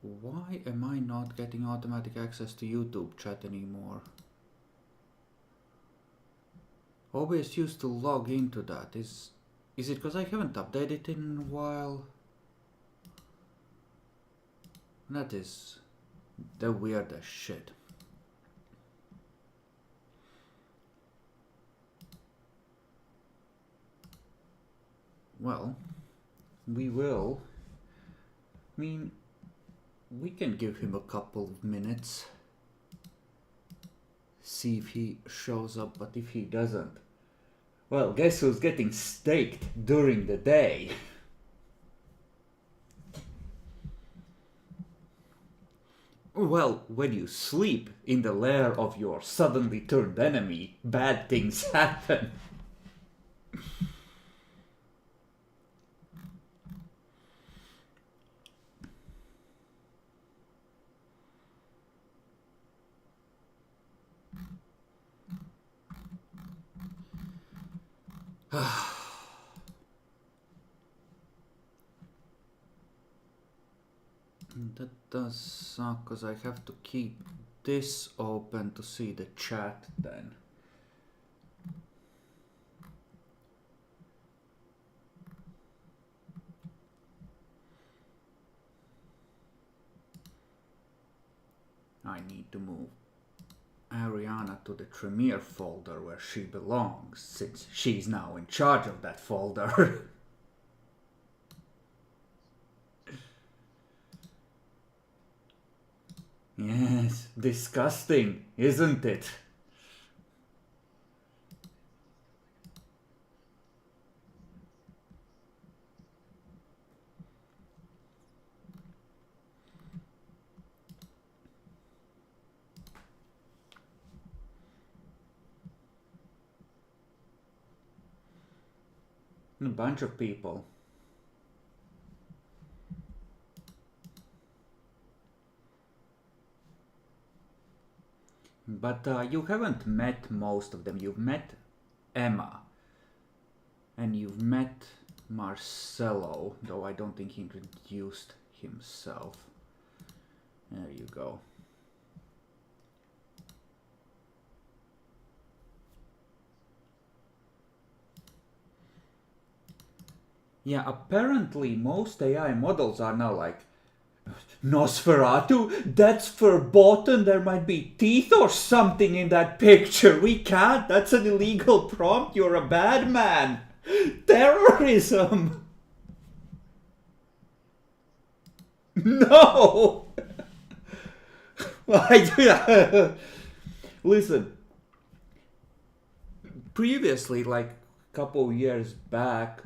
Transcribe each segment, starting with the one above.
Why am I not getting automatic access to YouTube chat anymore? OBS used to log into that. Is it because I haven't updated it in a while? That is the weirdest shit. Well, we will. I mean, we can give him a couple of minutes. See if he shows up, but if he doesn't, well, guess who's getting staked during the day? Well, when you sleep in the lair of your suddenly turned enemy, bad things happen. That does suck, because I have to keep this open to see the chat then. I need to move Ariana to the Tremere folder where she belongs, since she's now in charge of that folder. Yes, disgusting, isn't it? A bunch of people. But you haven't met most of them. You've met Emma. And you've met Marcelo, though I don't think he introduced himself. There you go. Yeah, apparently most AI models are now like, Nosferatu, that's verboten, there might be teeth or something in that picture. We can't, that's an illegal prompt, you're a bad man. Terrorism. No. Listen, previously, like a couple years back,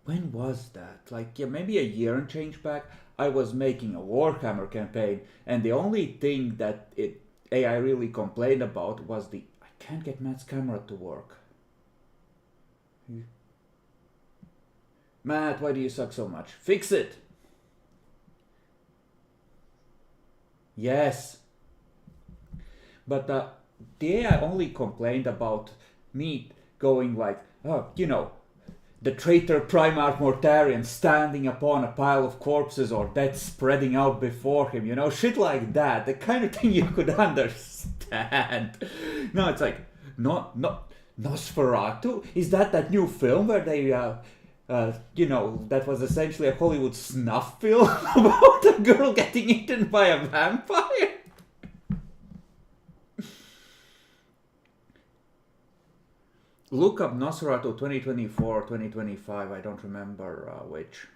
when was that? Like, yeah, maybe a year and change back, I was making a Warhammer campaign, and the only thing that AI really complained about was I can't get Matt's camera to work. Matt, why do you suck so much? Fix it! Yes. But the AI only complained about me going like, oh, you know, the traitor Primarch Mortarion standing upon a pile of corpses or death spreading out before him, you know, shit like that, the kind of thing you could understand. No, it's like, no, Nosferatu? Is that new film where they, you know, that was essentially a Hollywood snuff film about a girl getting eaten by a vampire? Look up Nosferatu 2024 or 2025, I don't remember which.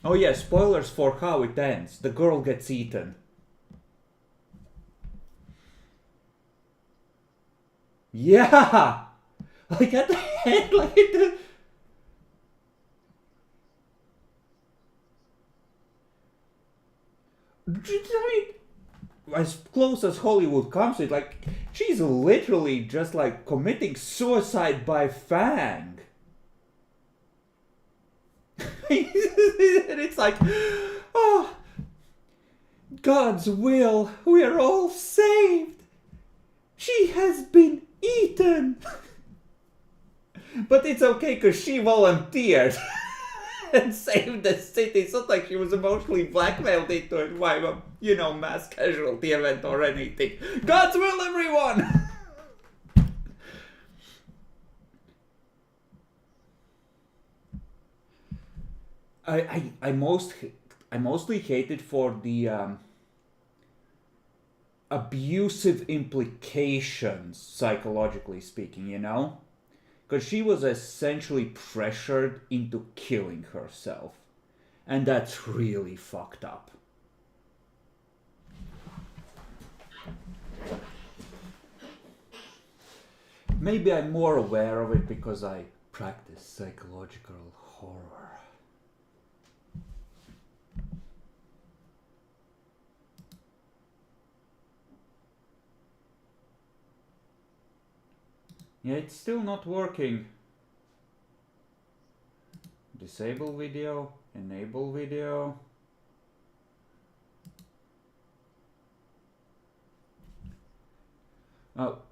Oh yeah, spoilers for how it ends. The girl gets eaten. Yeah! Like at the end, like it... As close as Hollywood comes to it, like, she's literally just like committing suicide by fang. And it's like, oh, God's will, we're all saved. She has been eaten. But it's okay because she volunteered. and save the city. It's not like she was emotionally blackmailed into it by a, mass casualty event or anything. God's will, everyone! I mostly hate it for the abusive implications, psychologically speaking, because she was essentially pressured into killing herself, and that's really fucked up. Maybe I'm more aware of it because I practice psychological horror. Yeah, it's still not working. Disable video, enable video.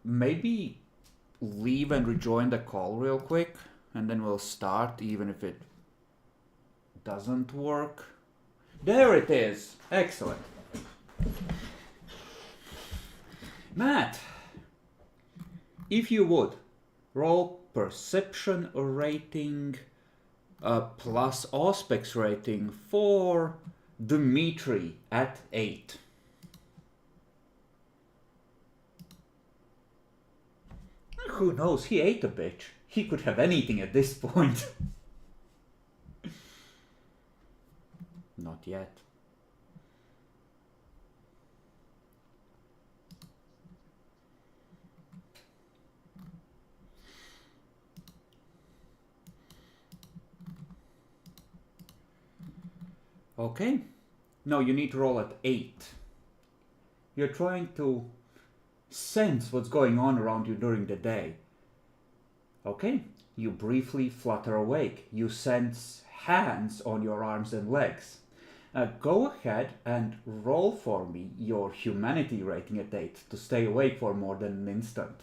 Maybe leave and rejoin the call real quick, and then we'll start even if it doesn't work. There it is. Excellent. Matt, if you would, roll perception rating plus Auspex rating for Dmitri at 8. Who knows? He ate a bitch. He could have anything at this point. Not yet. Okay. No, you need to roll at 8. You're trying to sense what's going on around you during the day. Okay. You briefly flutter awake. You sense hands on your arms and legs. Go ahead and roll for me your humanity rating at 8 to stay awake for more than an instant.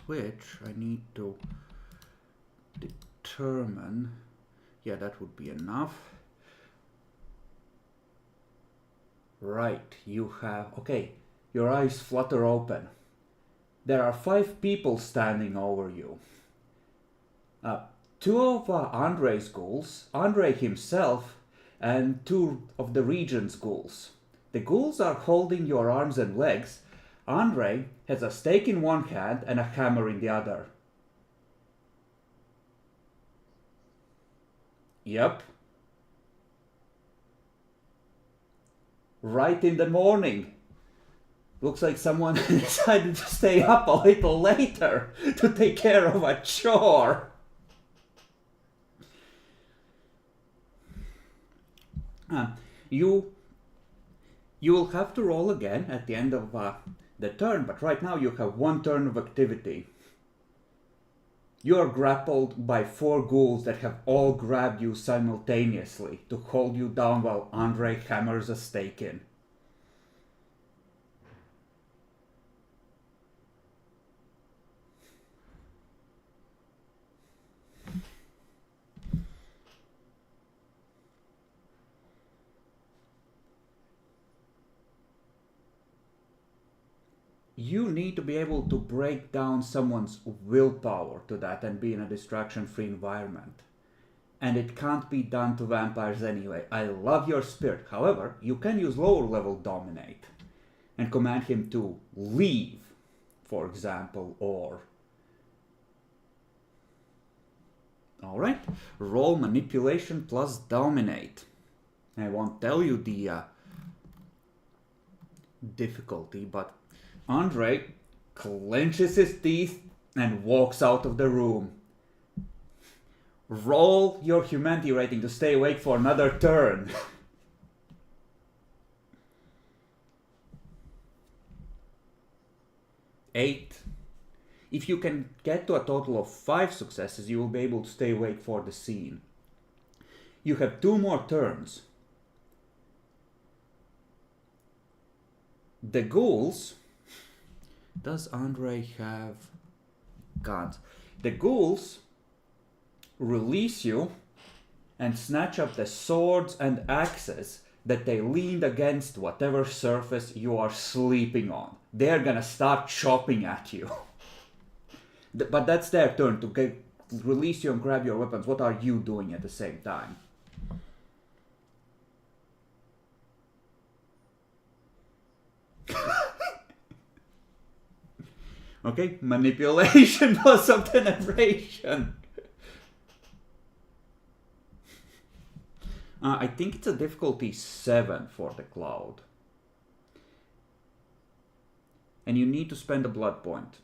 Which I need to determine. Yeah, that would be enough. Right, you have... Okay, your eyes flutter open. There are 5 people standing over you. 2 of Andrei's ghouls, Andrei himself, and 2 of the Regent's ghouls. The ghouls are holding your arms and legs. Andrei has a stake in one hand and a hammer in the other. Yep. Right in the morning. Looks like someone decided to stay up a little later to take care of a chore. You will have to roll again at the end of the turn, but right now you have 1 turn of activity. You are grappled by 4 ghouls that have all grabbed you simultaneously to hold you down while Andrei hammers a stake in. You need to be able to break down someone's willpower to that and be in a distraction-free environment. And it can't be done to vampires anyway. I love your spirit. However, you can use lower level dominate and command him to leave, for example, or... Alright, roll manipulation plus dominate. I won't tell you the difficulty, but Andrei clenches his teeth and walks out of the room. Roll your humanity rating to stay awake for another turn. 8. If you can get to a total of 5 successes, you will be able to stay awake for the scene. You have 2 more turns. The ghouls... Does Andre have guns? The ghouls release you and snatch up the swords and axes that they leaned against whatever surface you are sleeping on. They're gonna start chopping at you. But that's their turn to release you and grab your weapons. What are you doing at the same time? Okay, manipulation plus obtenebration. I think it's a difficulty 7 for the cloud. And you need to spend a blood point.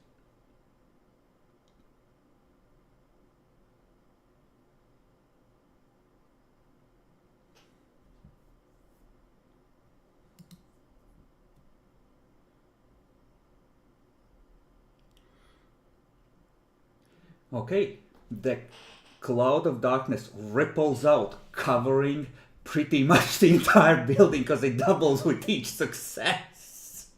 Okay, the cloud of darkness ripples out, covering pretty much the entire building because it doubles with each success.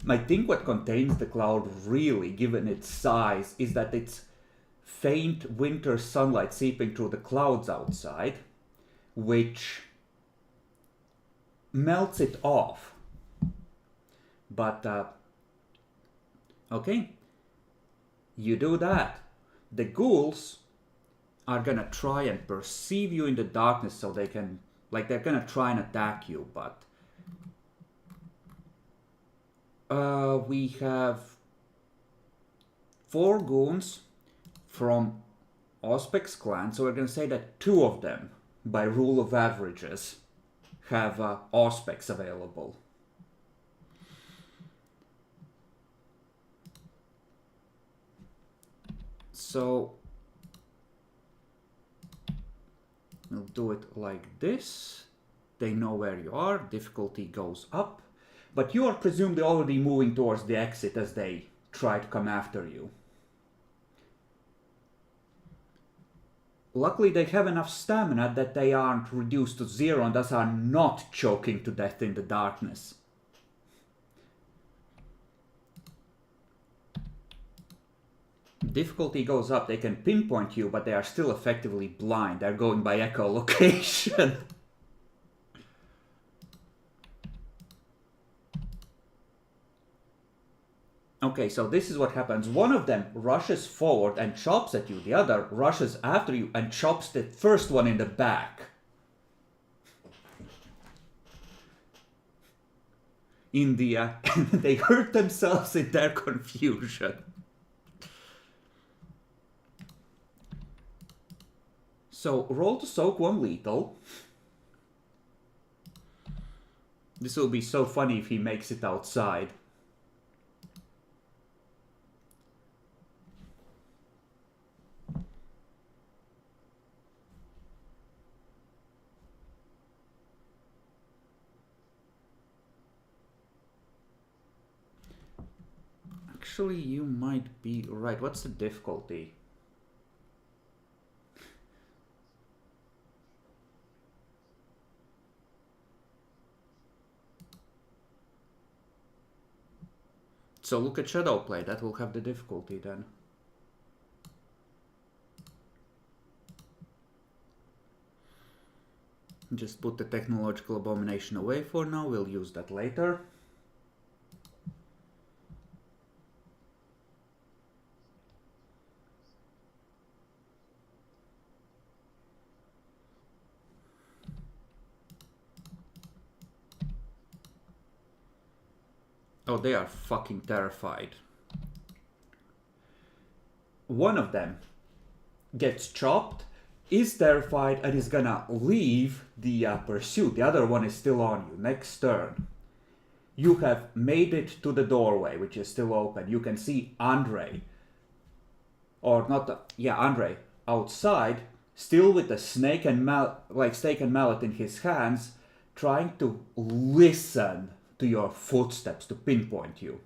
I think what contains the cloud really, given its size, is that it's faint winter sunlight seeping through the clouds outside, which melts it off. But, okay. You do that. The ghouls are gonna try and perceive you in the darkness so they can, like, they're gonna try and attack you, but we have 4 goons from Ospec's clan, so we're gonna say that 2 of them, by rule of averages, have Auspecs available. So we'll do it like this. They know where you are, difficulty goes up, but you are presumably already moving towards the exit as they try to come after you. Luckily they have enough stamina that they aren't reduced to 0 and thus are not choking to death in the darkness. Difficulty goes up, they can pinpoint you, but they are still effectively blind. They're going by echolocation. Okay, so this is what happens. One of them rushes forward and chops at you. The other rushes after you and chops the first one in the back. India, they hurt themselves in their confusion. So roll to soak 1 lethal. This will be so funny if he makes it outside. Actually, you might be right. What's the difficulty? So look at Shadowplay, that will have the difficulty then. Just put the technological abomination away for now, we'll use that later. Oh, they are fucking terrified. One of them gets chopped, is terrified, and is gonna leave the pursuit. The other one is still on you. Next turn. You have made it to the doorway, which is still open. You can see Andre. Or not, Andre, outside, still with the snake and mallet in his hands, trying to listen to your footsteps to pinpoint you.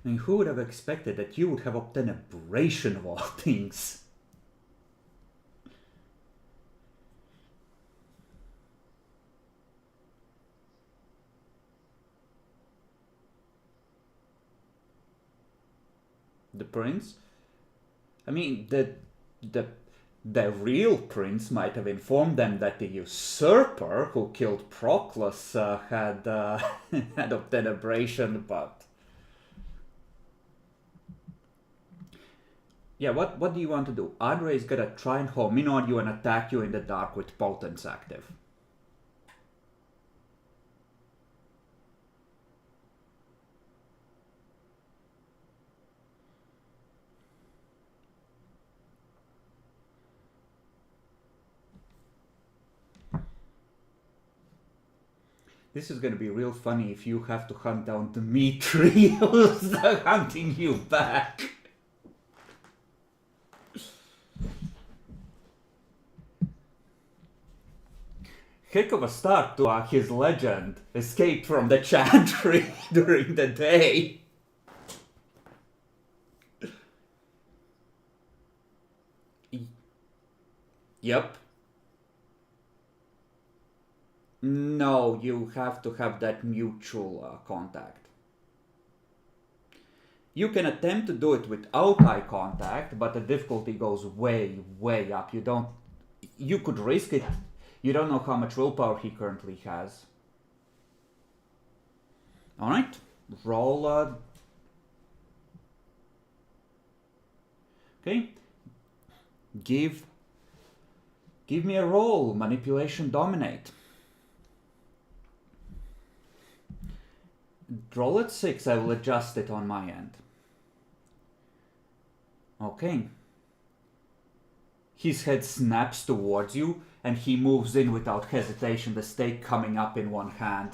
I mean, who would have expected that you would have obtained aberration of all things? The prince? I mean, the real prince might have informed them that the usurper who killed Proclus had had obtained aberration, but yeah, what do you want to do? Andre is gonna try and home in on you and attack you in the dark with potence active. This is gonna be real funny if you have to hunt down Dmitri who's hunting you back. Heck of a start to his legend. Escaped from the chantry during the day. Yep. No, you have to have that mutual contact. You can attempt to do it without eye contact, but the difficulty goes way, way up. You could risk it. You don't know how much willpower he currently has. Alright, roll. Okay. Give me a roll. Manipulation dominate. Roll at 6, I will adjust it on my end. Okay. His head snaps towards you, and he moves in without hesitation, the stake coming up in one hand.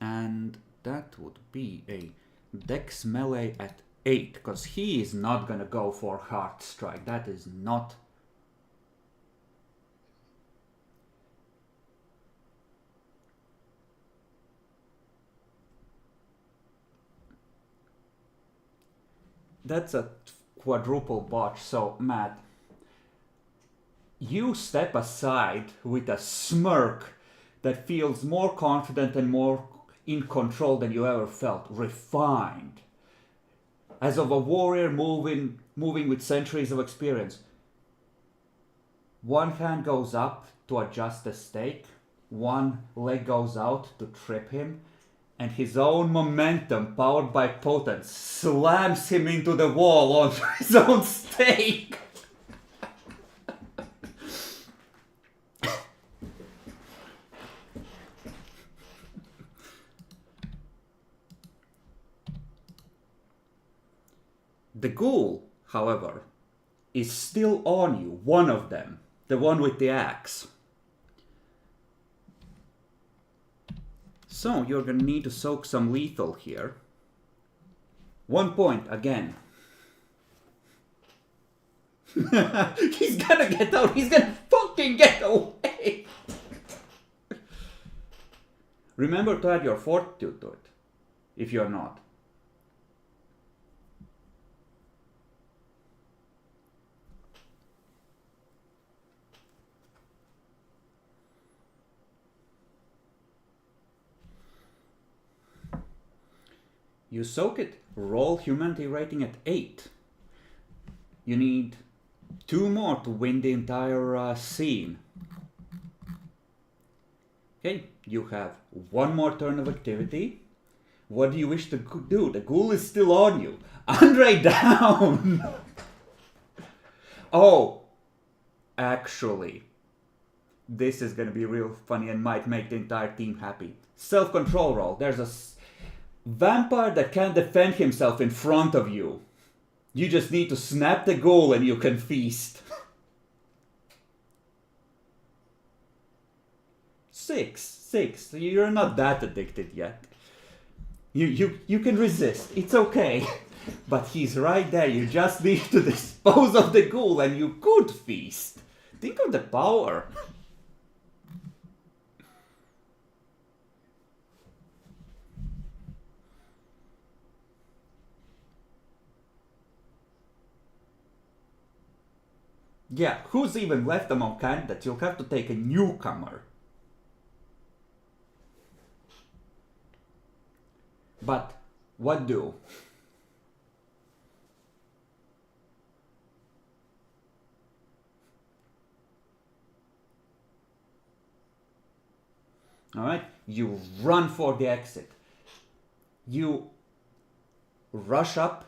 And that would be a dex melee at 8, because he is not gonna go for heart strike. That is not... That's a quadruple botch, so Matt, you step aside with a smirk that feels more confident and more in control than you ever felt. Refined. As of a warrior moving with centuries of experience. One hand goes up to adjust the stake, one leg goes out to trip him, and his own momentum, powered by potence, slams him into the wall on his own stake. The ghoul, however, is still on you, one of them, the one with the axe. So you're gonna need to soak some lethal here. 1 point again. He's gonna get out. He's gonna fucking get away. Remember to add your fortitude to it, if you're not. You soak it, roll humanity rating at 8. You need 2 more to win the entire scene. Okay, you have 1 more turn of activity. What do you wish to do? The ghoul is still on you. Andre down! Oh, actually, this is gonna be real funny and might make the entire team happy. Self-control roll. There's a vampire that can't defend himself in front of you. You just need to snap the ghoul and you can feast. 6. You're not that addicted yet. You can resist. It's okay. But he's right there. You just need to dispose of the ghoul and you could feast. Think of the power. Yeah, who's even left among candidates? You'll have to take a newcomer. But what do? Alright, you run for the exit. You rush up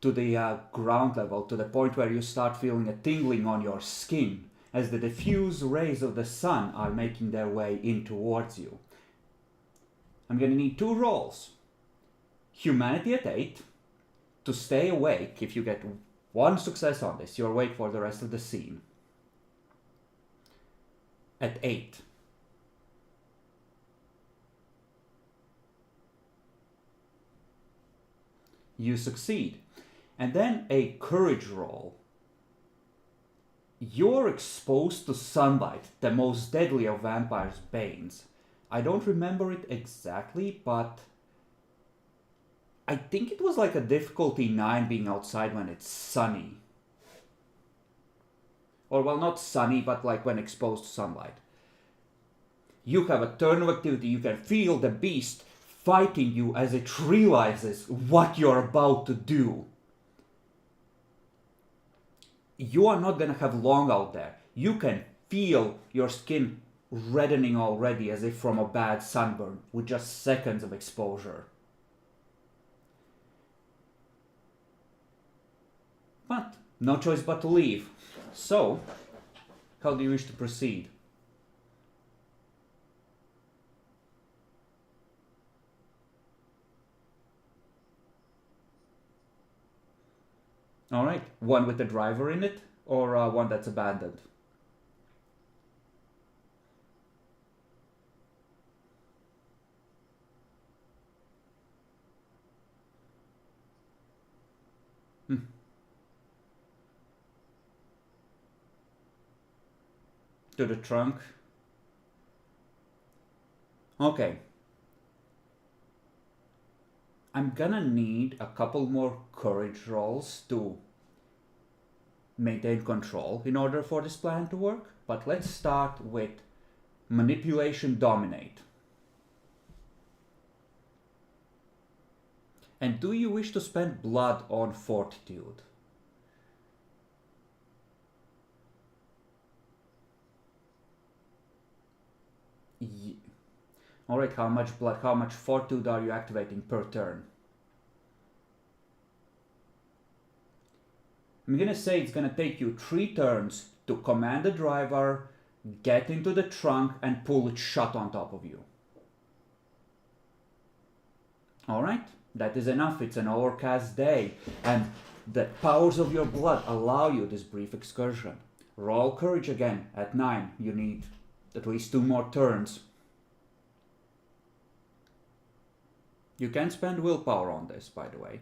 to the ground level, to the point where you start feeling a tingling on your skin as the diffuse rays of the sun are making their way in towards you. I'm going to need 2 rolls. Humanity at 8 to stay awake. If you get 1 success on this, you're awake for the rest of the scene. At 8. You succeed. And then a courage roll. You're exposed to sunlight, the most deadly of vampires' banes. I don't remember it exactly, but I think it was like a difficulty 9 being outside when it's sunny. Or, well, not sunny, but like when exposed to sunlight. You have a turn of activity. You can feel the beast fighting you as it realizes what you're about to do. You are not going to have long out there. You can feel your skin reddening already as if from a bad sunburn with just seconds of exposure. But no choice but to leave. So, how do you wish to proceed? Alright, one with the driver in it, or one that's abandoned? To the trunk? Okay. I'm gonna need a couple more courage rolls to maintain control in order for this plan to work, but let's start with manipulation dominate. And do you wish to spend blood on fortitude? Alright, how much blood, how much fortitude are you activating per turn? I'm gonna say it's gonna take you 3 turns to command the driver, get into the trunk, and pull it shut on top of you. Alright, that is enough. It's an overcast day, and the powers of your blood allow you this brief excursion. Roll courage again at 9. You need at least 2 more turns. You can spend willpower on this, by the way,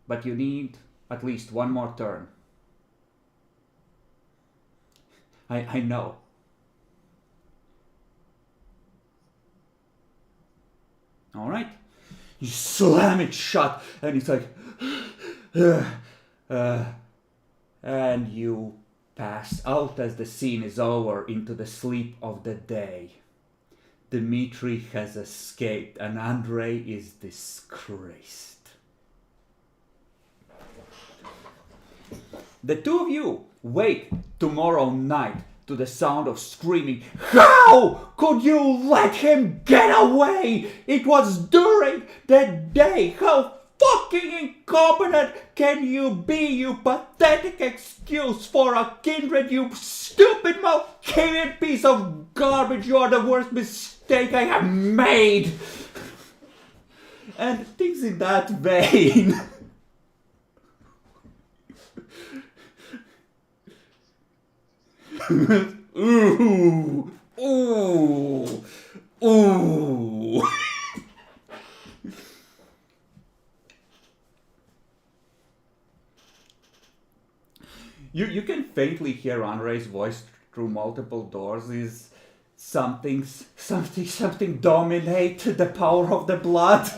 but you need at least 1 more turn. I know. Alright. You slam it shut, and it's like... and you pass out as the scene is over into the sleep of the day. Dmitri has escaped, and Andrei is disgraced. The 2 of you wake tomorrow night to the sound of screaming. How could you let him get away? It was during the day. How fucking incompetent can you be, you pathetic excuse for a kindred, you stupid Malkavian piece of garbage. You are the worst mistake I have made. And things in that vein. Ooh, ooh, ooh. You can faintly hear Andrei's voice through multiple doors. Is something dominate the power of the blood?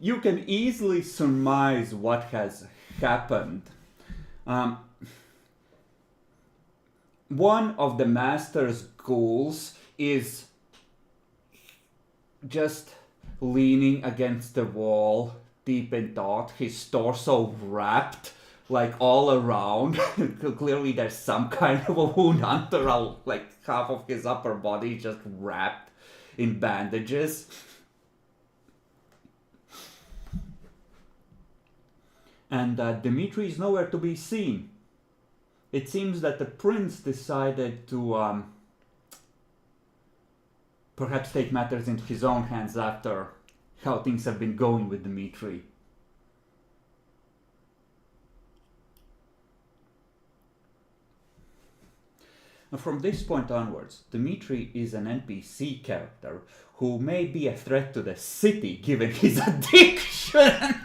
you can easily surmise what has happened. One of the master's ghouls is just leaning against the wall, deep in thought, his torso wrapped like all around. Clearly there's some kind of a wound under, like half of his upper body just wrapped in bandages. And Dmitri is nowhere to be seen. It seems that the prince decided to perhaps take matters into his own hands after how things have been going with Dmitri. And from this point onwards, Dmitri is an NPC character who may be a threat to the city given his addiction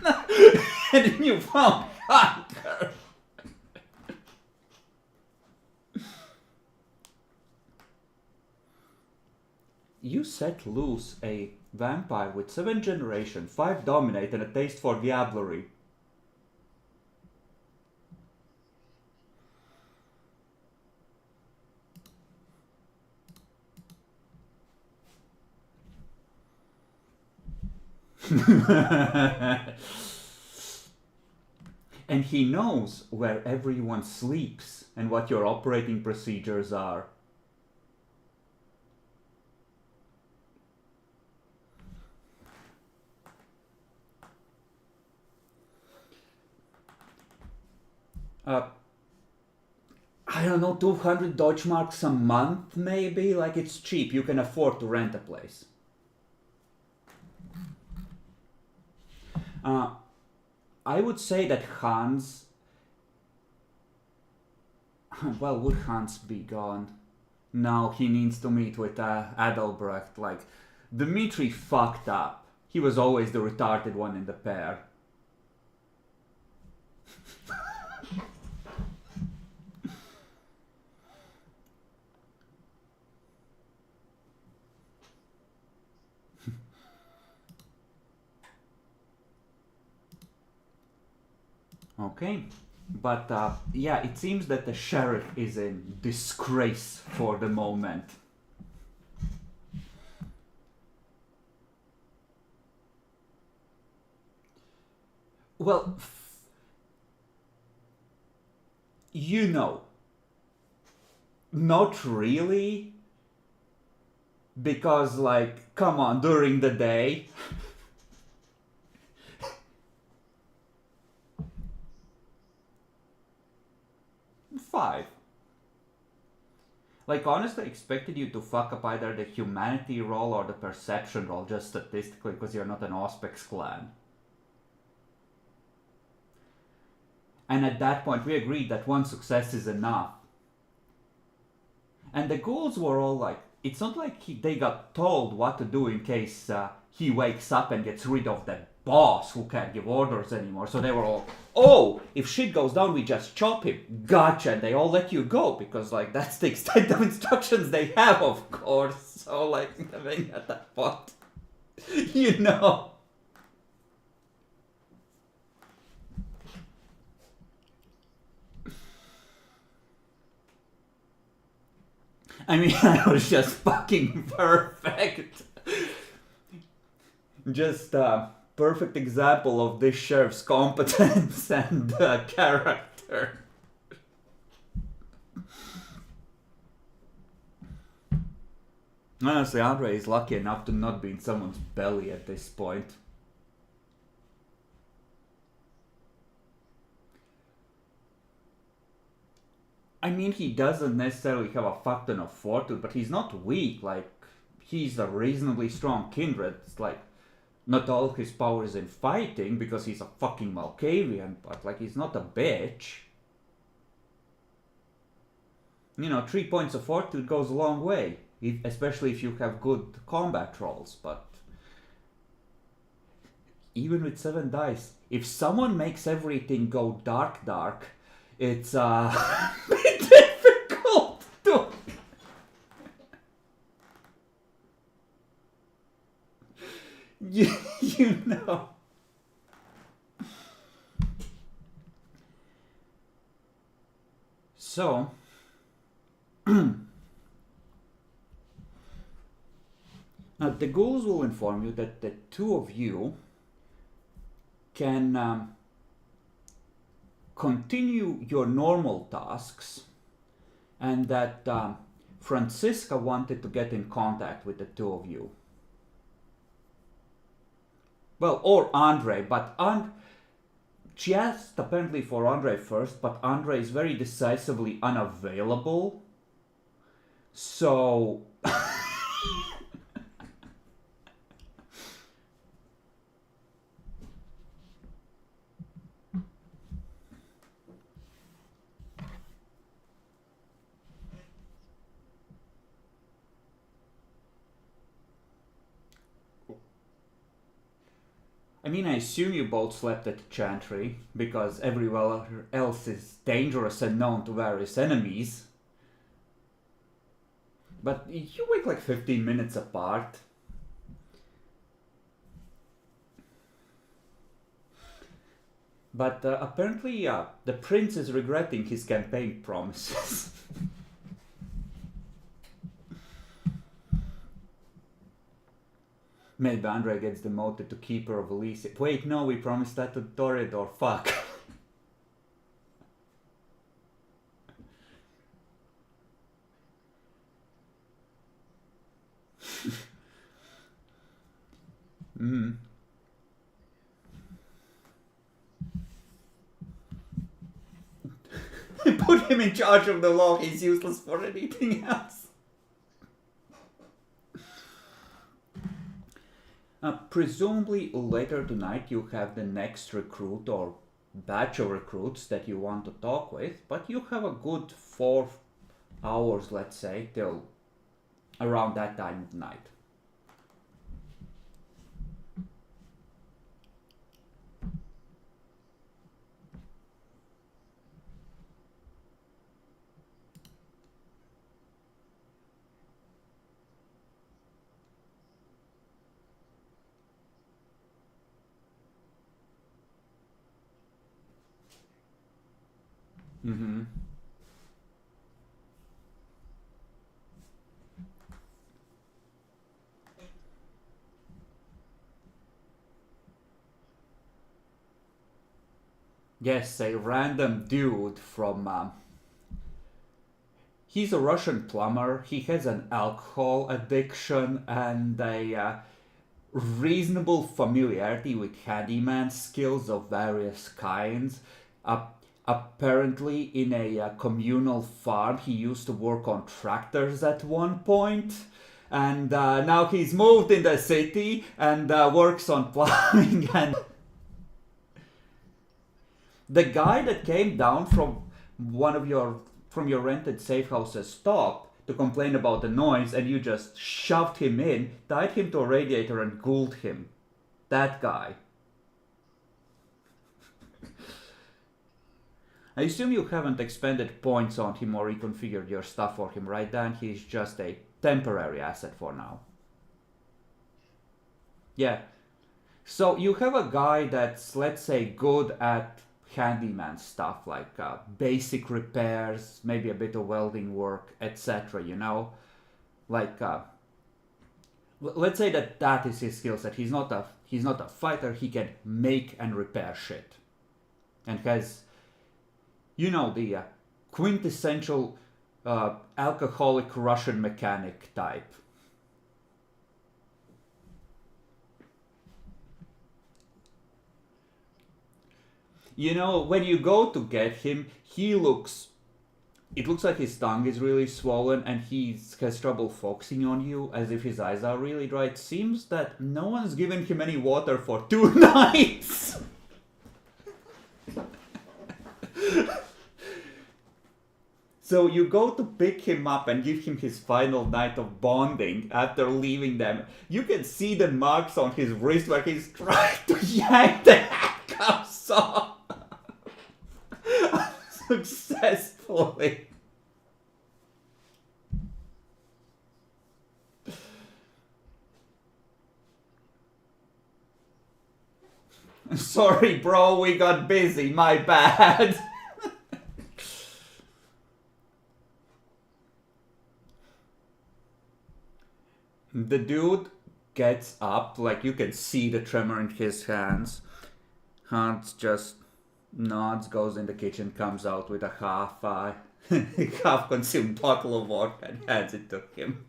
and newfound hunger. You set loose a vampire with 7 generation, 5 dominate, and a taste for diablerie. And he knows where everyone sleeps and what your operating procedures are. I don't know, 200 Deutschmarks a month maybe? Like, it's cheap, you can afford to rent a place. I would say that Hans... Well, would Hans be gone? No, he needs to meet with Adalbrecht. Like, Dmitri fucked up. He was always the retarded one in the pair. Okay, but yeah, it seems that the sheriff is in disgrace for the moment. Well, you know, not really, because, like, come on, during the day... 5. Like, honestly, I expected you to fuck up either the humanity roll or the perception roll, just statistically, because you're not an Auspex clan. And at that point, we agreed that 1 success is enough. And the ghouls were all like, it's not like they got told what to do in case he wakes up and gets rid of that boss who can't give orders anymore. So they were all, oh, if shit goes down, we just chop him. Gotcha. And they all let you go because, like, that's the extent of instructions they have, of course. So, like, I mean, at that point, you know. I mean, I was just fucking perfect. Just perfect example of this sheriff's competence and character. Honestly, Andre is lucky enough to not be in someone's belly at this point. I mean, he doesn't necessarily have a fuck ton of fortitude, but he's not weak. Like, he's a reasonably strong kindred. It's like, not all his power is in fighting because he's a fucking Malkavian, but, like, he's not a bitch. You know, 3 points of fortitude goes a long way, especially if you have good combat rolls, but even with 7 dice, if someone makes everything go dark, it's bit difficult to... you know. So, now the ghouls will inform you that the two of you can continue your normal tasks, and that Francisca wanted to get in contact with the two of you. Well, or Andre, but she asked apparently for Andre first, but Andre is very decisively unavailable. So I mean, I assume you both slept at the Chantry, because everywhere else is dangerous and known to various enemies. But you wake like 15 minutes apart. But apparently the prince is regretting his campaign promises. Maybe Andre gets demoted to Keeper of Elysium. Wait, no, we promised that to Toreador. Fuck. Put him in charge of the law. He's useless for anything else. Presumably later tonight you have the next recruit or batch of recruits that you want to talk with, but you have a good 4 hours, let's say, till around that time of night. Mm-hmm. Yes, a random dude from... he's a Russian plumber, he has an alcohol addiction and a reasonable familiarity with handyman skills of various kinds. Apparently in a communal farm he used to work on tractors at one point, and now he's moved in the city and works on plumbing. And the guy that came down from your rented safe house's top to complain about the noise, and you just shoved him in, tied him to a radiator and ghouled him. That guy. I assume you haven't expended points on him or reconfigured your stuff for him, right, Dan? He's just a temporary asset for now. Yeah. So you have a guy that's, let's say, good at handyman stuff, like basic repairs, maybe a bit of welding work, etc., you know? Like, let's say that is his skill set. He's not a fighter, he can make and repair shit. And has... you know, the quintessential alcoholic Russian mechanic type. You know, when you go to get him, it looks like his tongue is really swollen and he has trouble focusing on you, as if his eyes are really dry. It seems that no one's given him any water for 2 nights. So you go to pick him up and give him his final night of bonding after leaving them. You can see the marks on his wrist where he's trying to yank the handcuffs off. Successfully. Sorry bro, we got busy, my bad. The dude gets up, like you can see the tremor in his hands. Hans just nods, goes in the kitchen, comes out with a half-consumed bottle of water and hands it to him.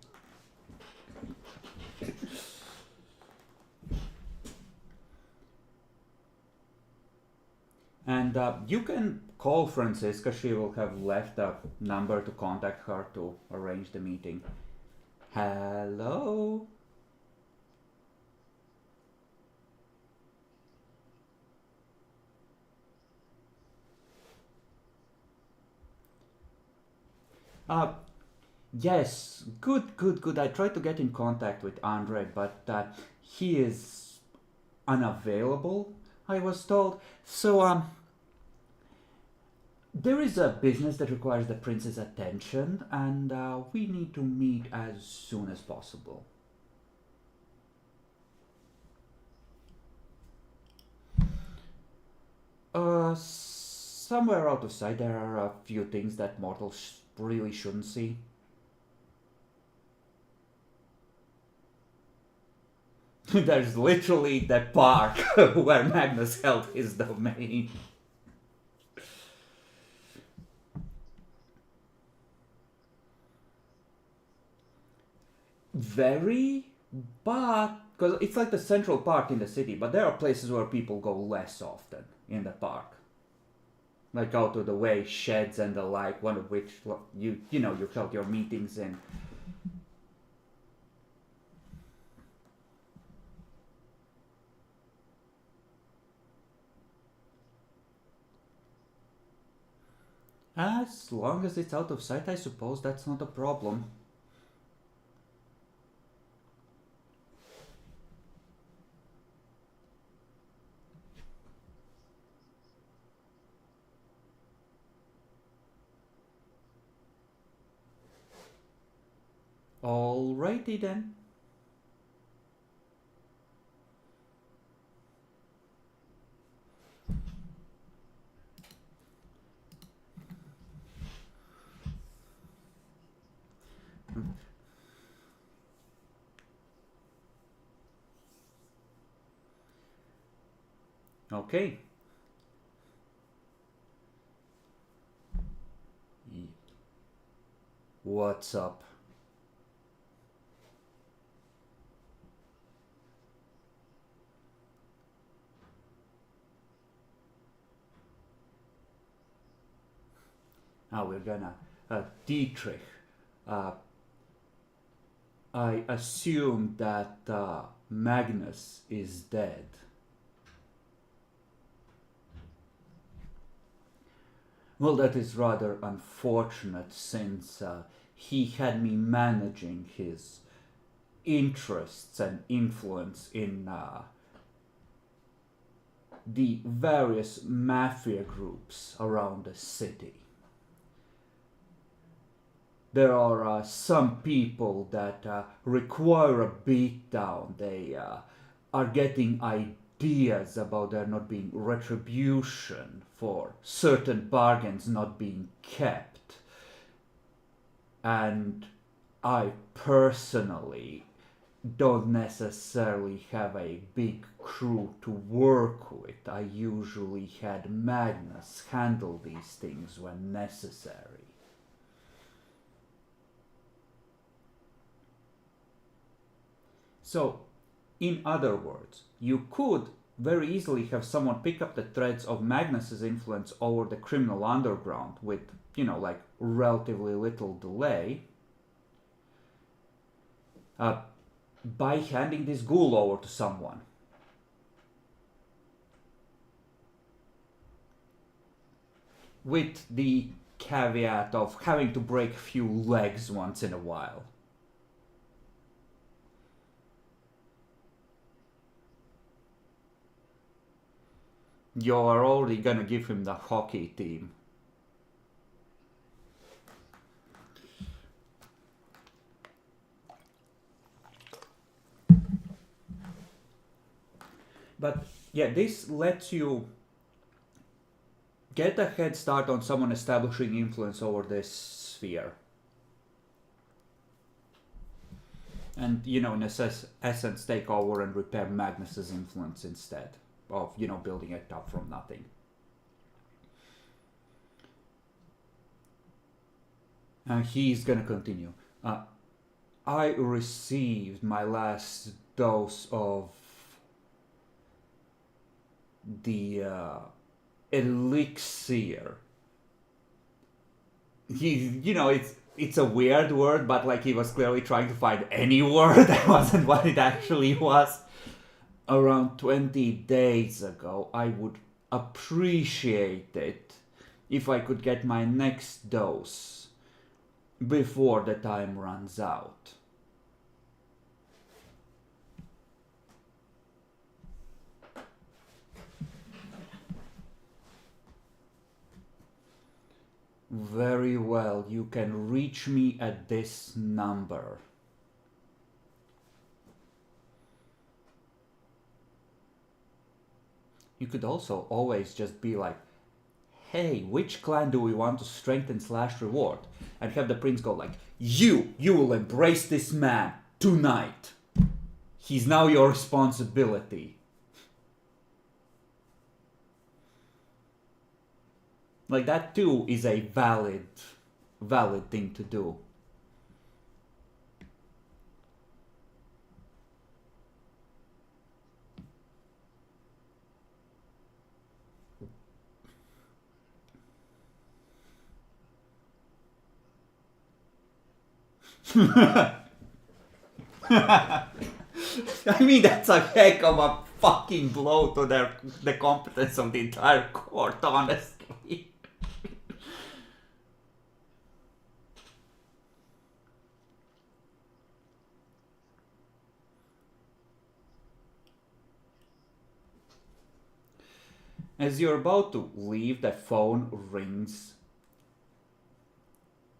And you can call Francisca. She will have left a number to contact her to arrange the meeting. Hello? Yes, good. I tried to get in contact with Andre, but he is unavailable, I was told. So, there is a business that requires the prince's attention, and we need to meet as soon as possible. Somewhere out of sight, there are a few things that mortals really shouldn't see. There's literally that park where Magnus held his domain. Very, but because it's like the central park in the city, but there are places where people go less often in the park, like out of the way sheds and the like. One of which you held your meetings in. As long as it's out of sight, I suppose that's not a problem. Alrighty then. Okay. What's up? We're gonna Dietrich. Uh, I assume that Magnus is dead. Well, that is rather unfortunate since he had me managing his interests and influence in the various mafia groups around the city. There are some people that require a beatdown. They are getting ideas about there not being retribution for certain bargains not being kept. And I personally don't necessarily have a big crew to work with. I usually had Magnus handle these things when necessary. So, in other words, you could very easily have someone pick up the threads of Magnus's influence over the criminal underground with, like relatively little delay, by handing this ghoul over to someone. With the caveat of having to break a few legs once in a while. You're already gonna give him the hockey team. But yeah, this lets you get a head start on someone establishing influence over this sphere. And, in essence, take over and repair Magnus's influence instead of, building it up from nothing. And he's gonna continue. I received my last dose of the elixir. It's a weird word, but like he was clearly trying to find any word that wasn't what it actually was. Around 20 days ago, I would appreciate it if I could get my next dose before the time runs out. Very well, you can reach me at this number. You could also always just be like, hey, which clan do we want to strengthen / reward? And have the prince go like, you will embrace this man tonight. He's now your responsibility. Like, that too is a valid thing to do. I mean, that's a heck of a fucking blow to the competence of the entire court, honestly. As you're about to leave, the phone rings.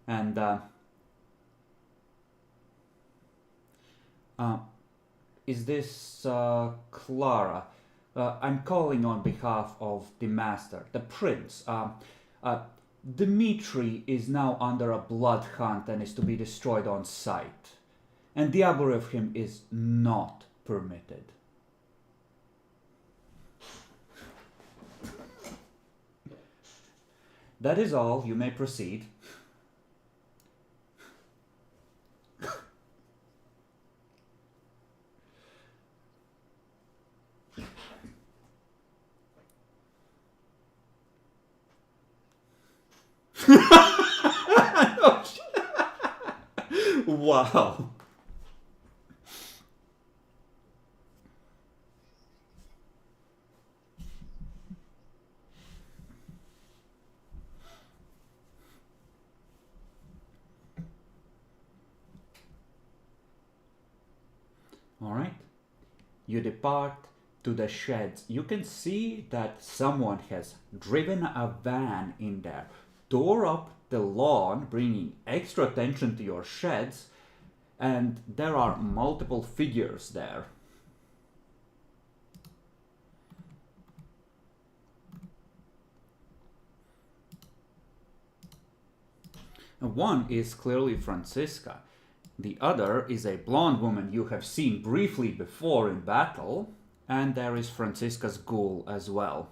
And, is this, Clara? I'm calling on behalf of the master, the prince. Dmitri is now under a blood hunt and is to be destroyed on sight. And the robbery of him is not permitted. That is all. You may proceed. Wow. Alright. You depart to the sheds. You can see that someone has driven a van in there, tore up the lawn, bringing extra attention to your sheds, and there are multiple figures there. One is clearly Francisca. The other is a blonde woman you have seen briefly before in battle, and there is Francisca's ghoul as well.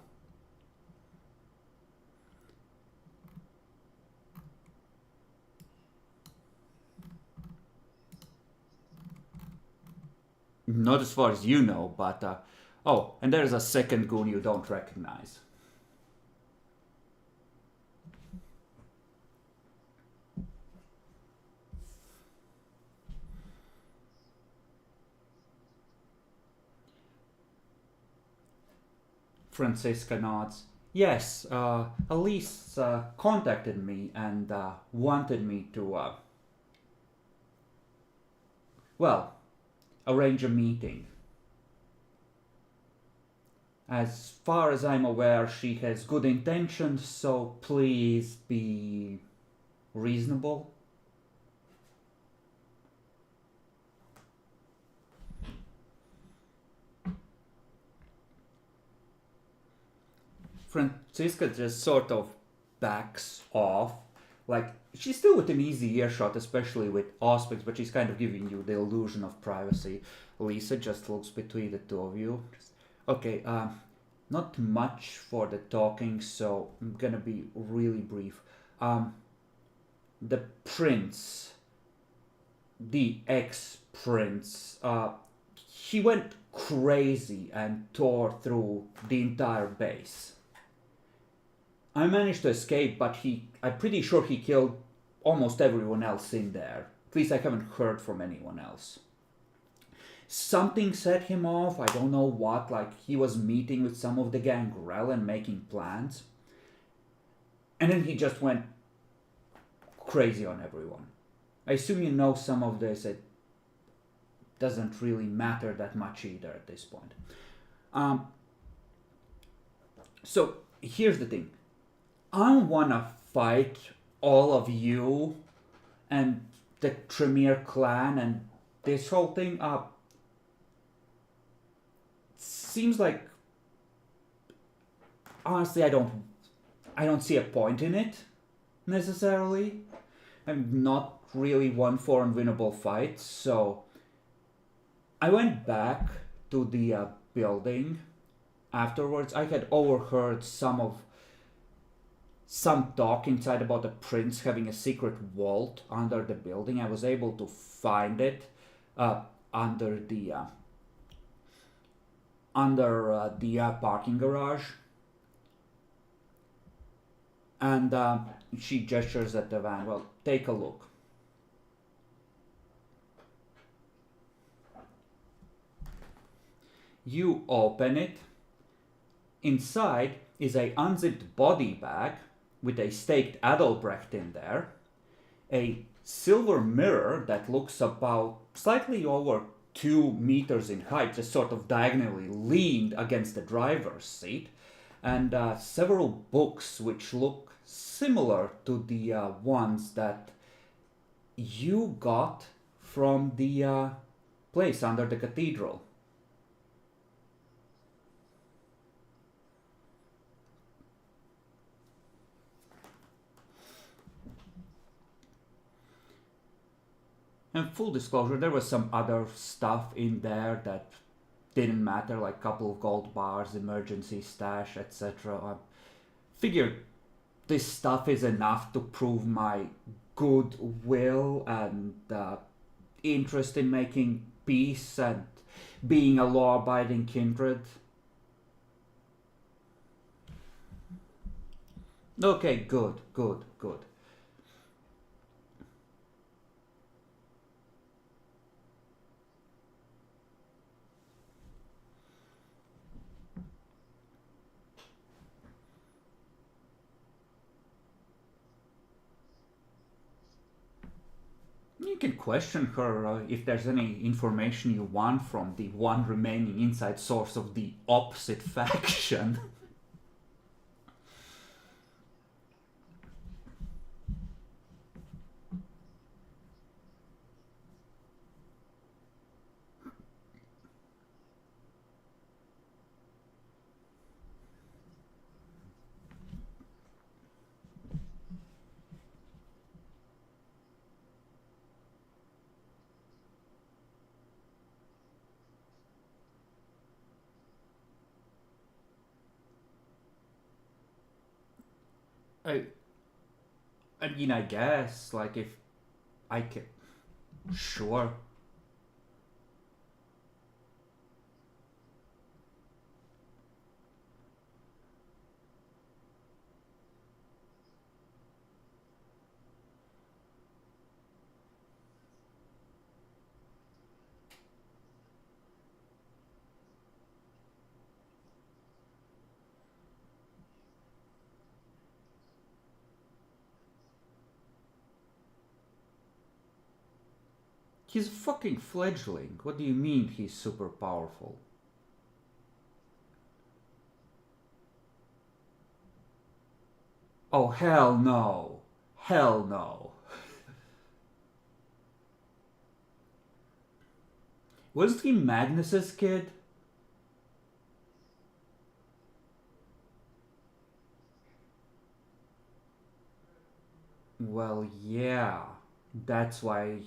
Not as far as you know, but... oh, and there's a second goon you don't recognize. Francisca nods. Yes, Elise contacted me and wanted me to, well, arrange a meeting. As far as I'm aware, she has good intentions, so please be reasonable. Francisca just sort of backs off, Like, she's still within easy earshot, especially with aspects, but she's kind of giving you the illusion of privacy. Lisa just looks between the two of you. Okay, not much for the talking, so I'm gonna be really brief. The prince, the ex-prince, he went crazy and tore through the entire base. I managed to escape, but I'm pretty sure he killed almost everyone else in there. At least I haven't heard from anyone else. Something set him off, I don't know what, like he was meeting with some of the gangrel and making plans. And then he just went crazy on everyone. I assume you know some of this, it doesn't really matter that much either at this point. So here's the thing. I wanna fight all of you and the Tremere clan and this whole thing up. Seems like honestly I don't see a point in it necessarily. I'm not really one for unwinnable fights, so I went back to the building afterwards. I had overheard some talk inside about the prince having a secret vault under the building. I was able to find it under the parking garage. And she gestures at the van. Well, take a look. You open it. Inside is a unzipped body bag with a staked Adelbrecht in there, a silver mirror that looks about slightly over 2 meters in height, just sort of diagonally leaned against the driver's seat, and several books which look similar to the ones that you got from the place under the cathedral. And full disclosure, there was some other stuff in there that didn't matter, like a couple of gold bars, emergency stash, etc. I figured this stuff is enough to prove my goodwill and interest in making peace and being a law-abiding kindred. Okay, good. You can question her if there's any information you want from the one remaining inside source of the opposite faction. I mean, I guess, like, if I can. Sure. He's a fucking fledgling. What do you mean he's super powerful? Oh, hell no. Hell no. Wasn't he Magnus's kid? Well, yeah. That's why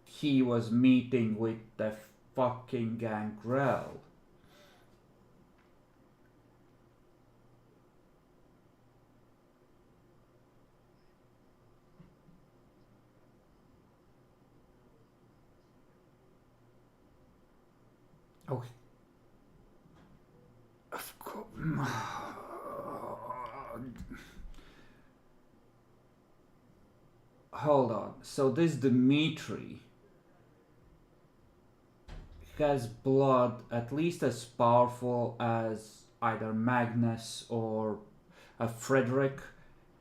he was meeting with the fucking Gangrel. Oh, of course. Hold on. So this Dmitri has blood at least as powerful as either Magnus or Frederick,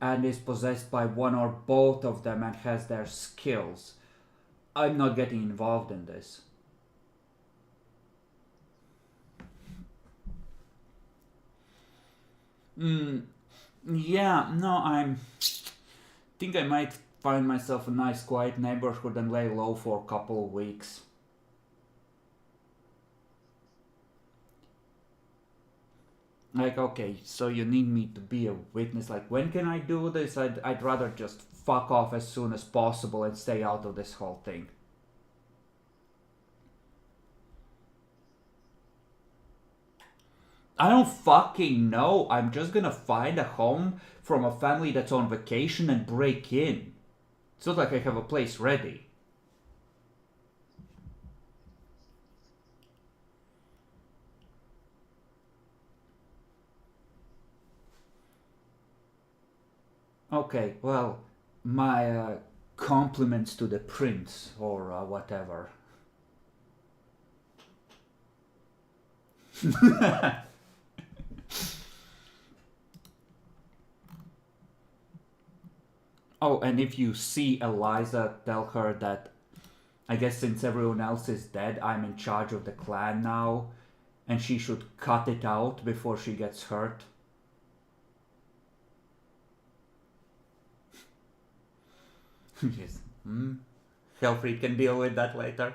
and is possessed by one or both of them and has their skills. I'm not getting involved in this. Yeah, no, I'm. Think I might find myself a nice quiet neighborhood and lay low for a couple of weeks. Like, okay, so you need me to be a witness. Like, when can I do this? I'd rather just fuck off as soon as possible and stay out of this whole thing. I don't fucking know. I'm just gonna find a home from a family that's on vacation and break in. It's not like I have a place ready. Okay, well, my compliments to the prince or whatever. Oh, and if you see Eliza, tell her that I guess since everyone else is dead, I'm in charge of the clan now, and she should cut it out before she gets hurt. Yes. Helfried can deal with that later.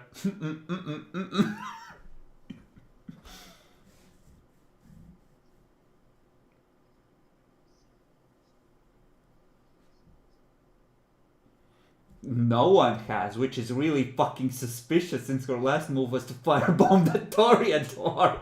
No one has, which is really fucking suspicious since her last move was to firebomb the Toreador.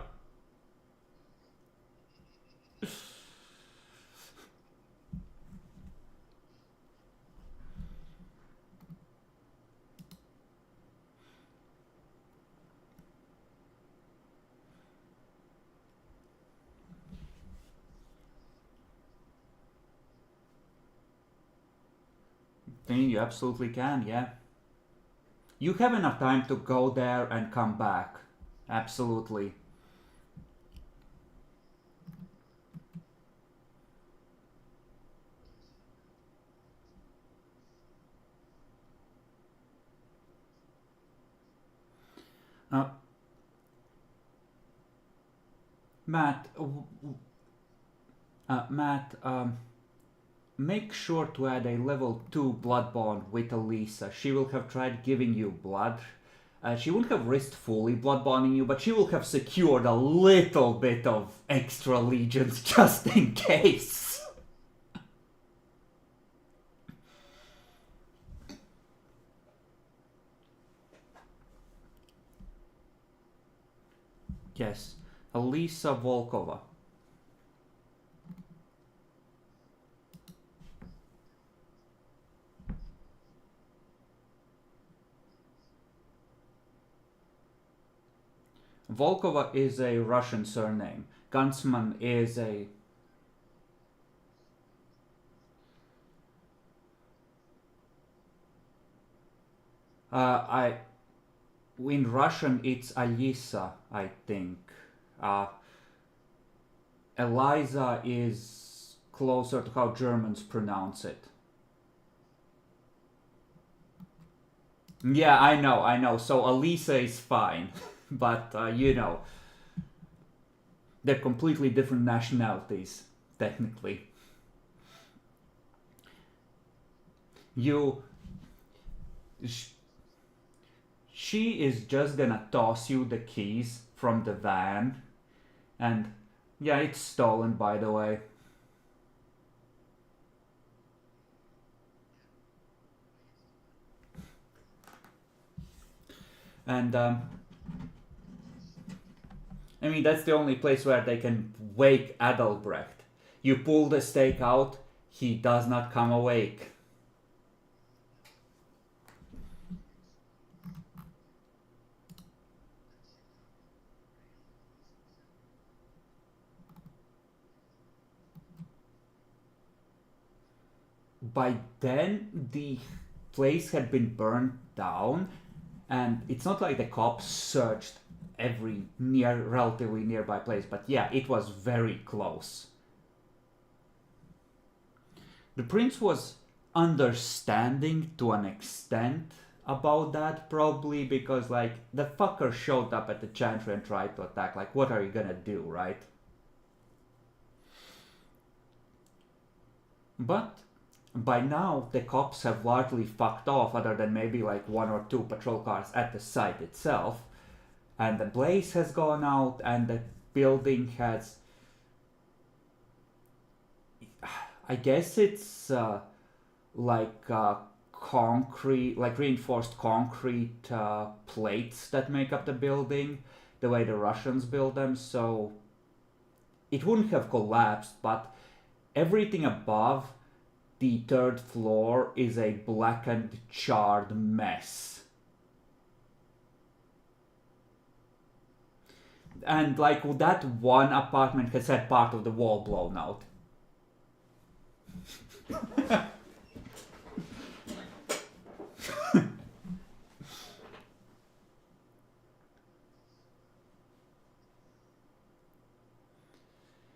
I mean, you absolutely can, yeah. You have enough time to go there and come back. Absolutely. Uh, Matt, Matt, make sure to add a level 2 blood bond with Elisa. She will have tried giving you blood. She won't have risked fully blood bonding you, but she will have secured a little bit of extra legions just in case. Yes, Elisa Volkova. Volkova is a Russian surname. Gunsman is a... I in Russian it's Alisa, I think. Uh, Eliza is closer to how Germans pronounce it. Yeah, I know. So Alisa is fine, but you know, they're completely different nationalities, technically. You, sh- she is just gonna toss you the keys from the van, and yeah, it's stolen, by the way. And I mean, that's the only place where they can wake Adalbrecht. You pull the stake out, he does not come awake. By then, the place had been burned down, and it's not like the cops searched every relatively nearby place, but yeah, it was very close. The prince was understanding to an extent about that, probably because like the fucker showed up at the chantry and tried to attack. Like, what are you gonna do, right? But by now the cops have largely fucked off, other than maybe like one or two patrol cars at the site itself, and the blaze has gone out and the building has, I guess it's concrete, like reinforced concrete plates that make up the building, the way the Russians build them, so it wouldn't have collapsed, but everything above the third floor is a blackened, charred mess. And like that one apartment has had part of the wall blown out.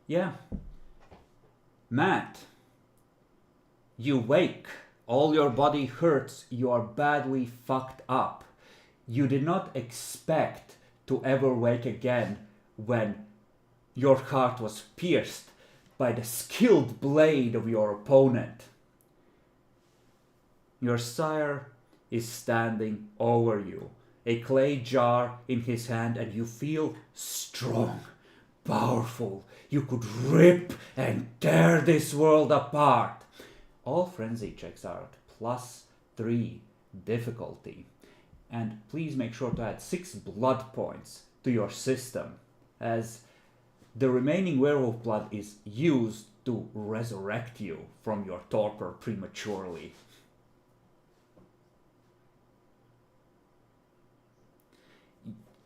Yeah. Matt, you wake. All your body hurts. You are badly fucked up. You did not expect to ever wake again when your heart was pierced by the skilled blade of your opponent. Your sire is standing over you, a clay jar in his hand, and you feel strong, powerful. You could rip and tear this world apart. All frenzy checks are at +3 difficulty. And please make sure to add 6 blood points to your system, as the remaining werewolf blood is used to resurrect you from your torpor prematurely.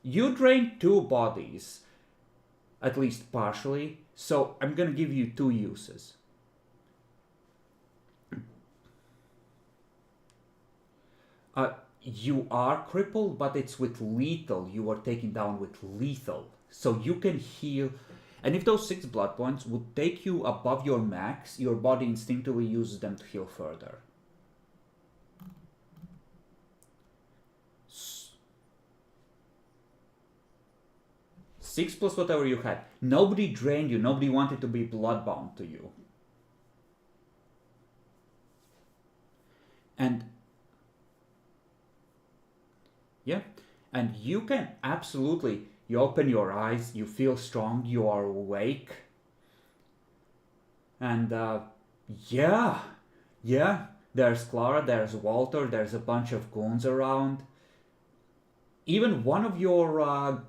You drained 2 bodies, at least partially, so I'm gonna give you 2 uses. You are crippled, but it's with lethal. You are taken down with lethal. So you can heal. And if those 6 blood points would take you above your max, your body instinctively uses them to heal further. 6 plus whatever you had. Nobody drained you. Nobody wanted to be bloodbound to you. And yeah, and you can absolutely, you open your eyes, you feel strong, you are awake. And yeah, there's Clara, there's Walter, there's a bunch of goons around. Even one of your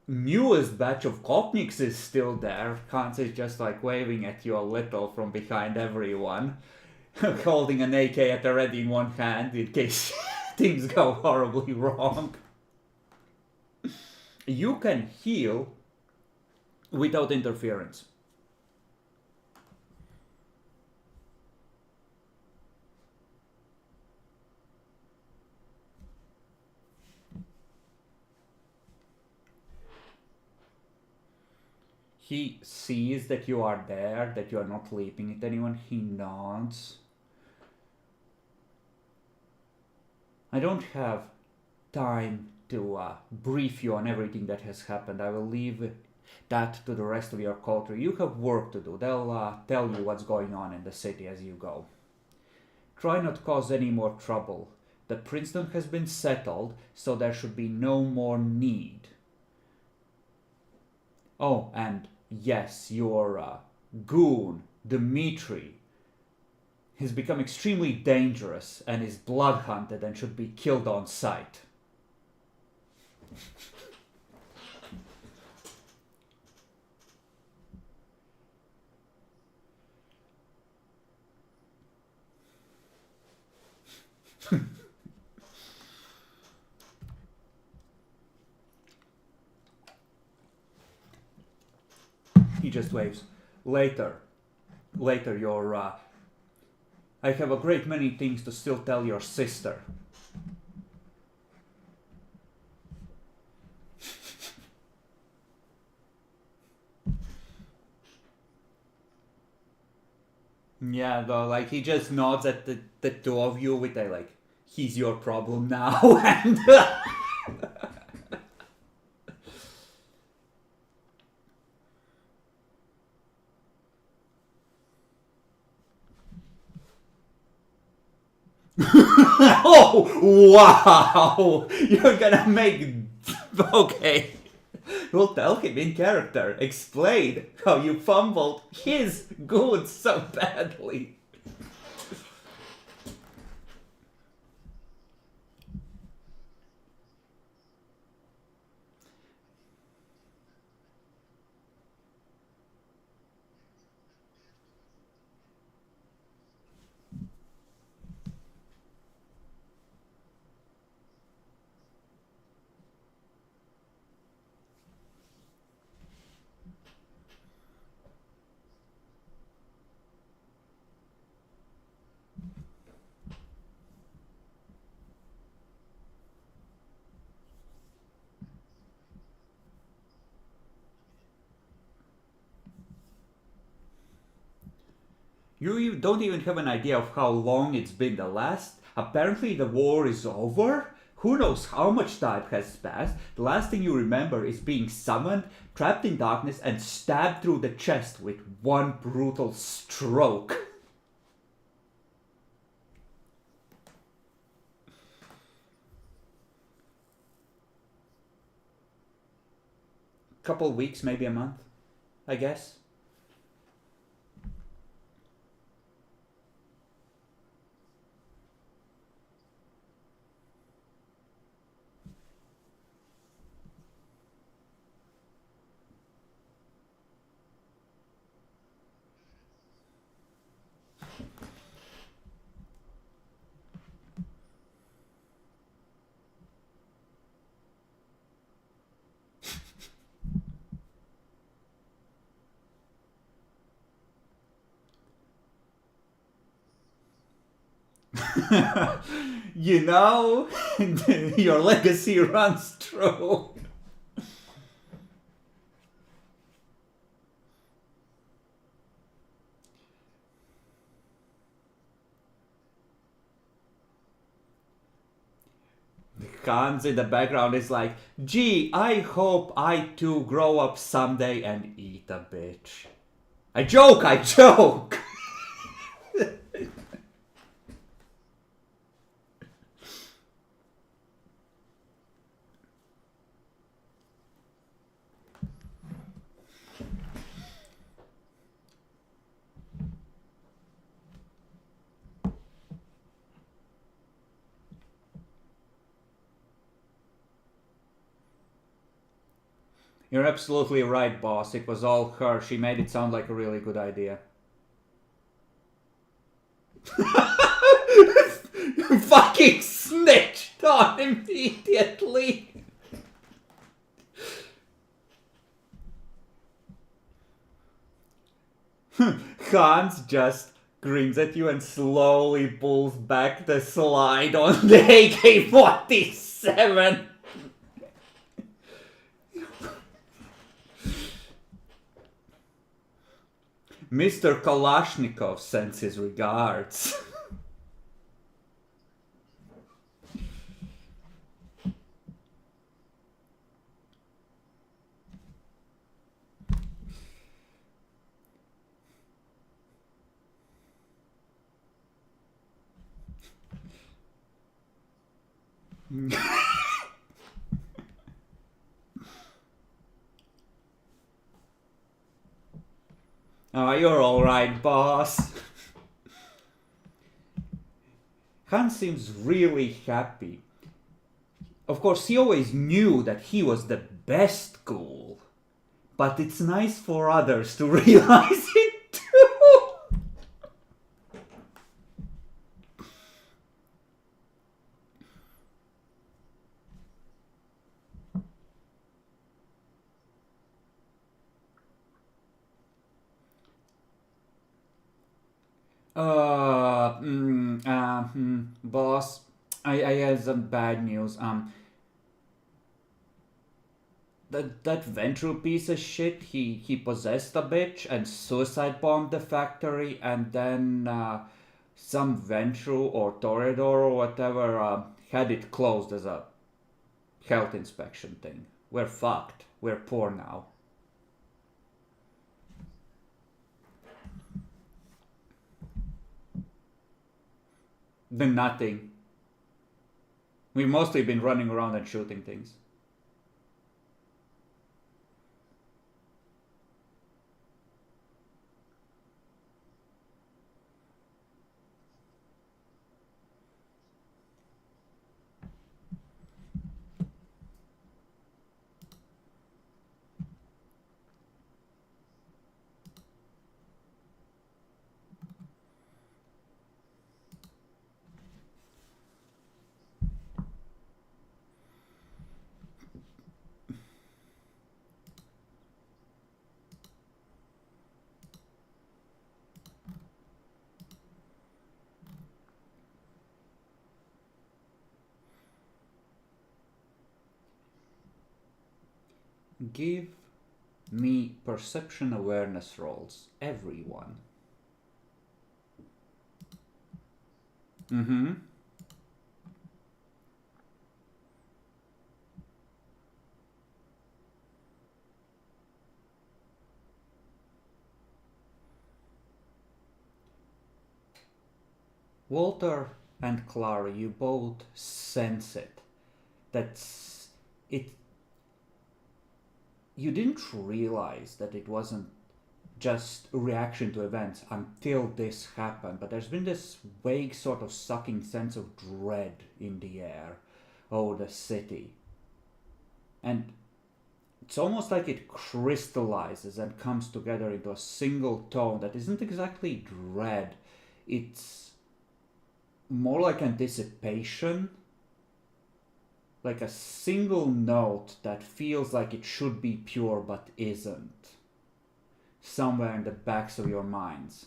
newest batch of Kopniks is still there. Hans is just like waving at you a little from behind everyone, holding an AK at the ready in one hand in case things go horribly wrong. You can heal without interference. He sees that you are there, that you are not leaping at anyone. He nods. I don't have time to brief you on everything that has happened. I will leave that to the rest of your culture. You have work to do. They'll tell you what's going on in the city as you go. Try not to cause any more trouble. The Princeton has been settled, so there should be no more need. Oh, and yes, your goon, Dmitri, has become extremely dangerous and is blood hunted and should be killed on sight. He just waves. Later, your. I have a great many things to still tell your sister. Yeah, though, like he just nods at the two of you with a like, he's your problem now, and. Oh, wow! You're gonna make. Okay. We'll tell him in character. Explain how you fumbled his goods so badly. You don't even have an idea of how long it's been the last. Apparently the war is over. Who knows how much time has passed. The last thing you remember is being summoned, trapped in darkness, and stabbed through the chest with one brutal stroke. Couple weeks, maybe a month, I guess. You know, your legacy runs true. Hans in the background is like, gee, I hope I too grow up someday and eat a bitch. I joke! You're absolutely right, boss. It was all her. She made it sound like a really good idea. Fucking snitched on immediately. Hans just grins at you and slowly pulls back the slide on the AK-47. Mr. Kalashnikov sends his regards. Oh, you're alright, boss. Hans seems really happy. Of course, he always knew that he was the best ghoul, but it's nice for others to realize it too. Boss, I have some bad news. That ventral piece of shit, he possessed a bitch and suicide bombed the factory, and then some ventral or toreador or whatever had it closed as a health inspection thing. We're fucked. We're poor now. Then nothing. We've mostly been running around and shooting things. Give me perception awareness rolls, everyone. Mm-hmm. Walter and Clara, you both sense it. That's it. You didn't realize that it wasn't just a reaction to events until this happened, but there's been this vague sort of sucking sense of dread in the air over the city. And it's almost like it crystallizes and comes together into a single tone that isn't exactly dread. It's more like anticipation, like a single note that feels like it should be pure but isn't, somewhere in the backs of your minds.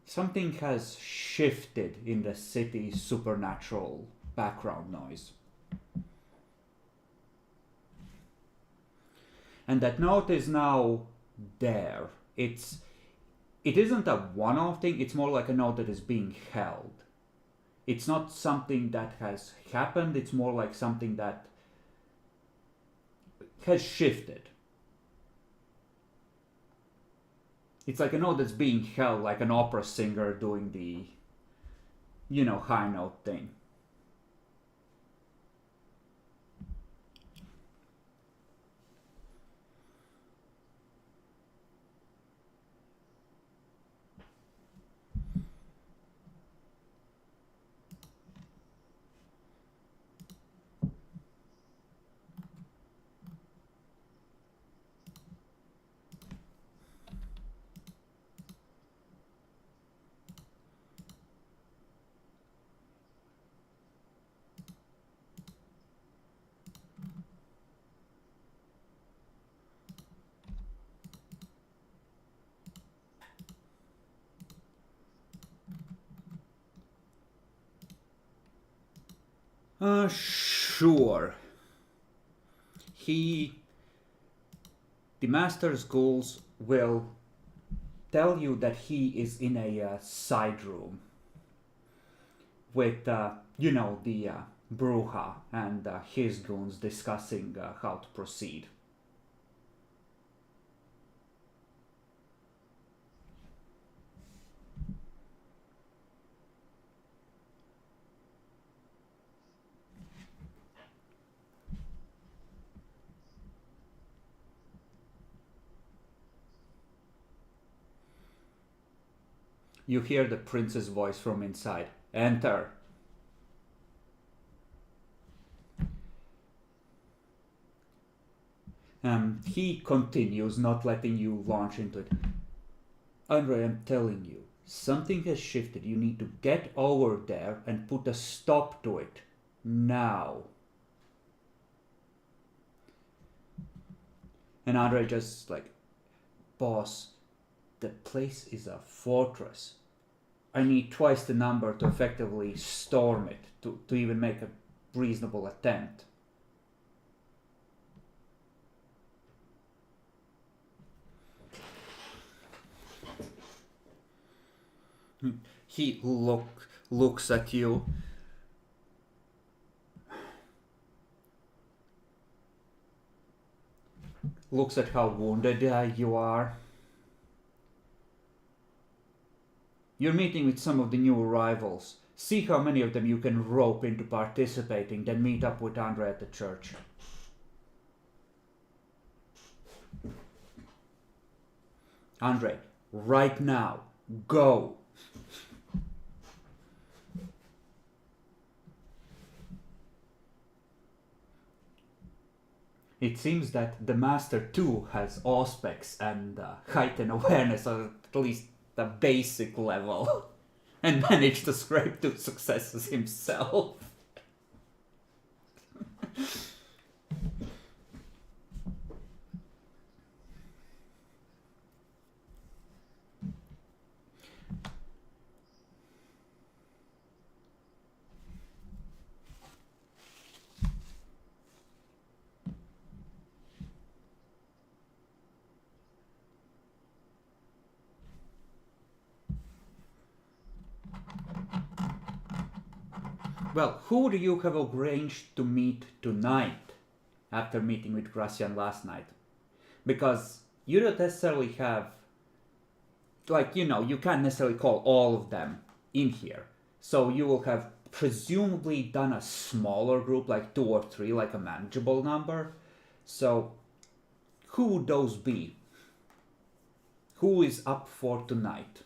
Something has shifted in the city's supernatural background noise. And that note is now there. It isn't a one-off thing, it's more like a note that is being held. It's not something that has happened, it's more like something that has shifted. It's like a note that's being held, like an opera singer doing the, high note thing. Sure. The master's ghouls will tell you that he is in a side room with, the Bruja and his goons discussing how to proceed. You hear the prince's voice from inside. Enter. He continues, not letting you launch into it. Andre, I'm telling you, something has shifted. You need to get over there and put a stop to it. Now. And Andre just like, boss, the place is a fortress. I need twice the number to effectively storm it, to even make a reasonable attempt. He looks at you. Looks at how wounded you are. You're meeting with some of the new arrivals. See how many of them you can rope into participating, then meet up with Andre at the church. Andre, right now, go! It seems that the Master too has auspex and heightened awareness of at least the basic level and managed to scrape 2 successes himself. Well, who do you have arranged to meet tonight after meeting with Gracian last night? Because you don't necessarily have, like, you can't necessarily call all of them in here. So you will have presumably done a smaller group, like 2 or 3, like a manageable number. So who would those be? Who is up for tonight?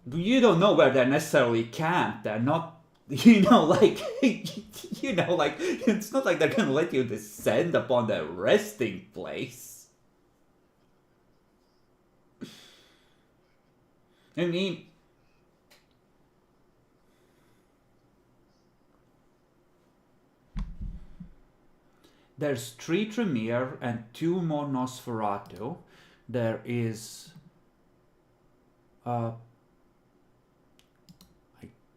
You don't know where they're necessarily camped. They're not, like, like, it's not like they're gonna let you descend upon their resting place. I mean, there's 3 Tremere and 2 more Nosferatu. There is I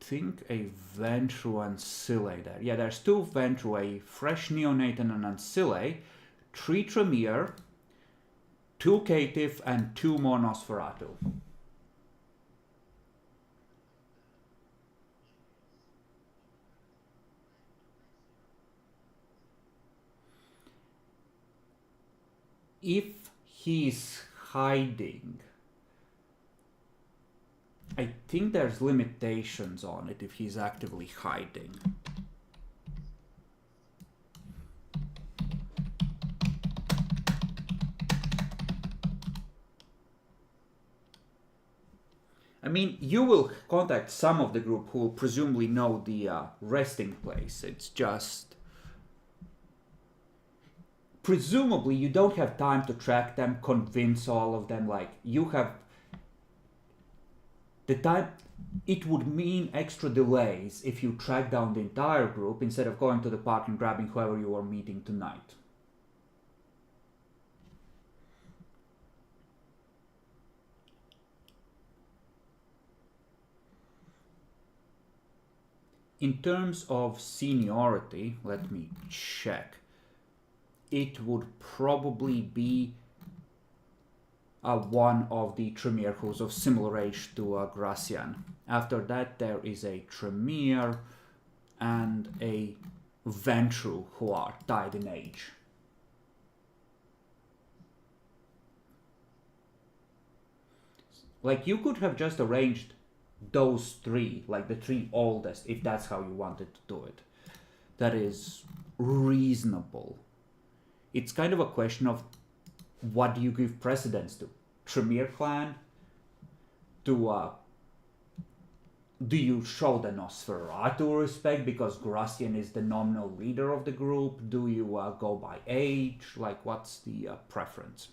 think a Ventru and Ancile there. Yeah, there's 2 Ventru, a fresh neonate and an Ancile, 3 Tremere, 2 Caitiff, and 2 more Nosferatu. If he's hiding, I think there's limitations on it if he's actively hiding. I mean, you will contact some of the group who will presumably know the resting place. It's just... presumably you don't have time to track them, convince all of them, like, you have... the time... it would mean extra delays if you track down the entire group instead of going to the park and grabbing whoever you are meeting tonight. In terms of seniority, let me check. It would probably be one of the Tremere who's of similar age to Gracian. After that, there is a Tremere and a Ventru who are tied in age. Like, you could have just arranged those 3, like the 3 oldest, if that's how you wanted to do it. That is reasonable. It's kind of a question of what do you give precedence to? Tremere clan? To do you show the Nosferatu respect because Gracian is the nominal leader of the group? Do you go by age? Like, what's the preference?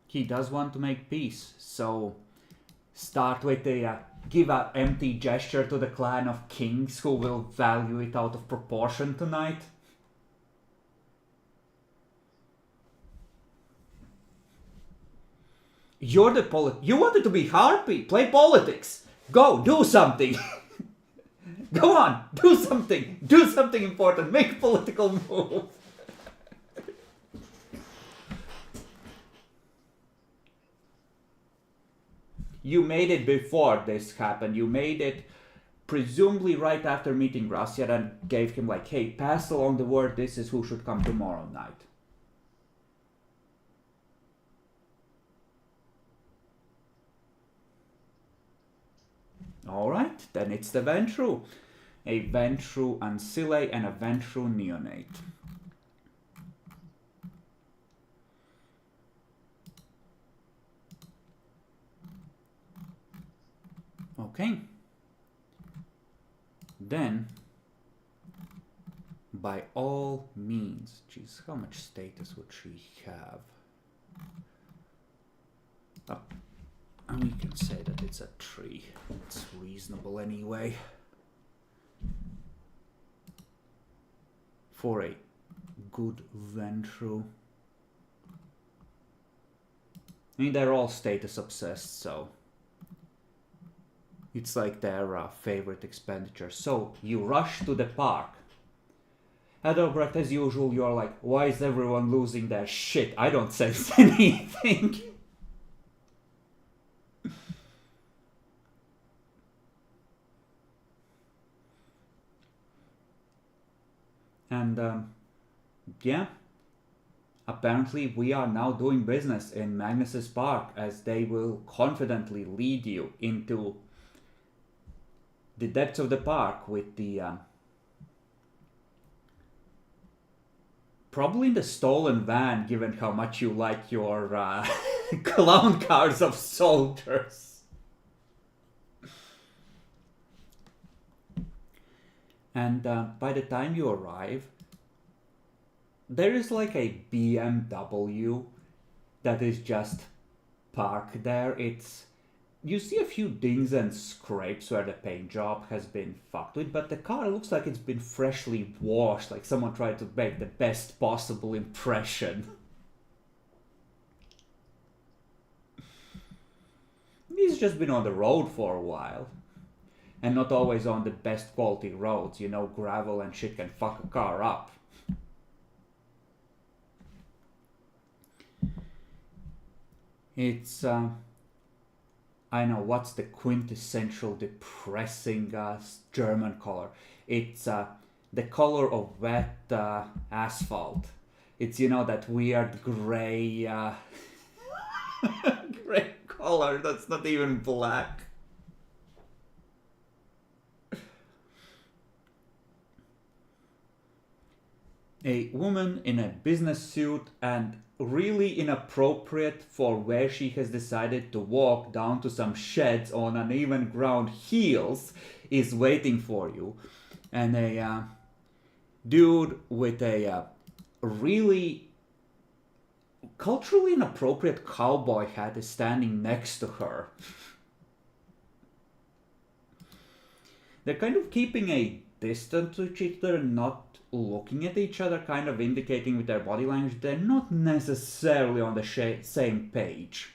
He does want to make peace, so start with a give an empty gesture to the clan of kings who will value it out of proportion tonight. You're the you wanted to be Harpy. Play politics. Go, do something. Go on, do something. Do something important. Make a political move. You made it before this happened. You made it presumably right after meeting Gracia and gave him like, hey, pass along the word, this is who should come tomorrow night. Alright, then it's the Ventru. A Ventru Ancile and a Ventru Neonate. Okay. Then, by all means, geez, how much status would she have? Oh, and we can say that it's a 3. It's reasonable anyway. For a good Ventru. I mean, they're all status obsessed, so it's like their favorite expenditure. So you rush to the park. Adalbrecht, as usual, you're like, why is everyone losing their shit? I don't sense anything. And yeah, apparently we are now doing business in Magnus's Park, as they will confidently lead you into the depths of the park with the probably the stolen van, given how much you like your clown cars of soldiers. And by the time you arrive, there is like a BMW that is just parked there. You see a few dings and scrapes where the paint job has been fucked with, but the car looks like it's been freshly washed, like someone tried to make the best possible impression. He's just been on the road for a while. And not always on the best quality roads, you know, gravel and shit can fuck a car up. It's, I know, what's the quintessential depressing German color? It's the color of wet asphalt. It's, you know, that weird gray, gray color that's not even black. A woman in a business suit and really inappropriate for where she has decided to walk down to some sheds on uneven ground heels is waiting for you. And a dude with a really culturally inappropriate cowboy hat is standing next to her. They're kind of keeping a distance to each other, not looking at each other, kind of indicating with their body language they're not necessarily on the same page.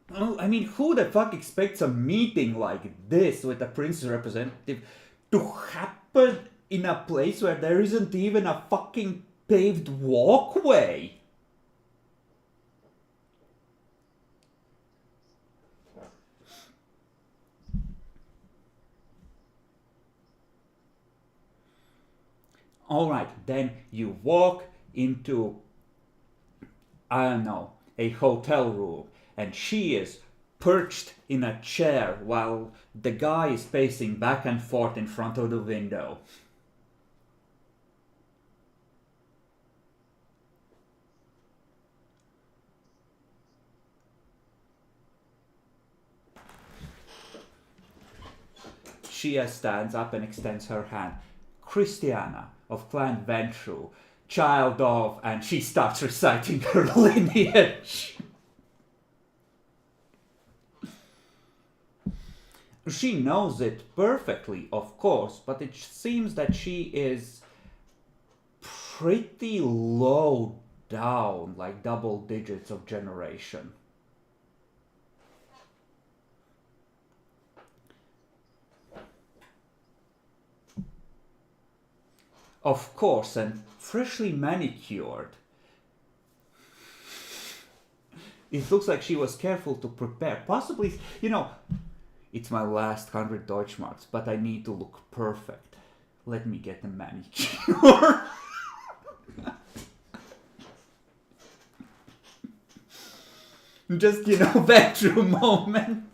Well, I mean, who the fuck expects a meeting like this with a prince's representative to happen in a place where there isn't even a fucking paved walkway? Alright, then you walk, into, I don't know, a hotel room, and she is perched in a chair while the guy is pacing back and forth in front of the window. She stands up and extends her hand. Christiana of Clan Ventru, child of, and she starts reciting her lineage. She knows it perfectly, of course, but it seems that she is pretty low down, like double digits of generation. Of course, and freshly manicured. It looks like she was careful to prepare. Possibly, it's my last 100 Deutschmarks, but I need to look perfect. Let me get a manicure. Just, bedroom moments.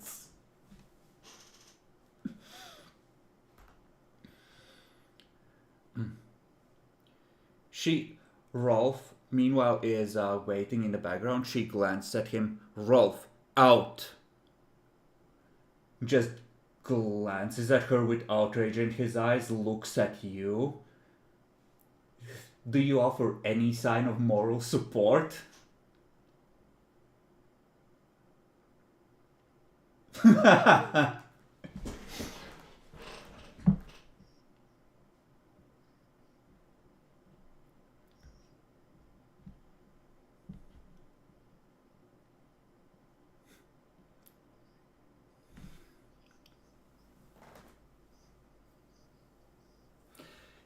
Rolf, meanwhile, is waiting in the background. She glances at him. Rolf, out. Just glances at her with outrage in his eyes, looks at you. Do you offer any sign of moral support?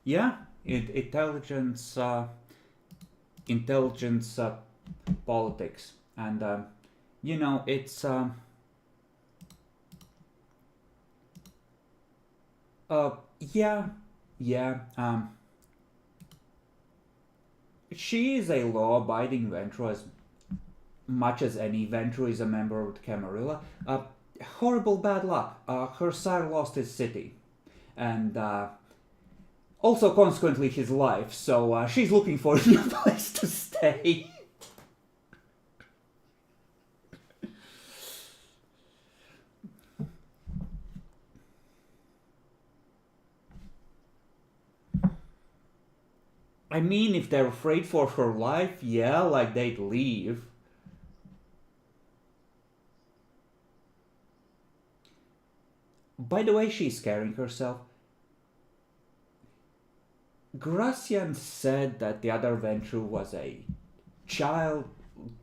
Yeah, intelligence, politics, and it's yeah, yeah. She is a law-abiding Ventru as much as any Ventru is a member of the Camarilla. Horrible bad luck. Her sire lost his city, and also consequently his life. So she's looking for a new place to stay. I mean, if they're afraid for her life, yeah, like they'd leave. By the way, she's scaring herself. Gracian said that the other Ventru was a child,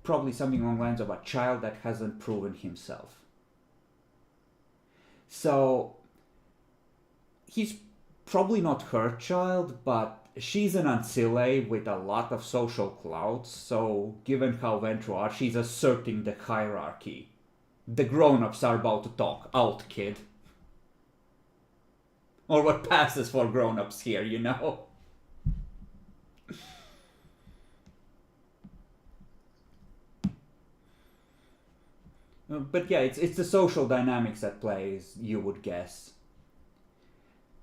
probably something along the lines of a child that hasn't proven himself. So, he's probably not her child, but she's an ancile with a lot of social clout, so given how Ventru are, she's asserting the hierarchy. The grown-ups are about to talk. Out, kid. Or what passes for grown-ups here, But yeah, it's the social dynamics at play, as you would guess.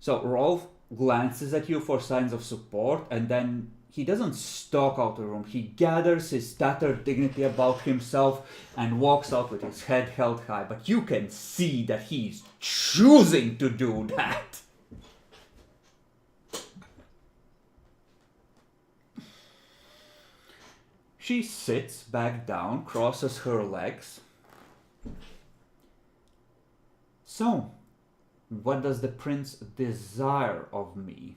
So Rolf glances at you for signs of support, and then he doesn't stalk out the room. He gathers his tattered dignity about himself and walks out with his head held high. But you can see that he's choosing to do that. She sits back down, crosses her legs. So, what does the prince desire of me?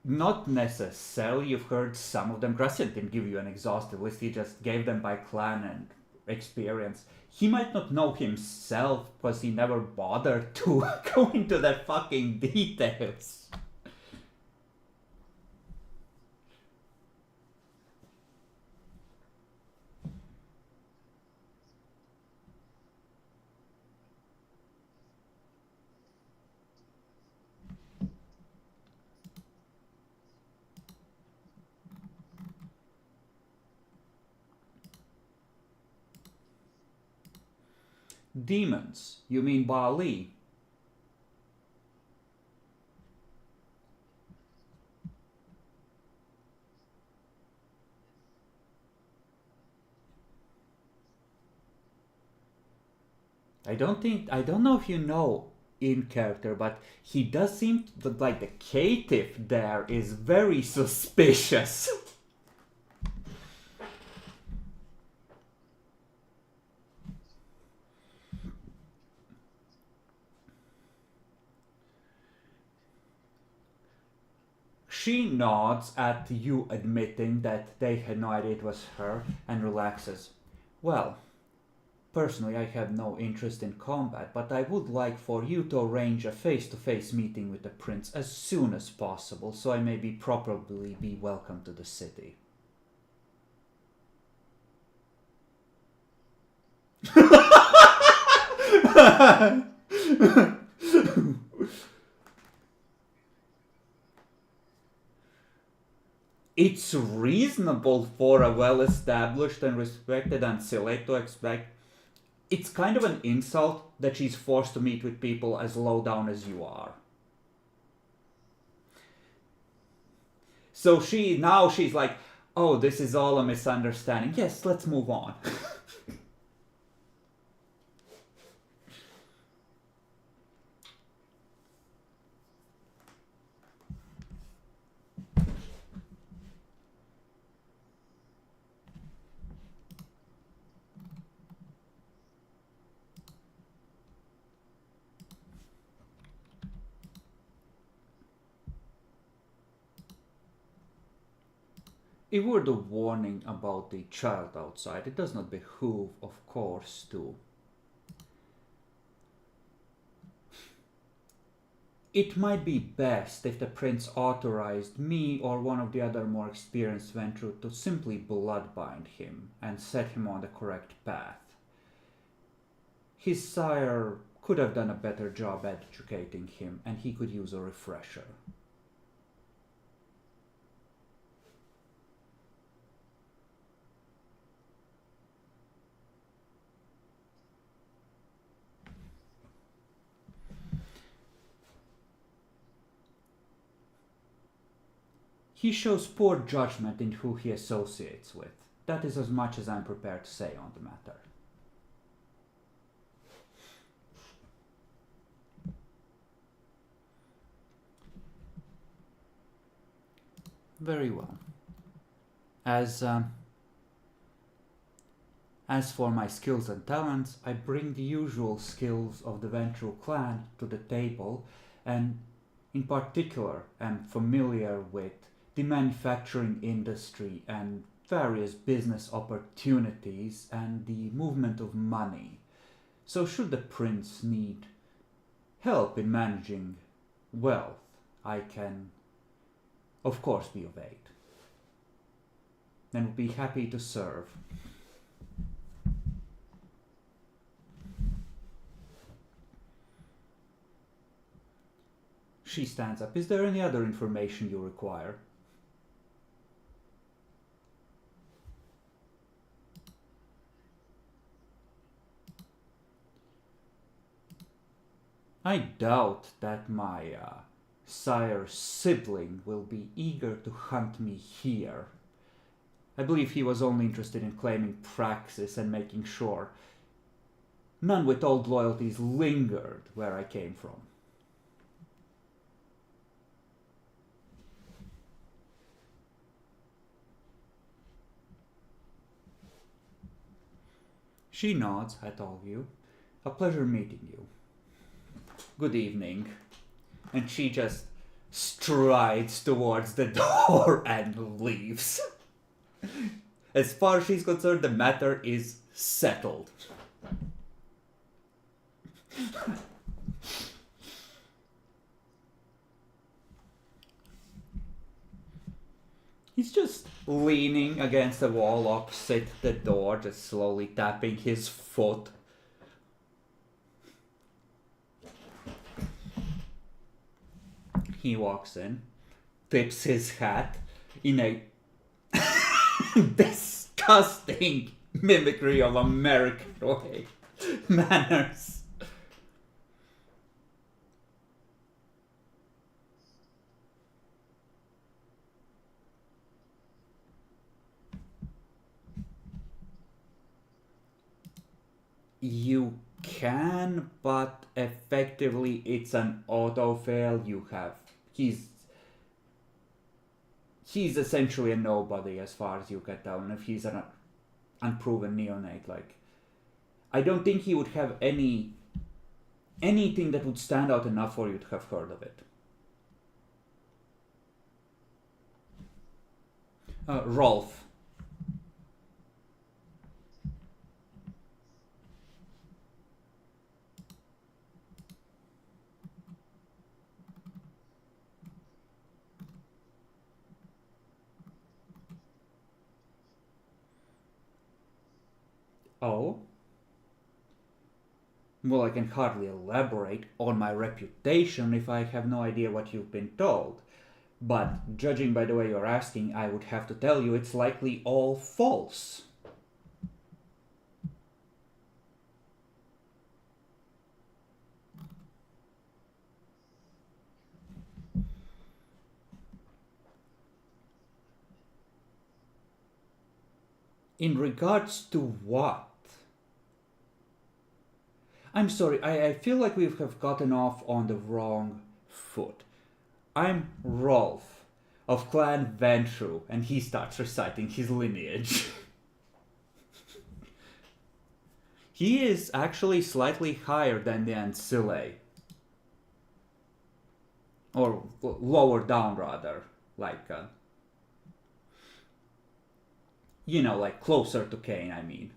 Not necessarily. You've heard some of them. Gracian didn't give you an exhaustive list. He just gave them by clan and experience. He might not know himself because he never bothered to go into the fucking details. Demons? You mean Baali? I don't know if you know in character, but he does seem like the caitiff there is very suspicious. She nods at you admitting that they had no idea it was her and relaxes. Well, personally, I have no interest in combat, but I would like for you to arrange a face-to-face meeting with the prince as soon as possible, so I may properly be welcome to the city. It's reasonable for a well-established and respected ancile to expect. It's kind of an insult that she's forced to meet with people as low down as you are. So she's like, oh, this is all a misunderstanding. Yes, let's move on. A word of warning about the child outside. It does not behoove, of course, to... It might be best if the prince authorized me or one of the other more experienced Ventrue to simply bloodbind him and set him on the correct path. His sire could have done a better job educating him, and he could use a refresher. He shows poor judgment in who he associates with. That is as much as I'm prepared to say on the matter. Very well. As for my skills and talents, I bring the usual skills of the Ventrue clan to the table, and in particular am familiar with the manufacturing industry and various business opportunities and the movement of money. So should the prince need help in managing wealth, I can, of course, be of aid, and would be happy to serve. She stands up. Is there any other information you require? I doubt that my sire's sibling will be eager to hunt me here. I believe he was only interested in claiming praxis and making sure none with old loyalties lingered where I came from. She nods at all of you. A pleasure meeting you. Good evening. And she just strides towards the door and leaves. As far as she's concerned, the matter is settled. He's just leaning against the wall opposite the door, just slowly tapping his foot. He walks in, tips his hat in a disgusting mimicry of American way. manners. You can, but effectively it's an auto fail. You have he's essentially a nobody as far as you can tell, and if he's an unproven neonate, like I don't think he would have anything that would stand out enough for you to have heard of it. Rolf. Oh? Well, I can hardly elaborate on my reputation if I have no idea what you've been told. But judging by the way you're asking, I would have to tell you it's likely all false. In regards to what? I'm sorry, I feel like we have gotten off on the wrong foot. I'm Rolf of Clan Ventru, and he starts reciting his lineage. He is actually slightly higher than the Ancile. Or lower down, rather. Like, like closer to Cain, I mean.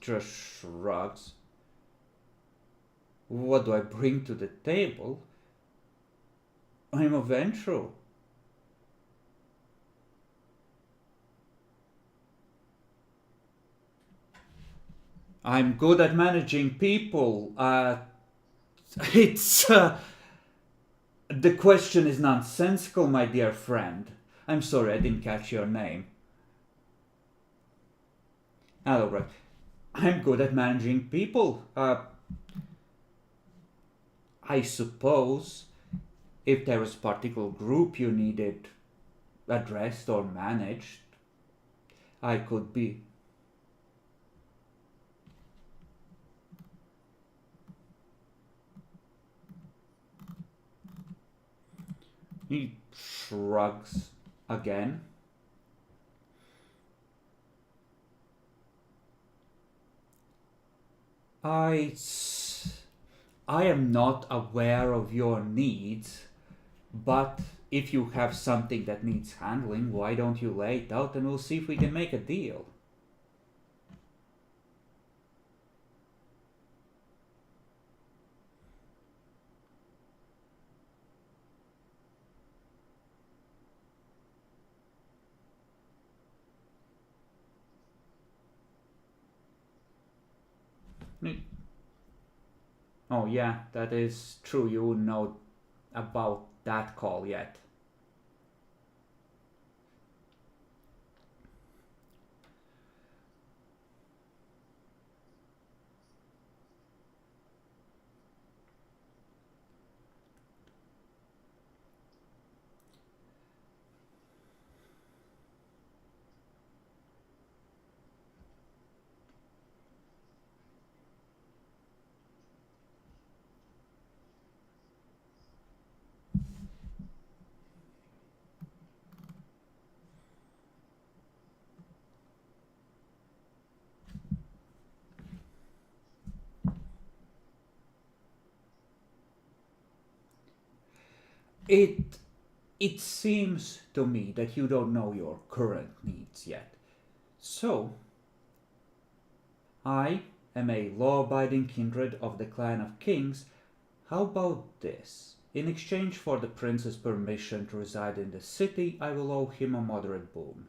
Just shrugs. What do I bring to the table? I'm a Ventru. I'm good at managing people. It's. The question is nonsensical, my dear friend. I'm sorry, I didn't catch your name. Alright. I'm good at managing people. I suppose if there was a particular group you needed addressed or managed, I could be. He shrugs again. I am not aware of your needs, but if you have something that needs handling, why don't you lay it out and we'll see if we can make a deal. Oh yeah, that is true. You wouldn't know about that call yet. It it seems to me that you don't know your current needs yet. So, I am a law-abiding kindred of the clan of kings. How about this? In exchange for the prince's permission to reside in the city, I will owe him a moderate boon.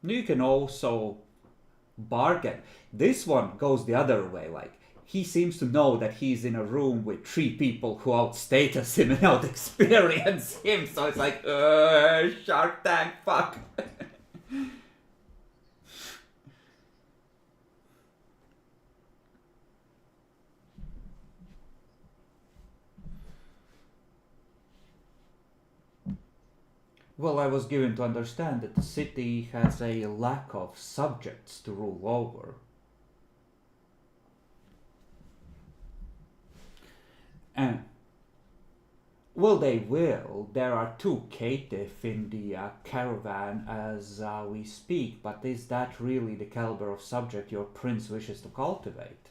You can also bargain. This one goes the other way, like he seems to know that he's in a room with 3 people who outstatus him and out-experience him, so it's like, Shark Tank, fuck. Well, I was given to understand that the city has a lack of subjects to rule over. And, well, they will. There are 2 caitiff in the caravan as we speak, but is that really the caliber of subject your prince wishes to cultivate?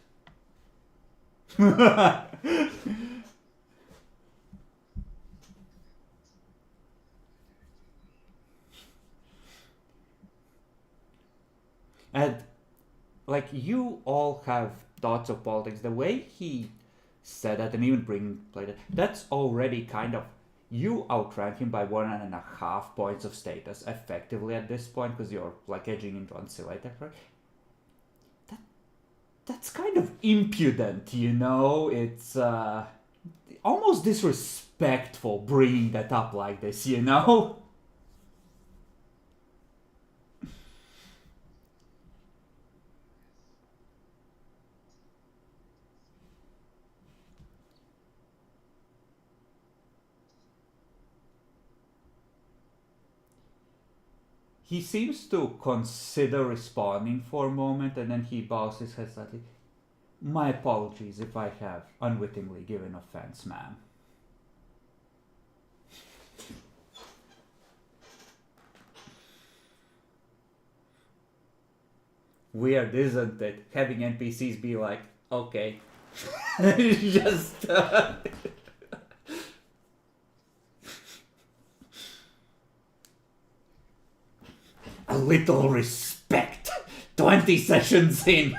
And, like, you all have thoughts of politics. The way he said that and even bring played it, that's already kind of, you outrank him by 1.5 points of status effectively at this point because you're like edging into Ancillate, right? That's kind of impudent, you know? It's almost disrespectful bringing that up like this, you know? He seems to consider responding for a moment and then he bows his head slightly. My apologies if I have unwittingly given offense, ma'am. Weird, isn't it? Having NPCs be like, okay. Just. A little respect. 20 sessions in.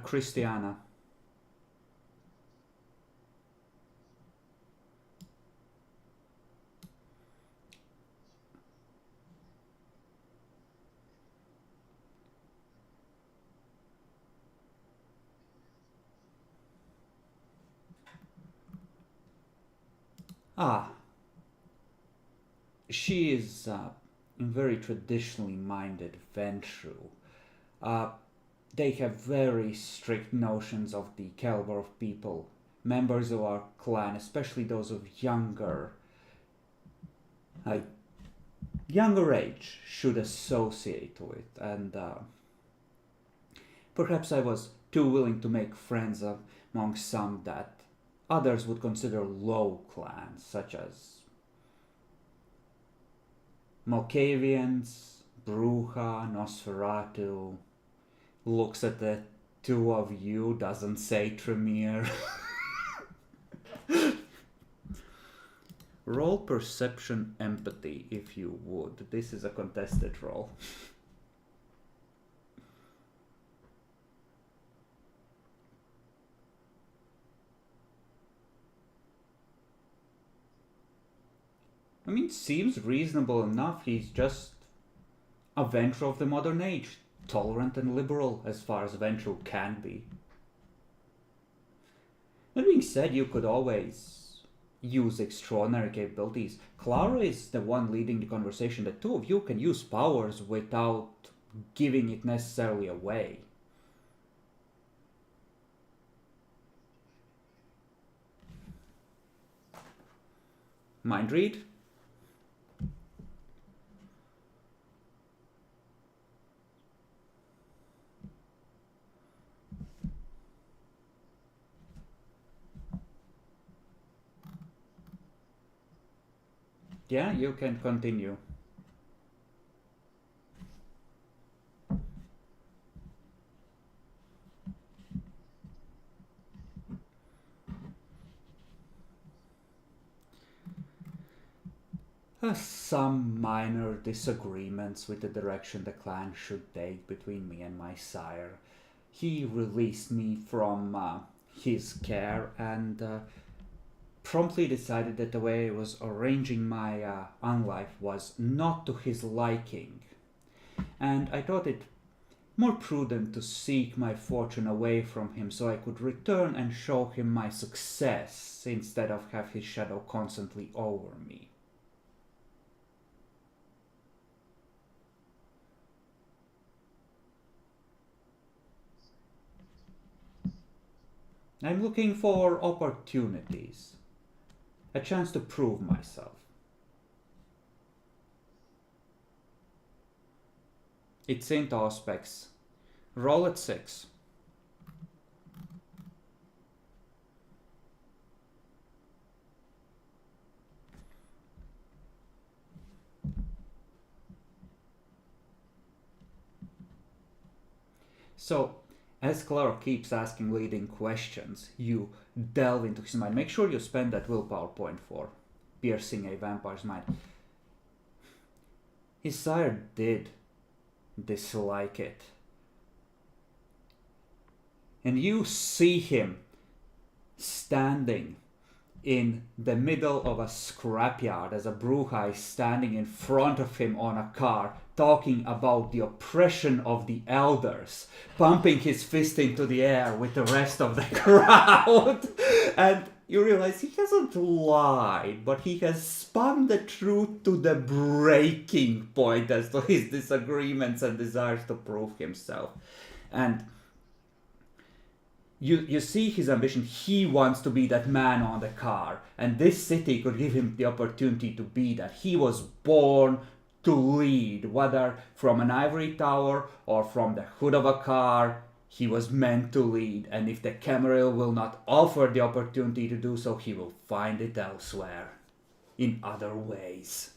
Christiana. Ah, she is very traditionally minded Ventru. Uh, they have very strict notions of the caliber of people, members of our clan, especially those of younger age, should associate with. And perhaps I was too willing to make friends among some that others would consider low clans, such as Malkavians, Bruja, Nosferatu. Looks at the 2 of you, doesn't say Tremere. Roll perception empathy if you would. This is a contested roll. I mean, seems reasonable enough. He's just a Ventru of the modern age. Tolerant and liberal as far as Ventru can be. That being said, you could always use extraordinary capabilities. Clara is the one leading the conversation. The 2 of you can use powers without giving it necessarily away. Mind read? Yeah, you can continue. Some minor disagreements with the direction the clan should take between me and my sire. He released me from his care and promptly decided that the way I was arranging my unlife was not to his liking. And I thought it more prudent to seek my fortune away from him so I could return and show him my success instead of have his shadow constantly over me. I'm looking for opportunities, a chance to prove myself. It's in aspects. Roll at 6. So, as Clark keeps asking leading questions, you delve into his mind. Make sure you spend that willpower point for piercing a vampire's mind. His sire did dislike it. And you see him standing in the middle of a scrapyard as a Bruja is standing in front of him on a car, talking about the oppression of the elders, pumping his fist into the air with the rest of the crowd. And you realize he hasn't lied, but he has spun the truth to the breaking point as to his disagreements and desires to prove himself. And you see his ambition. He wants to be that man on the car, and this city could give him the opportunity to be that. He was born to lead, whether from an ivory tower or from the hood of a car. He was meant to lead, and if the Camarilla will not offer the opportunity to do so, he will find it elsewhere, in other ways.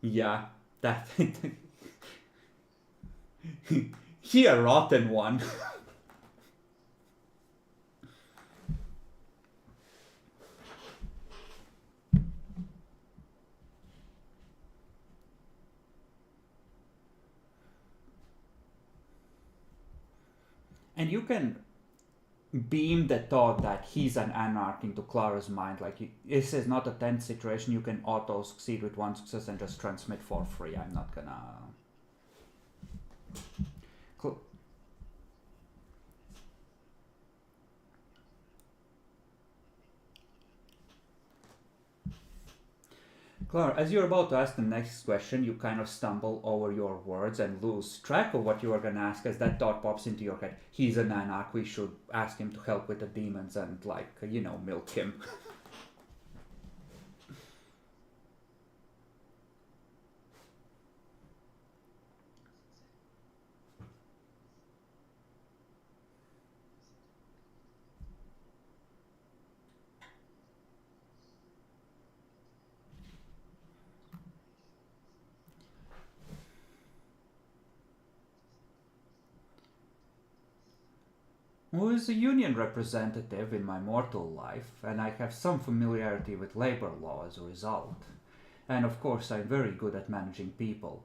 Yeah, that... he a rotten one. And you can beam the thought that he's an anarch into Clara's mind. Like, this is not a tense situation. You can auto succeed with one success and just transmit for free. I'm not gonna... Clara, as you're about to ask the next question, you kind of stumble over your words and lose track of what you are going to ask as that thought pops into your head. He's an anarch, we should ask him to help with the demons and, like, milk him. Who is a union representative in my mortal life, and I have some familiarity with labor law as a result. And of course, I'm very good at managing people.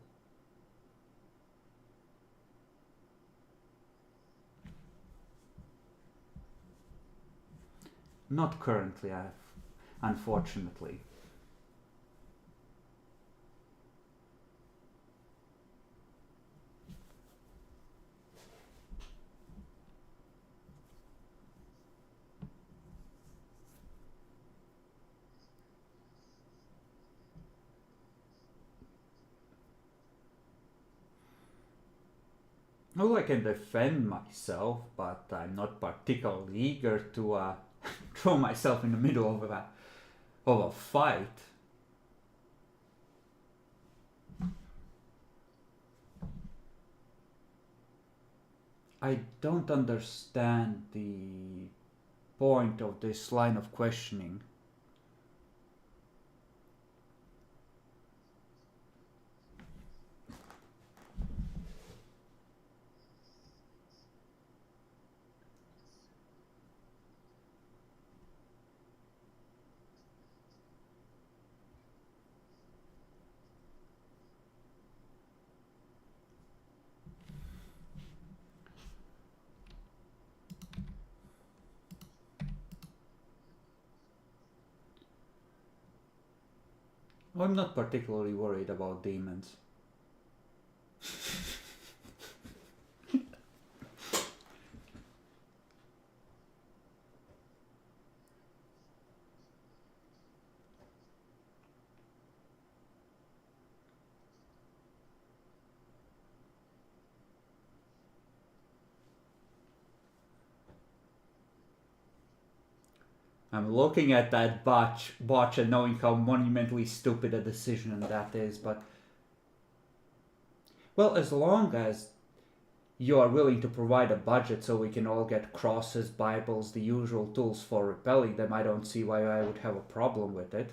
Not currently, unfortunately. Well, I can defend myself, but I'm not particularly eager to throw myself in the middle of a fight. I don't understand the point of this line of questioning. I'm not particularly worried about demons. I'm looking at that botch and knowing how monumentally stupid a decision that is, but... Well, as long as you are willing to provide a budget so we can all get crosses, Bibles, the usual tools for repelling them, I don't see why I would have a problem with it.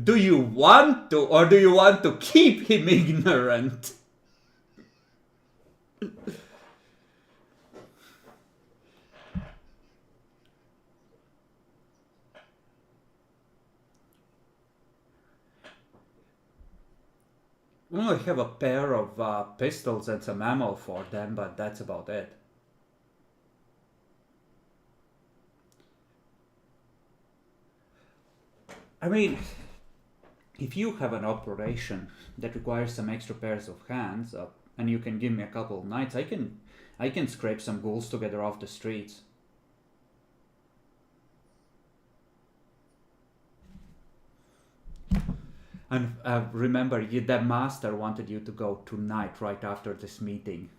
Do you want to, or do you want to keep him ignorant? Well, I have a pair of pistols and some ammo for them, but that's about it. I mean, if you have an operation that requires some extra pairs of hands, and you can give me a couple of nights, I can scrape some ghouls together off the streets. And remember, the master wanted you to go tonight, right after this meeting.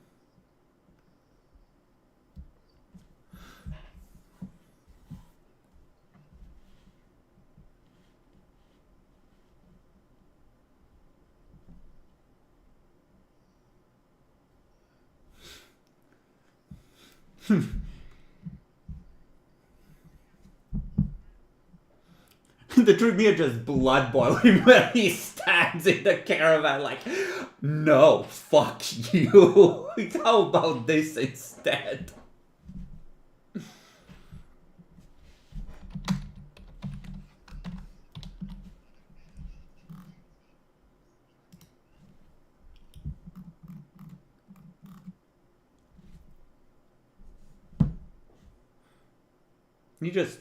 The Tremere just blood boiling where he stands in the caravan like, no, fuck you. How about this instead? You just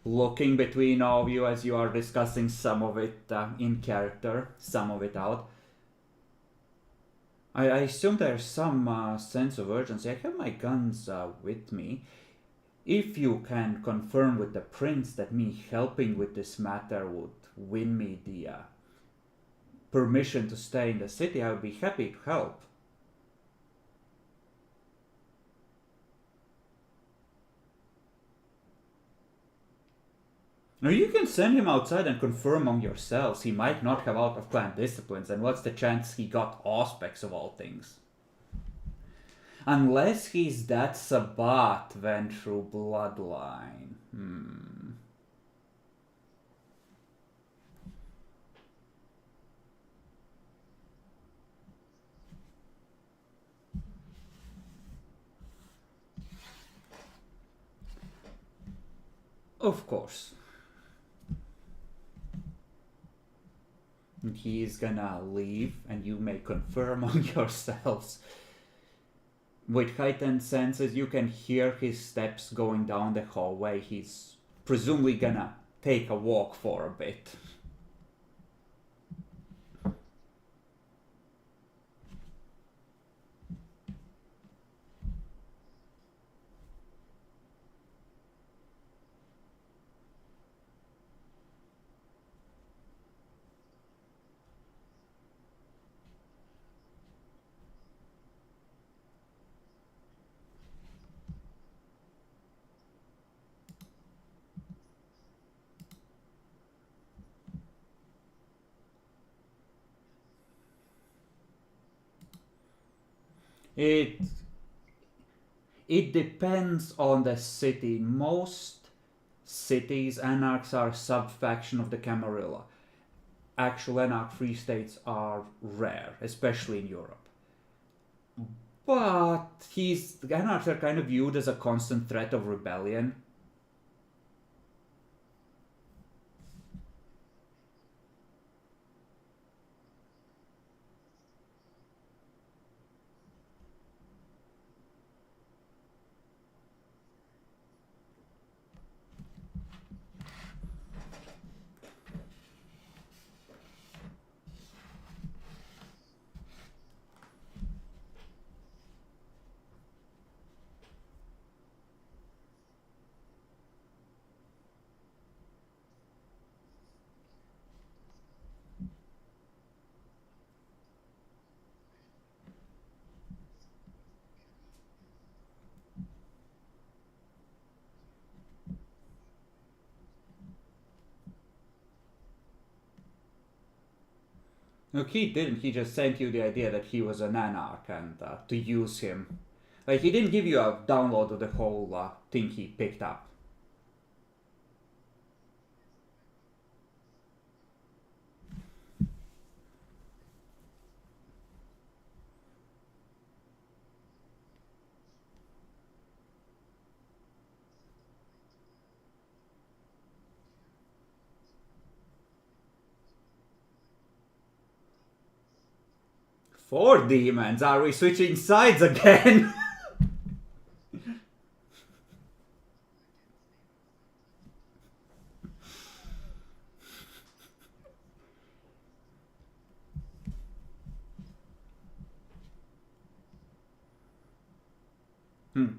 looking between all of you as you are discussing some of it in character, some of it out. I assume there's some sense of urgency. I have my guns with me. If you can confirm with the prince that me helping with this matter would win me the permission to stay in the city, I would be happy to help. Now you can send him outside and confer among yourselves. He might not have out of clan disciplines, and what's the chance he got auspex of all things? Unless he's that Sabbat went through bloodline. Of course. He's gonna leave, and you may confer among yourselves. With heightened senses, you can hear his steps going down the hallway. He's presumably gonna take a walk for a bit. It depends on the city. Most cities, anarchs are a sub-faction of the Camarilla. Actual anarch free states are rare, especially in Europe. But the anarchs are kind of viewed as a constant threat of rebellion. No, he didn't. He just sent you the idea that he was an anarch and to use him. Like, he didn't give you a download of the whole thing he picked up. Four demons? Are we switching sides again?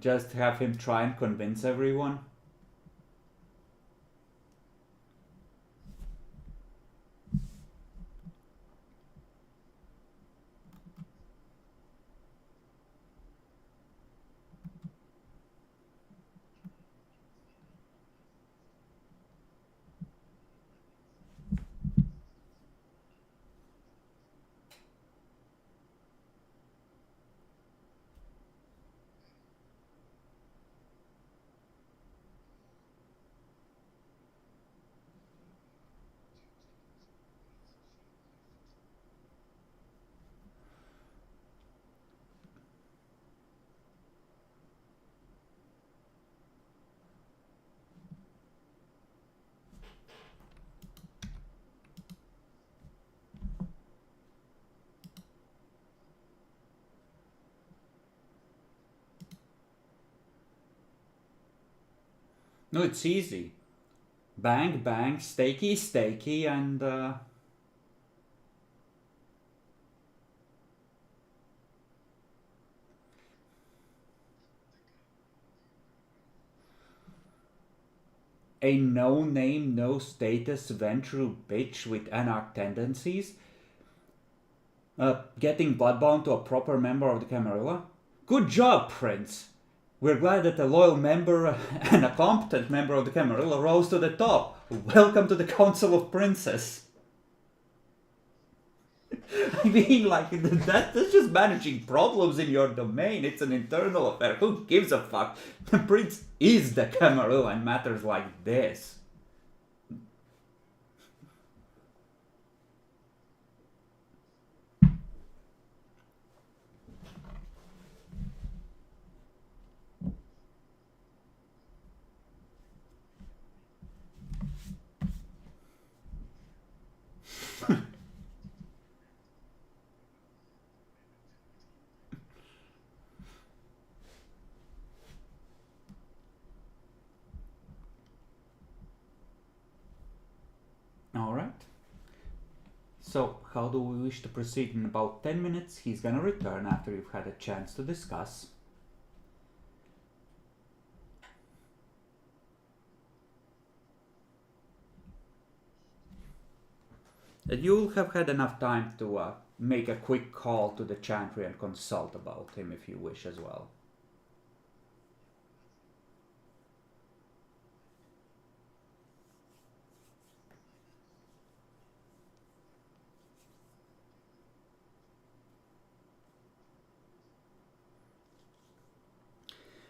Just have him try and convince everyone. No, it's easy. Bang, bang, stakey, stakey, and a no-name, no-status Ventru bitch with anarch tendencies getting bloodbound to a proper member of the Camarilla? Good job, Prince! We're glad that a loyal member and a competent member of the Camarilla rose to the top. Welcome to the Council of Princes. I mean, like, that's just managing problems in your domain. It's an internal affair. Who gives a fuck? The prince is the Camarilla in matters like this. Alright. So, how do we wish to proceed? In about 10 minutes, he's gonna return after you've had a chance to discuss. And you'll have had enough time to make a quick call to the Chantry and consult about him if you wish as well.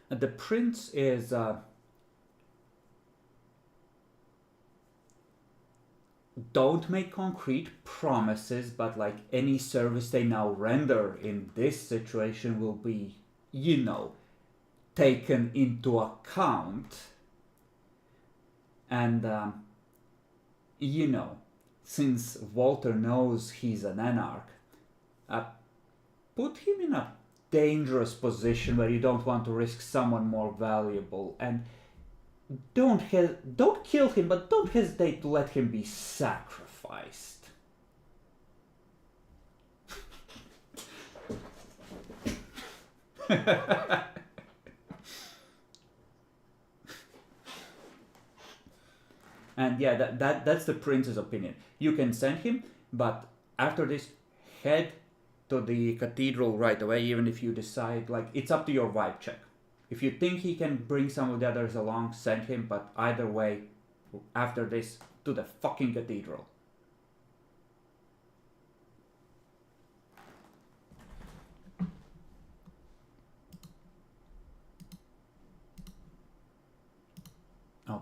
The prince is don't make concrete promises, but like any service they now render in this situation will be, taken into account. And, since Walter knows he's an anarch, put him in a dangerous position where you don't want to risk someone more valuable, and don't kill him, but don't hesitate to let him be sacrificed. And yeah, that's the prince's opinion. You can send him, but after this, head to the cathedral right away, even if you decide, like, it's up to your vibe check. If you think he can bring some of the others along, send him, but either way, after this, to the fucking cathedral.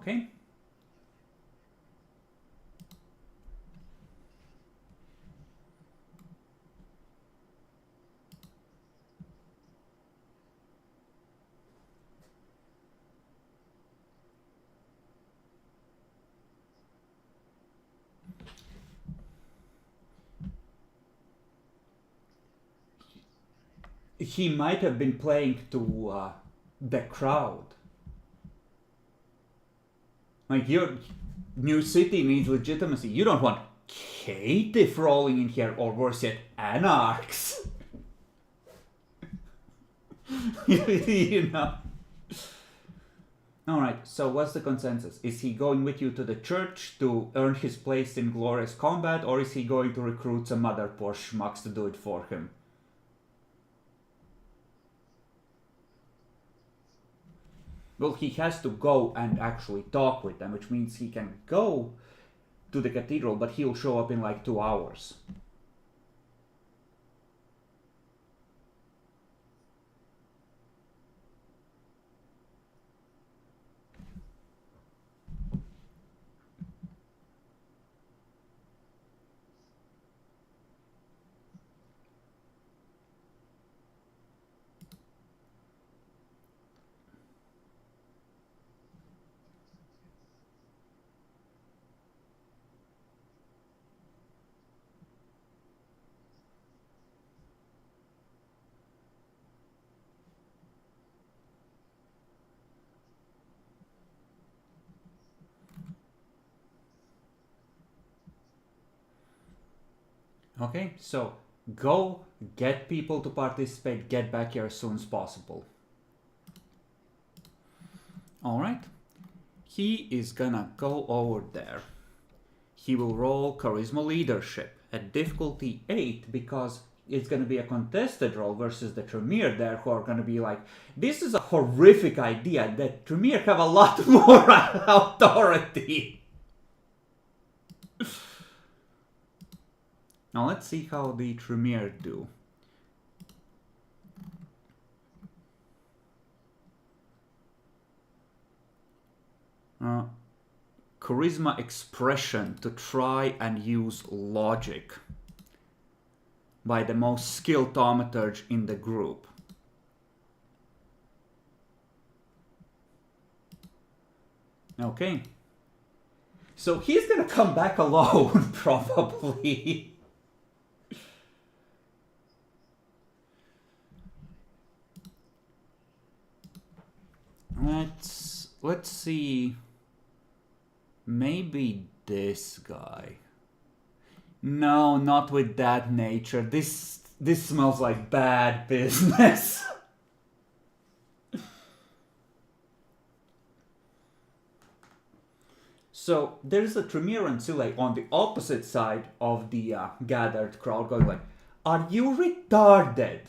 Okay. He might have been playing to the crowd. Like, your new city needs legitimacy. You don't want caitiff rolling in here, or worse yet, anarchs. You know. Alright, so what's the consensus? Is he going with you to the church to earn his place in glorious combat, or is he going to recruit some other poor schmucks to do it for him? Well, he has to go and actually talk with them, which means he can go to the cathedral, but he'll show up in like 2 hours. Okay, so go, get people to participate, get back here as soon as possible. Alright, he is gonna go over there. He will roll Charisma Leadership at difficulty 8 because it's gonna be a contested roll versus the Tremere there, who are gonna be like, this is a horrific idea, that Tremere have a lot more authority. Now let's see how the Tremere do. Charisma Expression to try and use logic by the most skilled thaumaturge in the group. Okay. So he's gonna come back alone, probably. Let's see. Maybe this guy. No, not with that nature. This smells like bad business. So there's a Tremere and Sile on the opposite side of the gathered crowd going like, are you retarded?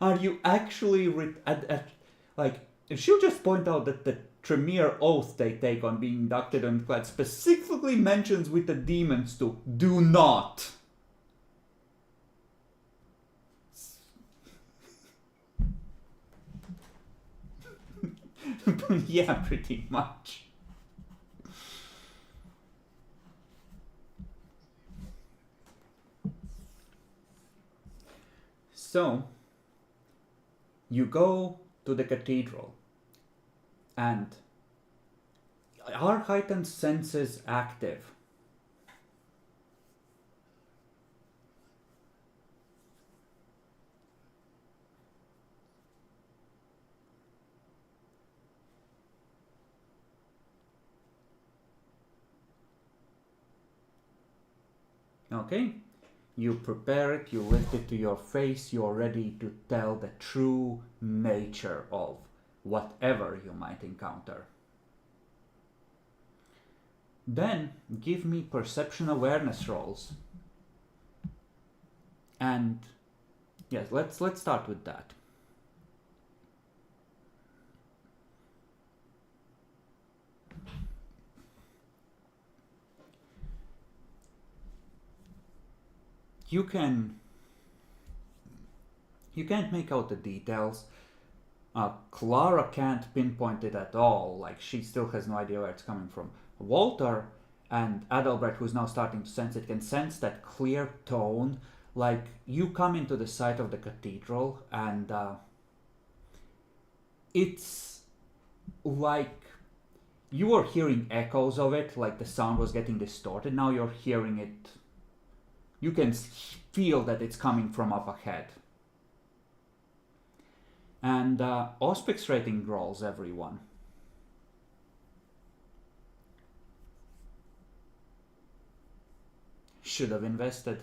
Are you actually like, if she'll just point out that the Tremere oath they take on being inducted on class specifically mentions with the demons to do not. Yeah, pretty much. So you go to the cathedral, and are heightened senses active? Okay, you prepare it, you lift it to your face, you're ready to tell the true nature of whatever you might encounter. Then give me perception awareness rolls. And yes, let's start with that. You can't make out the details, Clara can't pinpoint it at all. Like, she still has no idea where it's coming from. Walter and Adalbert, who's now starting to sense it, can sense that clear tone. Like, you come into the site of the cathedral, and it's like you were hearing echoes of it, like the sound was getting distorted. Now you're hearing it. You can feel that it's coming from up ahead. And Auspix rating growls, everyone. Should have invested.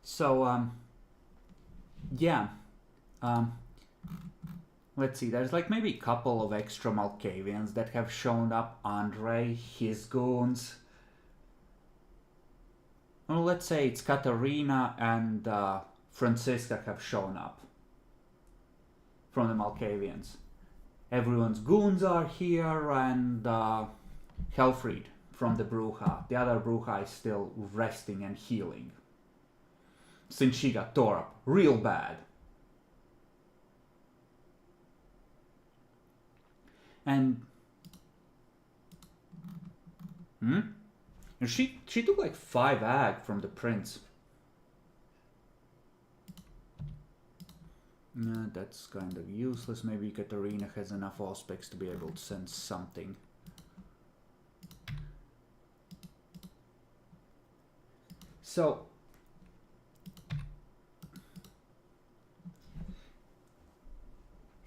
So, yeah. Let's see, there's like maybe a couple of extra Malkavians that have shown up. Andre, his goons. Well, let's say it's Katarina and Franziska have shown up from the Malkavians. Everyone's goons are here, and Helfried from the Bruja. The other Bruja is still resting and healing, since she got tore up real bad. And she took like 5 ag from the prince. That's kind of useless. Maybe Katarina has enough Auspex to be able to sense something. So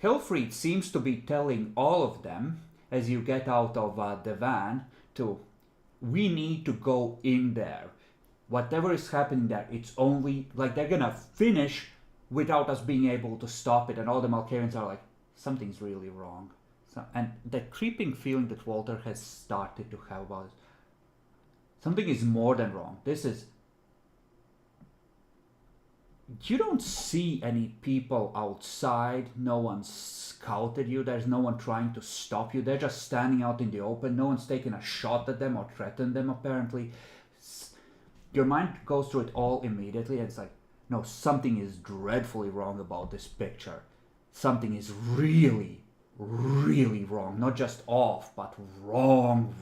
Helfried seems to be telling all of them, as you get out of the van, we need to go in there. Whatever is happening there, it's only, like, they're gonna finish without us being able to stop it. And all the Malkavians are like, something's really wrong. And the creeping feeling that Walter has started to have about something is more than wrong. You don't see any people outside. No one's scouted you. There's no one trying to stop you. They're just standing out in the open. No one's taken a shot at them or threatened them, apparently. Your mind goes through it all immediately, and it's like, no, something is dreadfully wrong about this picture. Something is really, really wrong. Not just off, but wrong.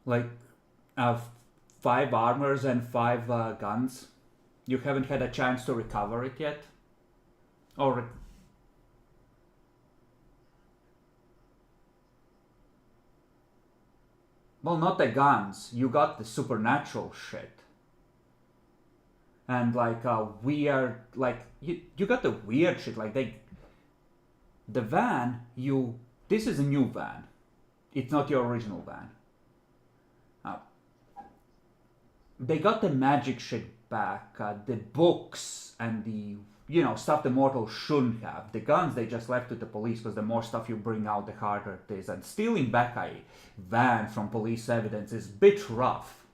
Like, 5 armors and 5 guns. You haven't had a chance to recover it yet? Or... well, not the guns. You got the supernatural shit. And like weird, like you got the weird shit. Like the van, this is a new van. It's not your original van. They got the magic shit back, the books and the stuff the mortals shouldn't have. The guns they just left to the police, because the more stuff you bring out, the harder it is. And stealing back a van from police evidence is a bit rough.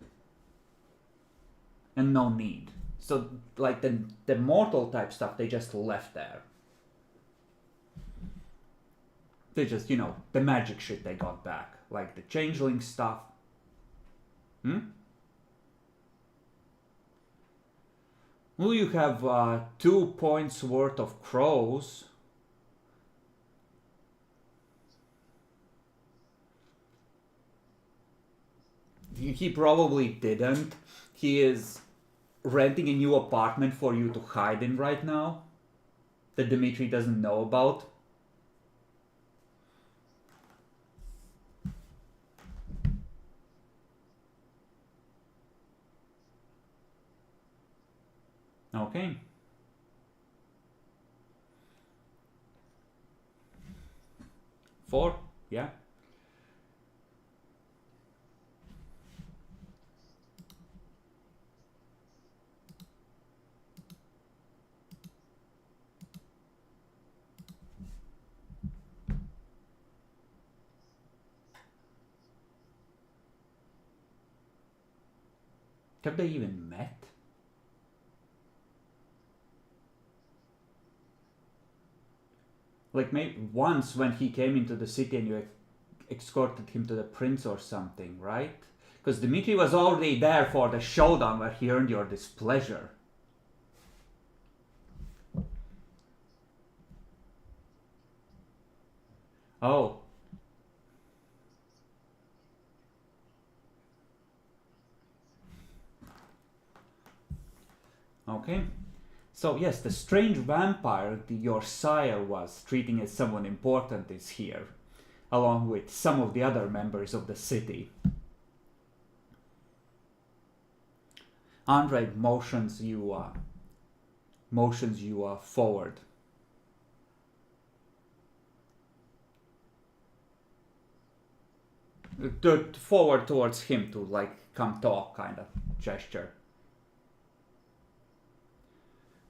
And no need. So like the mortal type stuff they just left there. They just, the magic shit they got back. Like the changeling stuff. Well, you have 2 points worth of crows. He probably didn't. He is renting a new apartment for you to hide in right now, that Dimitri doesn't know about. Okay. Four, yeah. Have they even met? Like maybe once when he came into the city and you escorted him to the prince or something, right? Because Dmitri was already there for the showdown where he earned your displeasure. Oh. Okay. So yes, the strange vampire your sire was treating as someone important is here, along with some of the other members of the city. Andre motions you forward. Forward towards him to like come talk kind of gesture.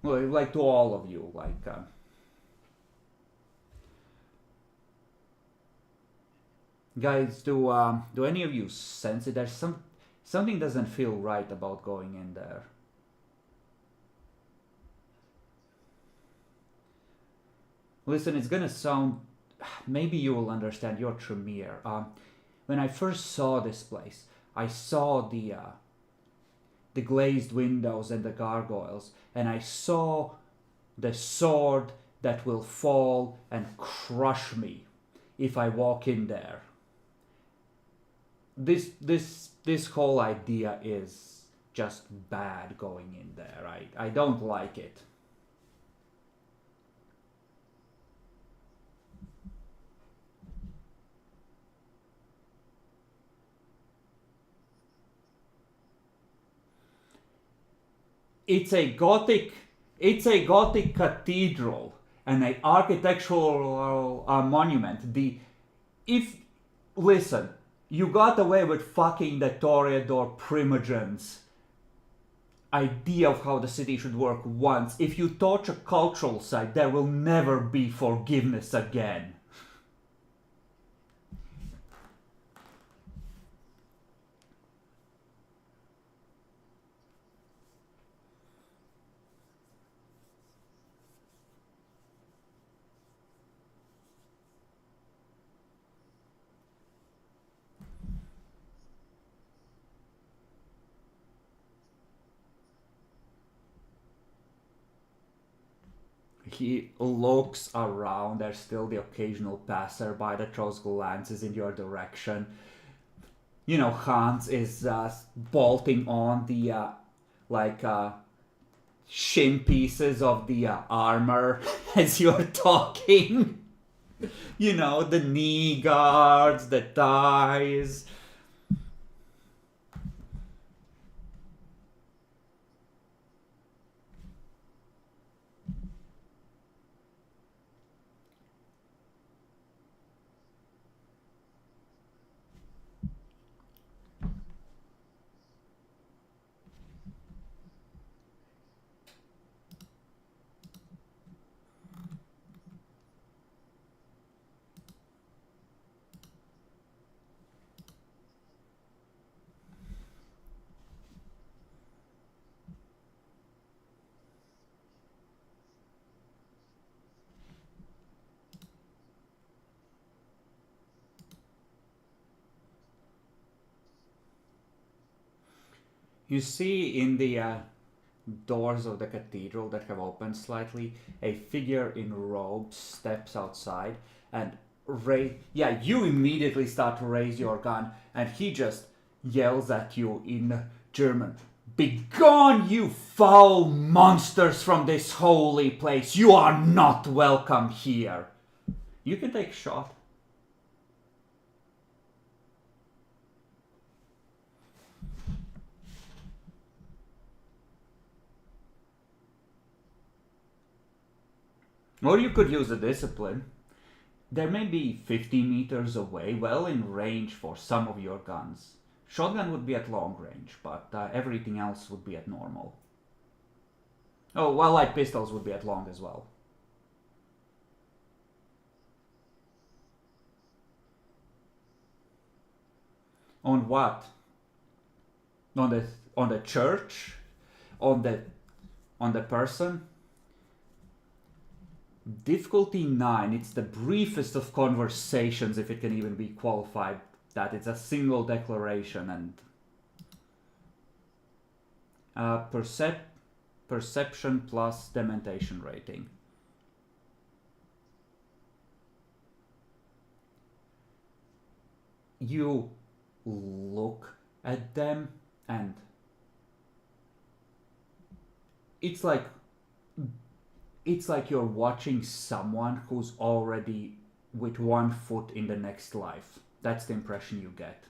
Well, like to all of you, like guys, do any of you sense it? There's something doesn't feel right about going in there. Listen, it's gonna sound. Maybe you will understand. You're Tremere. When I first saw this place, I saw the glazed windows and the gargoyles, and I saw the sword that will fall and crush me if I walk in there. This whole idea is just bad going in there. I don't like it. It's a gothic cathedral and an architectural monument. Listen, you got away with fucking the Toreador Primogens idea of how the city should work once. If you torch a cultural site, there will never be forgiveness again. He looks around. There's still the occasional passerby that throws glances in your direction. You know, Hans is bolting on the shin pieces of the armor as you're talking. You know, the knee guards, the thighs. You see in the doors of the cathedral that have opened slightly, a figure in robes steps outside and you immediately start to raise your gun and he just yells at you in German. Begone, you foul monsters, from this holy place. You are not welcome here. You can take a shot. Or you could use a discipline. There may be 50 meters away, well in range for some of your guns. Shotgun would be at long range, but everything else would be at normal. Oh, well, light pistols would be at long as well. On what? On the on the church, on the person. Difficulty 9, it's the briefest of conversations, if it can even be qualified that. It's a single declaration, and perception plus dementation rating. You look at them and it's like you're watching someone who's already with one foot in the next life. That's the impression you get.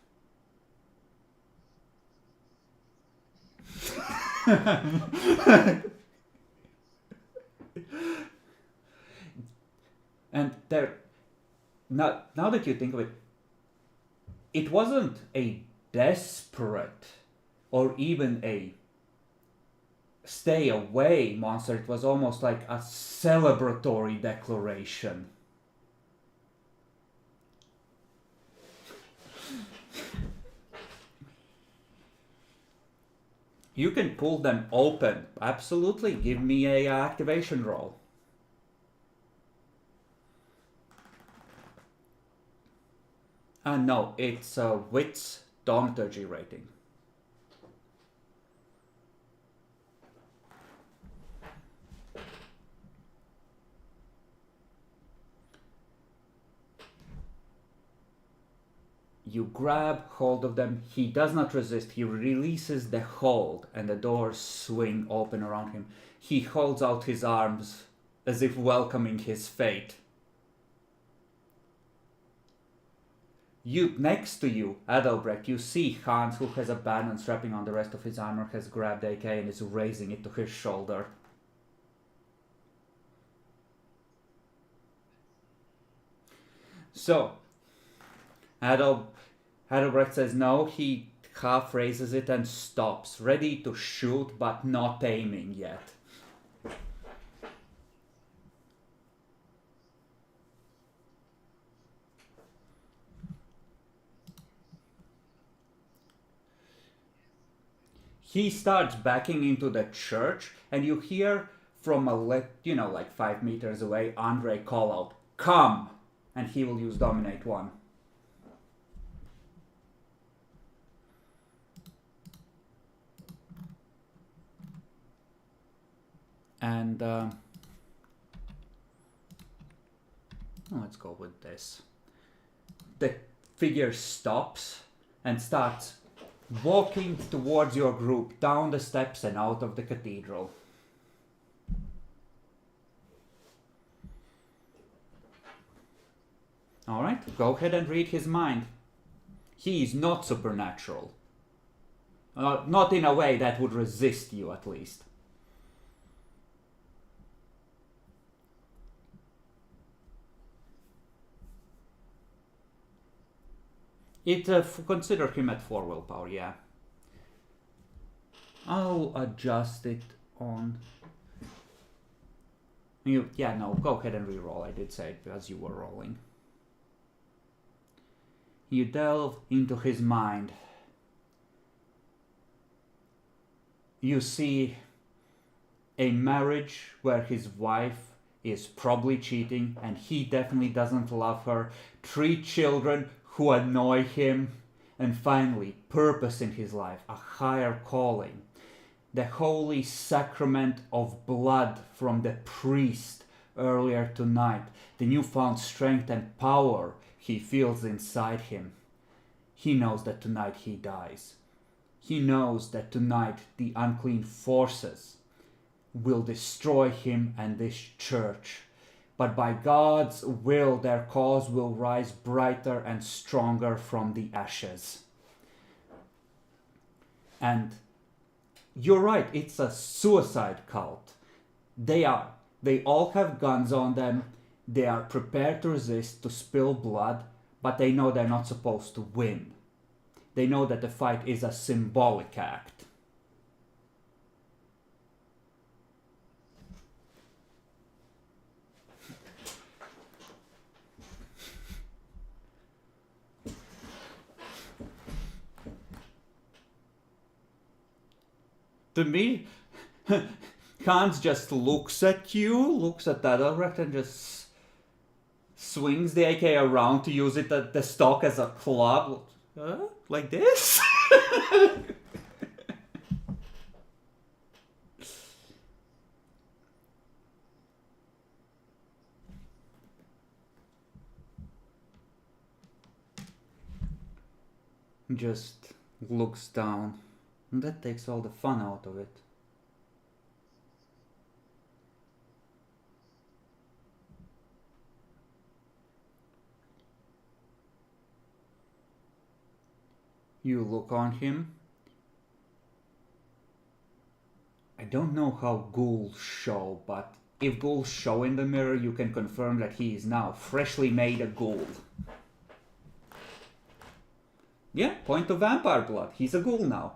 And there, now that you think of it, it wasn't a desperate or even a stay away monster. It was almost like a celebratory declaration. You can pull them open. Absolutely. Give me a activation roll. No, it's a wits thaumaturgy rating. You grab hold of them. He does not resist. He releases the hold and the doors swing open around him. He holds out his arms as if welcoming his fate. Next to you, Adalbrecht, you see Hans, who has abandoned strapping on the rest of his armor, has grabbed AK and is raising it to his shoulder. So, Adalbrecht says no. He half raises it and stops, ready to shoot but not aiming yet. He starts backing into the church, and you hear from like 5 meters away, Andre call out, "Come!" And he will use Dominate 1. And let's go with this. The figure stops and starts walking towards your group down the steps and out of the cathedral. Alright, go ahead and read his mind. He is not supernatural. Not in a way that would resist you, at least. Consider him at 4 willpower, yeah. I'll adjust it on... go ahead and reroll. I did say it as you were rolling. You delve into his mind. You see a marriage where his wife is probably cheating and he definitely doesn't love her. 3 children who annoy him, and finally, purpose in his life, a higher calling, the holy sacrament of blood from the priest earlier tonight, the newfound strength and power he feels inside him. He knows that tonight he dies. He knows that tonight the unclean forces will destroy him and this church. But by God's will, their cause will rise brighter and stronger from the ashes. And you're right, it's a suicide cult. They all have guns on them. They are prepared to resist, to spill blood, but they know they're not supposed to win. They know that the fight is a symbolic act. To me, Hans just looks at you, looks at that other and just swings the AK around to use it at the stock as a club. Like this? Just looks down. And that takes all the fun out of it. You look on him. I don't know how ghouls show, but if ghouls show in the mirror, you can confirm that he is now freshly made a ghoul. Yeah, point of vampire blood. He's a ghoul now.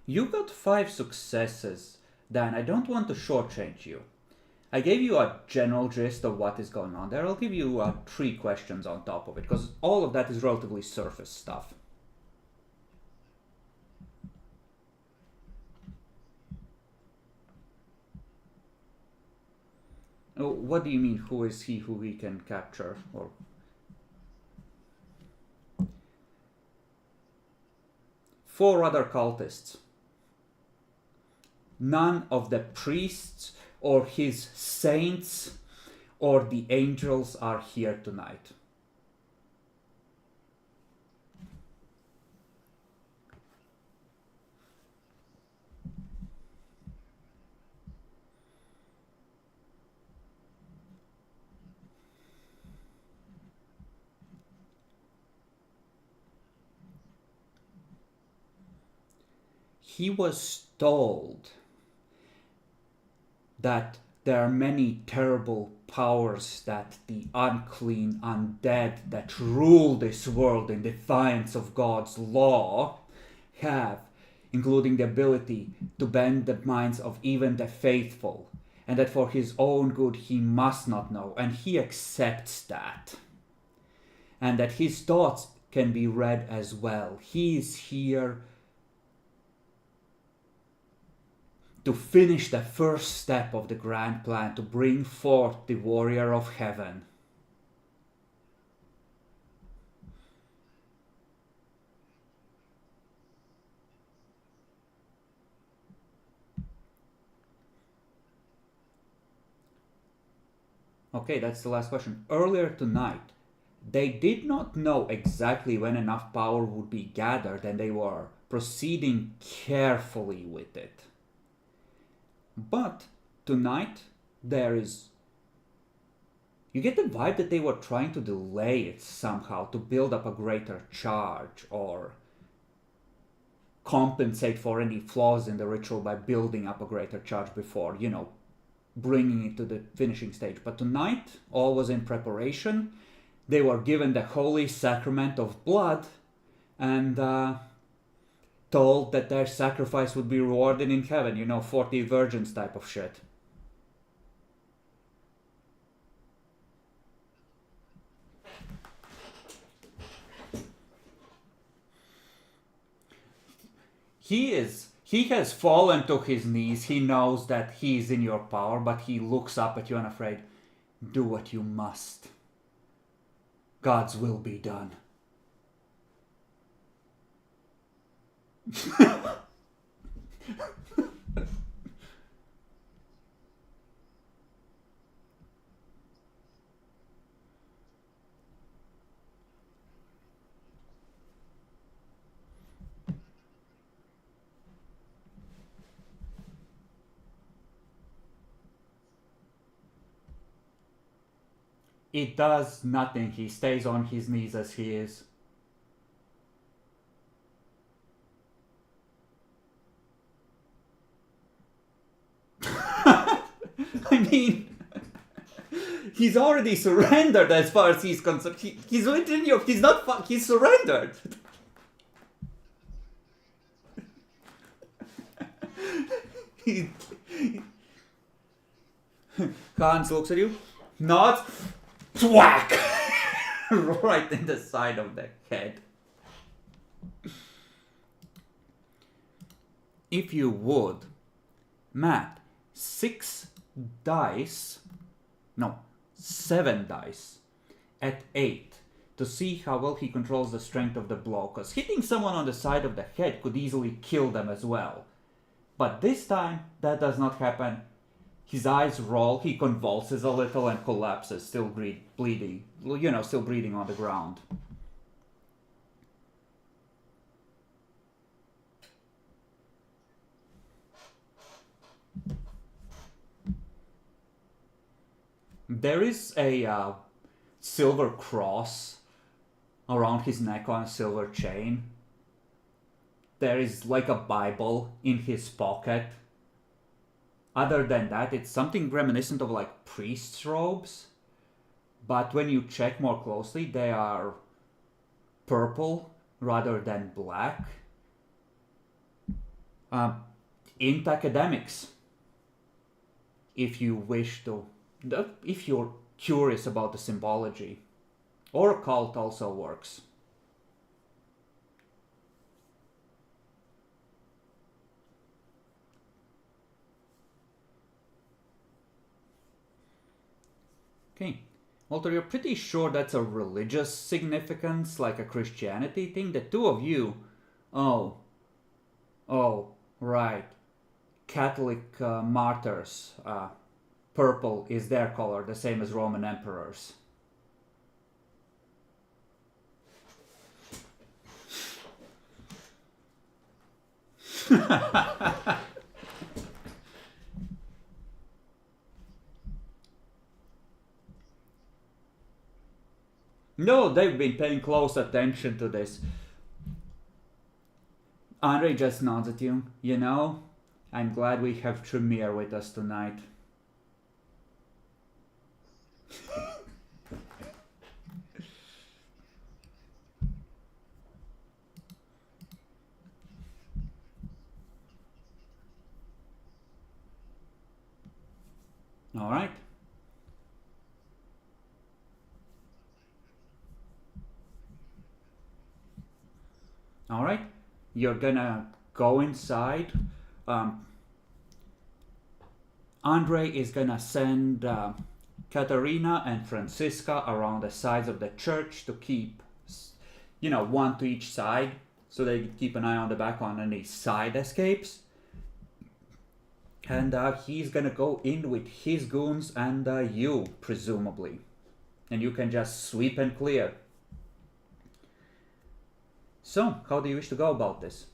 You got 5 successes, Dan. I don't want to shortchange you. I gave you a general gist of what is going on there. I'll give you 3 questions on top of it, because all of that is relatively surface stuff. Oh, what do you mean, who is he who we can capture? Or 4 other cultists. None of the priests or his saints or the angels are here tonight. He was told that there are many terrible powers that the unclean undead that rule this world in defiance of God's law have, including the ability to bend the minds of even the faithful, and that for his own good he must not know, and he accepts that. And that his thoughts can be read as well. He is here to finish the first step of the grand plan, to bring forth the warrior of heaven. Okay, that's the last question. Earlier tonight, they did not know exactly when enough power would be gathered, and they were proceeding carefully with it. But tonight, you get the vibe that they were trying to delay it somehow to build up a greater charge, or compensate for any flaws in the ritual by building up a greater charge before, bringing it to the finishing stage. But tonight, all was in preparation. They were given the holy sacrament of blood, and told that their sacrifice would be rewarded in heaven, 40 virgins type of shit. He has fallen to his knees. He knows that he is in your power, but he looks up at you unafraid. Do what you must. God's will be done. It does nothing. He stays on his knees as he is. I mean, he's already surrendered as far as he's concerned. He's within you. He's not. He's surrendered. Hans looks at you, nods, Whack! Right in the side of the head. If you would, Matt, 7 dice at 8 to see how well he controls the strength of the blow, because hitting someone on the side of the head could easily kill them as well. But this time, that does not happen. His eyes roll, he convulses a little and collapses, still bleeding. Still breathing on the ground. There is a silver cross around his neck on a silver chain. There is like a Bible in his pocket. Other than that, it's something reminiscent of like priest's robes. But when you check more closely, they are purple rather than black. Int academics. If you wish to, if you're curious about the symbology. Or occult also works. Okay. Walter, you're pretty sure that's a religious significance, like a Christianity thing? The two of you... Oh, right. Catholic martyrs. Purple is their color, the same as Roman emperors. No, they've been paying close attention to this. Andre just nods at you. I'm glad we have Tremere with us tonight. All right. All right. You're gonna go inside. Andre is gonna send Katerina and Francisca around the sides of the church to keep, one to each side, so they keep an eye on the back on any side escapes. And he's gonna go in with his goons and you, presumably. And you can just sweep and clear. So, how do you wish to go about this?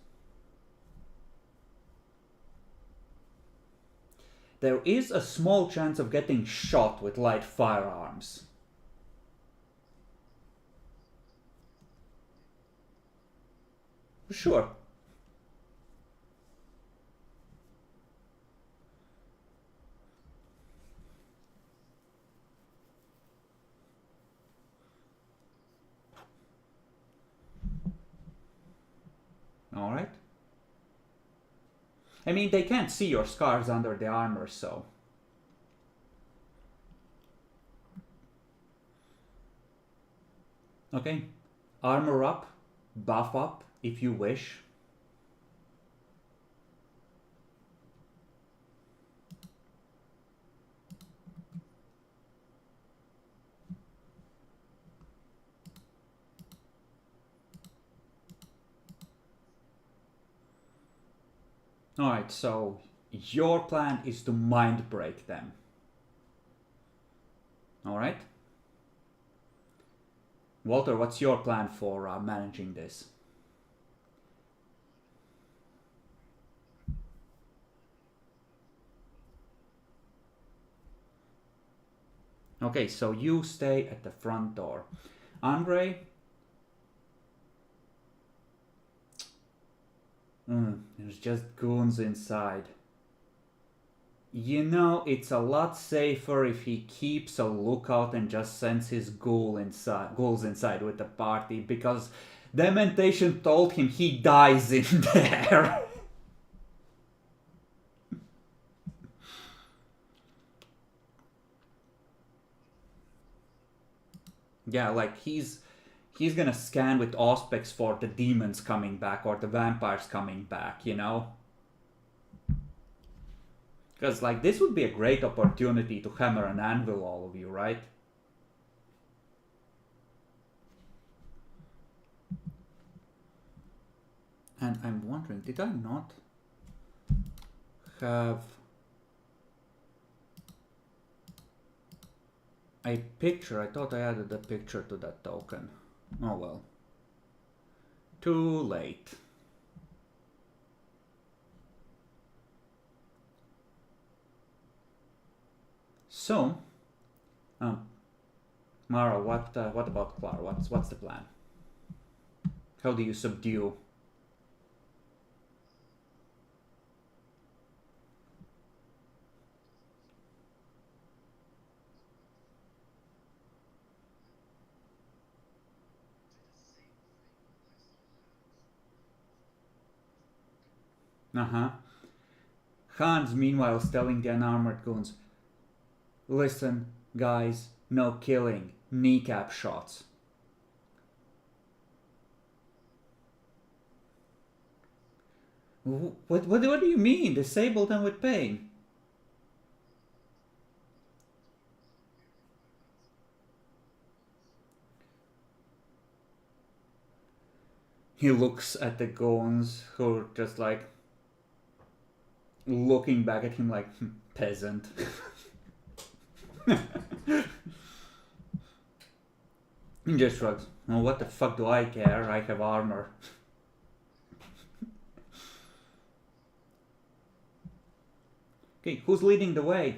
There is a small chance of getting shot with light firearms. Sure. All right. I mean, they can't see your scars under the armor, so... Okay. Armor up, buff up, if you wish. Alright, so your plan is to mind break them. Alright? Walter, what's your plan for managing this? Okay, so you stay at the front door. Andre? There's just goons inside. It's a lot safer if he keeps a lookout and just sends his ghouls inside with the party, because Dementation told him he dies in there. Yeah, like he's gonna scan with auspex for the demons coming back or the vampires coming back, you know? Because like this would be a great opportunity to hammer and anvil all of you, right? And I'm wondering, did I not have a picture? I thought I added a picture to that token. Oh well. Too late. So, Mara, what about Clara? What's the plan? How do you subdue? Hans, meanwhile, is telling the unarmored goons, listen, guys, no killing, kneecap shots. What do you mean? Disable them with pain? He looks at the goons who are just like looking back at him like, peasant. He just shrugs. Well, what the fuck do I care? I have armor. Okay, who's leading the way?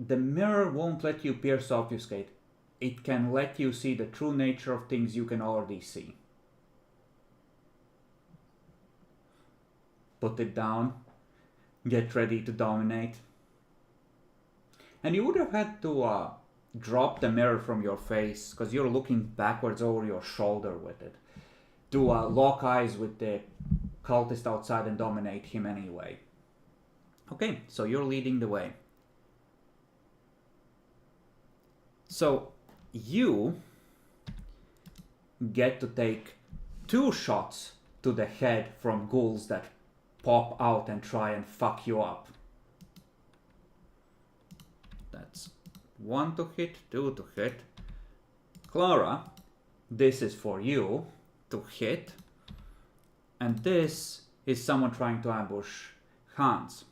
The mirror won't let you pierce obfuscate. It can let you see the true nature of things you can already see. Put it down. Get ready to dominate. And you would have had to drop the mirror from your face, because you're looking backwards over your shoulder with it, to lock eyes with the cultist outside and dominate him anyway. Okay, so you're leading the way. So you get to take 2 shots to the head from ghouls that pop out and try and fuck you up. That's 1 to hit, 2 to hit. Clara, this is for you to hit. And this is someone trying to ambush Hans.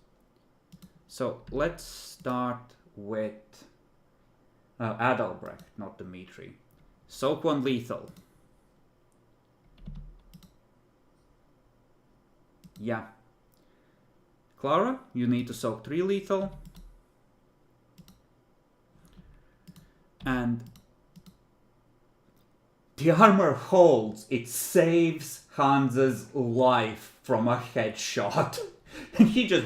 So let's start with Adalbrecht, not Dimitri. Soak 1 lethal. Yeah. Clara, you need to soak 3 lethal. And the armor holds. It saves Hans's life from a headshot. And he just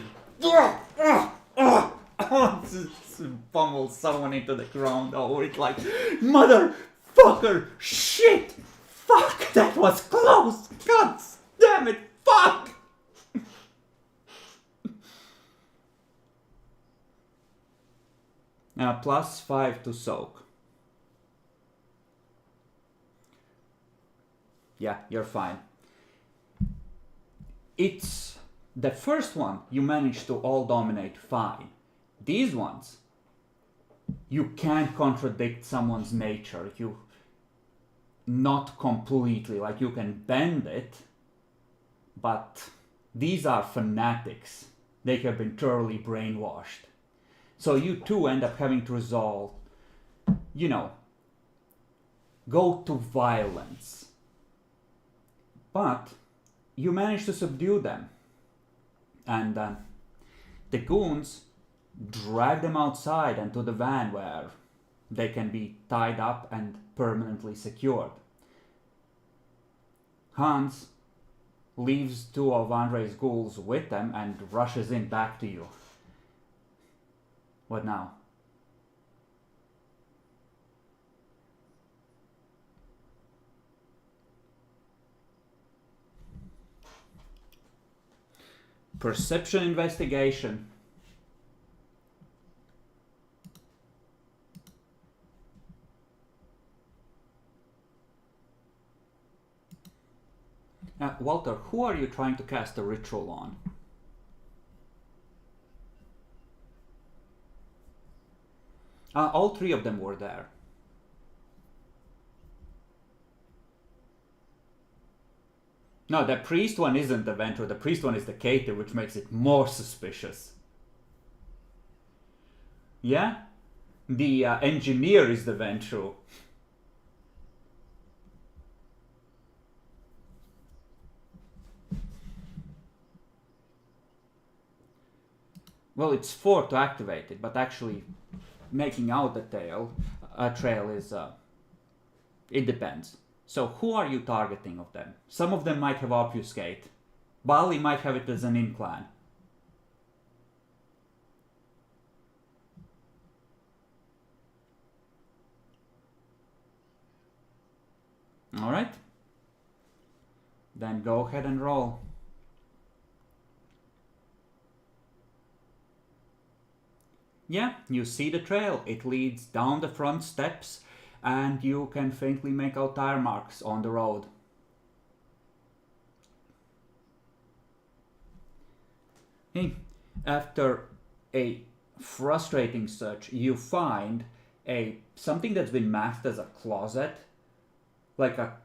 pummels someone into the ground over it like, motherfucker, shit, fuck, that was close, god damn it, fuck. +5 to soak. Yeah, you're fine. It's the first one you managed to all dominate fine. These ones, you can't contradict someone's nature. You not completely, like you can bend it, but these are fanatics. They have been thoroughly brainwashed. So you too end up having to resolve, you know, go to violence. But you manage to subdue them. And the goons drag them outside and to the van where they can be tied up and permanently secured. Hans leaves 2 of Andrei's ghouls with them and rushes in back to you. What now? Perception investigation. Walter, who are you trying to cast a ritual on? All three of them were there. No, the priest one isn't the Ventru. The priest one is the cater, which makes it more suspicious. Yeah? The engineer is the Ventru. Well, it's 4 to activate it, but actually making out the trail is... it depends. So who are you targeting of them? Some of them might have obfuscate. Bali might have it as an in-clan. Alright. Then go ahead and roll. Yeah, you see the trail. It leads down the front steps and you can faintly make out tire marks on the road. Hey, after a frustrating search, you find something that's been masked as a closet. Like a,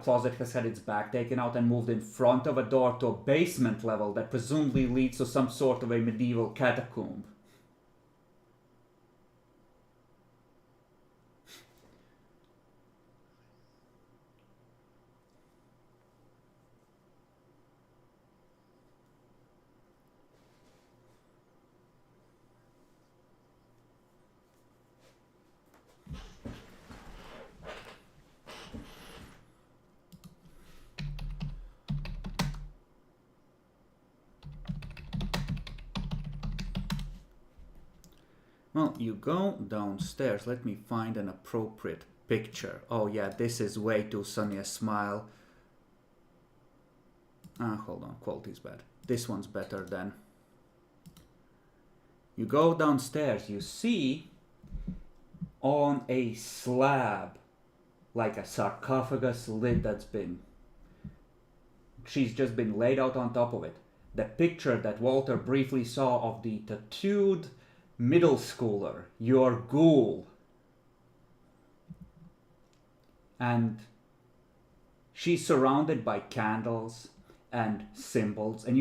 closet has had its back taken out and moved in front of a door to a basement level that presumably leads to some sort of a medieval catacomb. Well, you go downstairs. Let me find an appropriate picture. Oh yeah, this is way too sunny a smile. Hold on, quality's bad. This one's better then. You go downstairs, you see on a slab, like a sarcophagus lid she's just been laid out on top of it. The picture that Walter briefly saw of the tattooed middle schooler, your ghoul. And she's surrounded by candles and symbols, and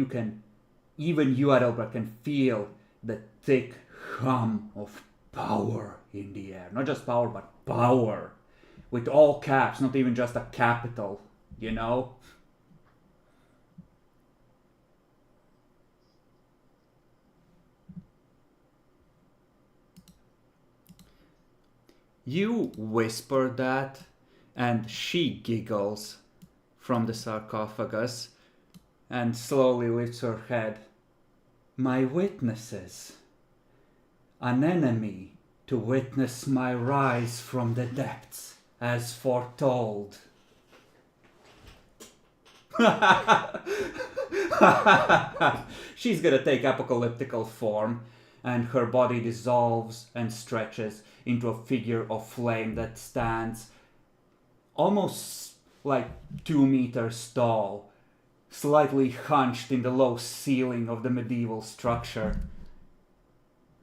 even you at Elbra can feel the thick hum of power in the air. Not just power, but power. With all caps, not even just a capital, You whisper that, and she giggles from the sarcophagus and slowly lifts her head. My witnesses. An enemy to witness my rise from the depths, as foretold. She's gonna take apocalyptical form, and her body dissolves and stretches into a figure of flame that stands almost like 2 meters tall, slightly hunched in the low ceiling of the medieval structure.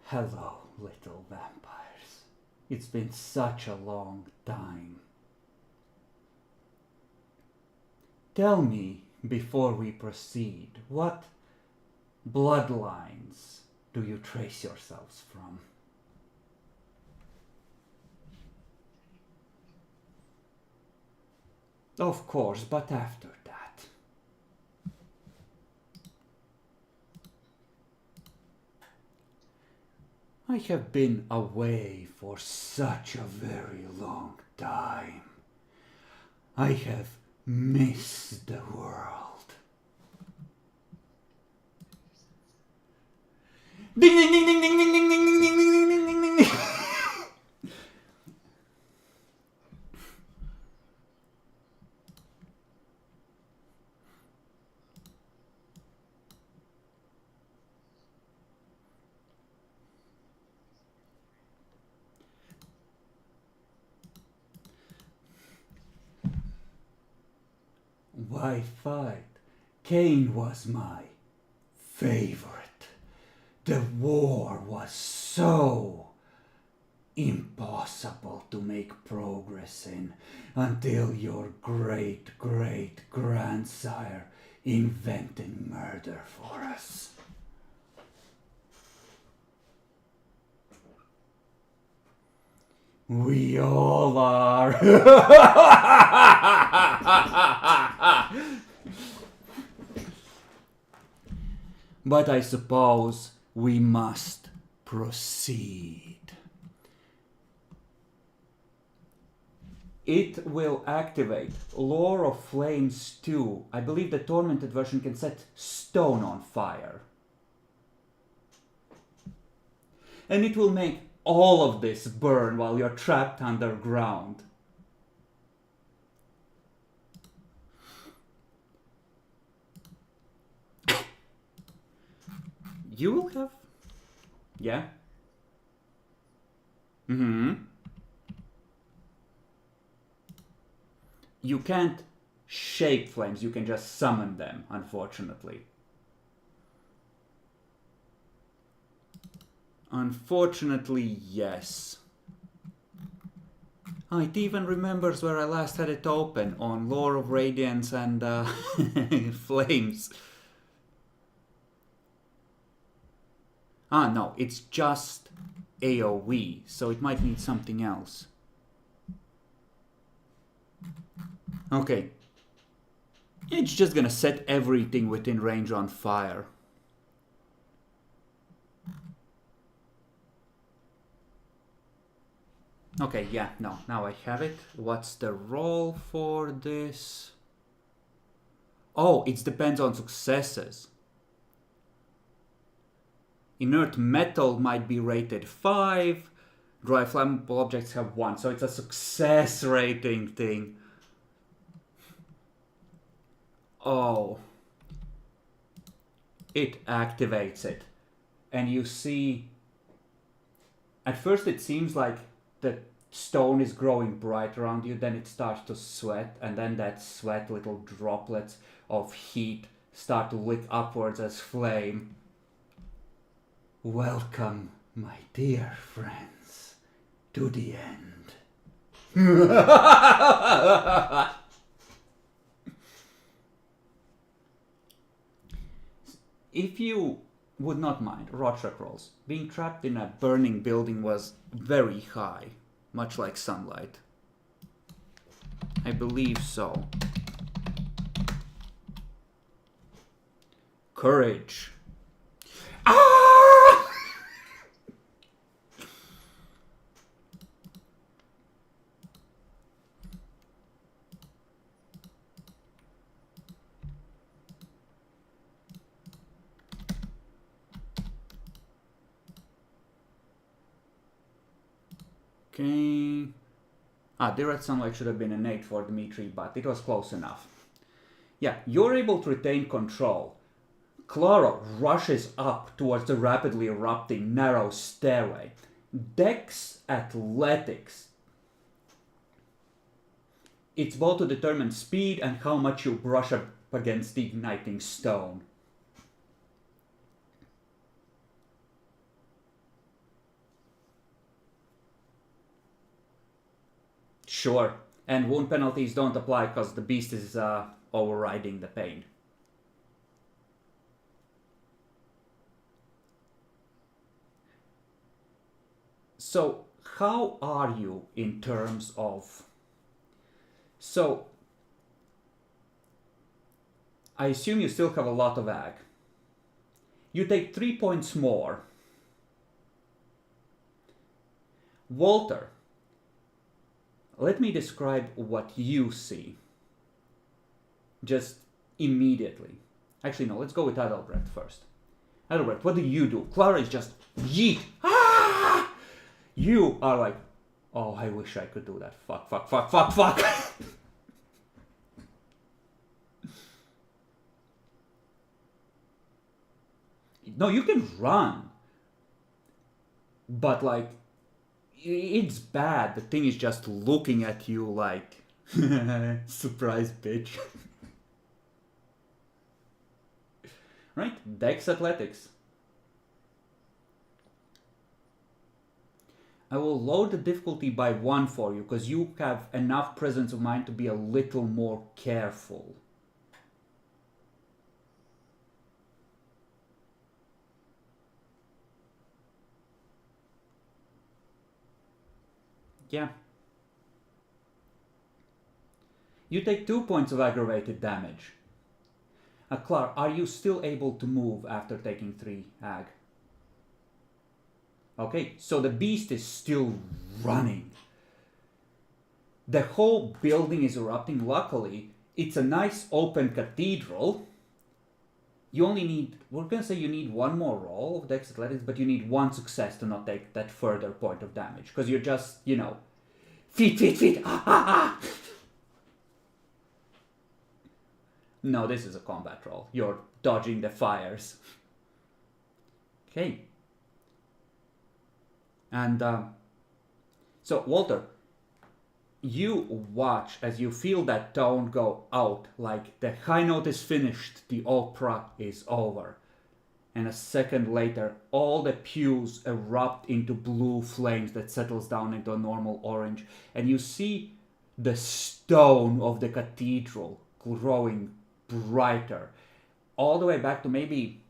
Hello, little vampires. It's been such a long time. Tell me, before we proceed, what bloodlines do you trace yourselves from? Of course, but after that. I have been away for such a very long time. I have missed the world. Ding ding ding ding ding ding ding ding ding ding ding ding ding. fight. Cain was my favorite. The war was so impossible to make progress in until your great-great-grandsire invented murder for us. We all are. But I suppose we must proceed. It will activate Lore of Flames 2. I believe the tormented version can set stone on fire. And it will make all of this burn while you're trapped underground. You will have... Yeah? You can't shape flames, you can just summon them, unfortunately. Unfortunately, yes. Oh, it even remembers where I last had it open, on Lore of Radiance and Flames. Ah, no, it's just AoE, so it might need something else. Okay. It's just gonna set everything within range on fire. Okay, yeah, no, now I have it. What's the roll for this? Oh, it depends on successes. Inert metal might be rated 5. Dry flammable objects have 1, so it's a success rating thing. Oh. It activates it. And you see... At first it seems like the stone is growing bright around you, then it starts to sweat, and then that sweat, little droplets of heat start to lick upwards as flame. Welcome, my dear friends, to the end. If you would not mind, Rorschach rolls. Being trapped in a burning building was very high, much like sunlight. I believe so. Courage. Ah! Okay. Direct sunlight should have been an 8 for Dmitri, but it was close enough. Yeah, you're able to retain control. Clara rushes up towards the rapidly erupting narrow stairway. Dex Athletics. It's both to determine speed and how much you brush up against the igniting stone. Sure, and wound penalties don't apply because the beast is overriding the pain. So, how are you in terms of... So, I assume you still have a lot of ag. You take 3 points more. Walter, let me describe what you see. Just immediately. Actually, no, let's go with Adalbrecht first. Adalbrecht, what do you do? Clara is just yeet. Ah! You are like, oh, I wish I could do that. Fuck, fuck, fuck, fuck, fuck. No, you can run. But like, it's bad. The thing is just looking at you like, surprise, bitch. right? Dex Athletics. I will lower the difficulty by 1 for you because you have enough presence of mind to be a little more careful. Yeah. You take 2 points of aggravated damage. Clark, are you still able to move after taking 3 ag? Okay, so the beast is still running. The whole building is erupting. Luckily, it's a nice open cathedral. You only need, we're going to say you need 1 more roll of Dex Athletics, but you need 1 success to not take that further point of damage. Because you're just, you know, feet, ah. No, this is a combat roll. You're dodging the fires. Okay. And so, Walter, you watch as you feel that tone go out, like the high note is finished, the opera is over. And a second later, all the pews erupt into blue flames that settles down into a normal orange. And you see the stone of the cathedral growing brighter, all the way back to maybe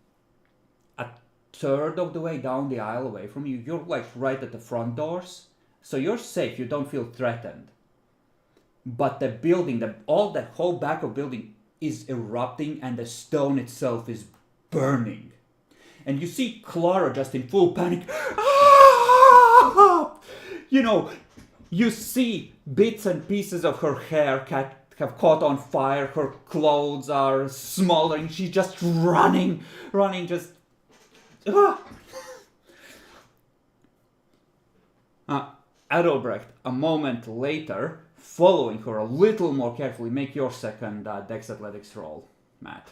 a third of the way down the aisle away from you. You're like right at the front doors, so you're safe, you don't feel threatened. But the building, the whole back of building is erupting and the stone itself is burning. And you see Clara just in full panic. Ah! You know, you see bits and pieces of her hair have caught on fire, her clothes are smoldering, she's just running, just... Adelbrecht, a moment later, following her a little more carefully. Make your second Dex Athletics roll, Matt.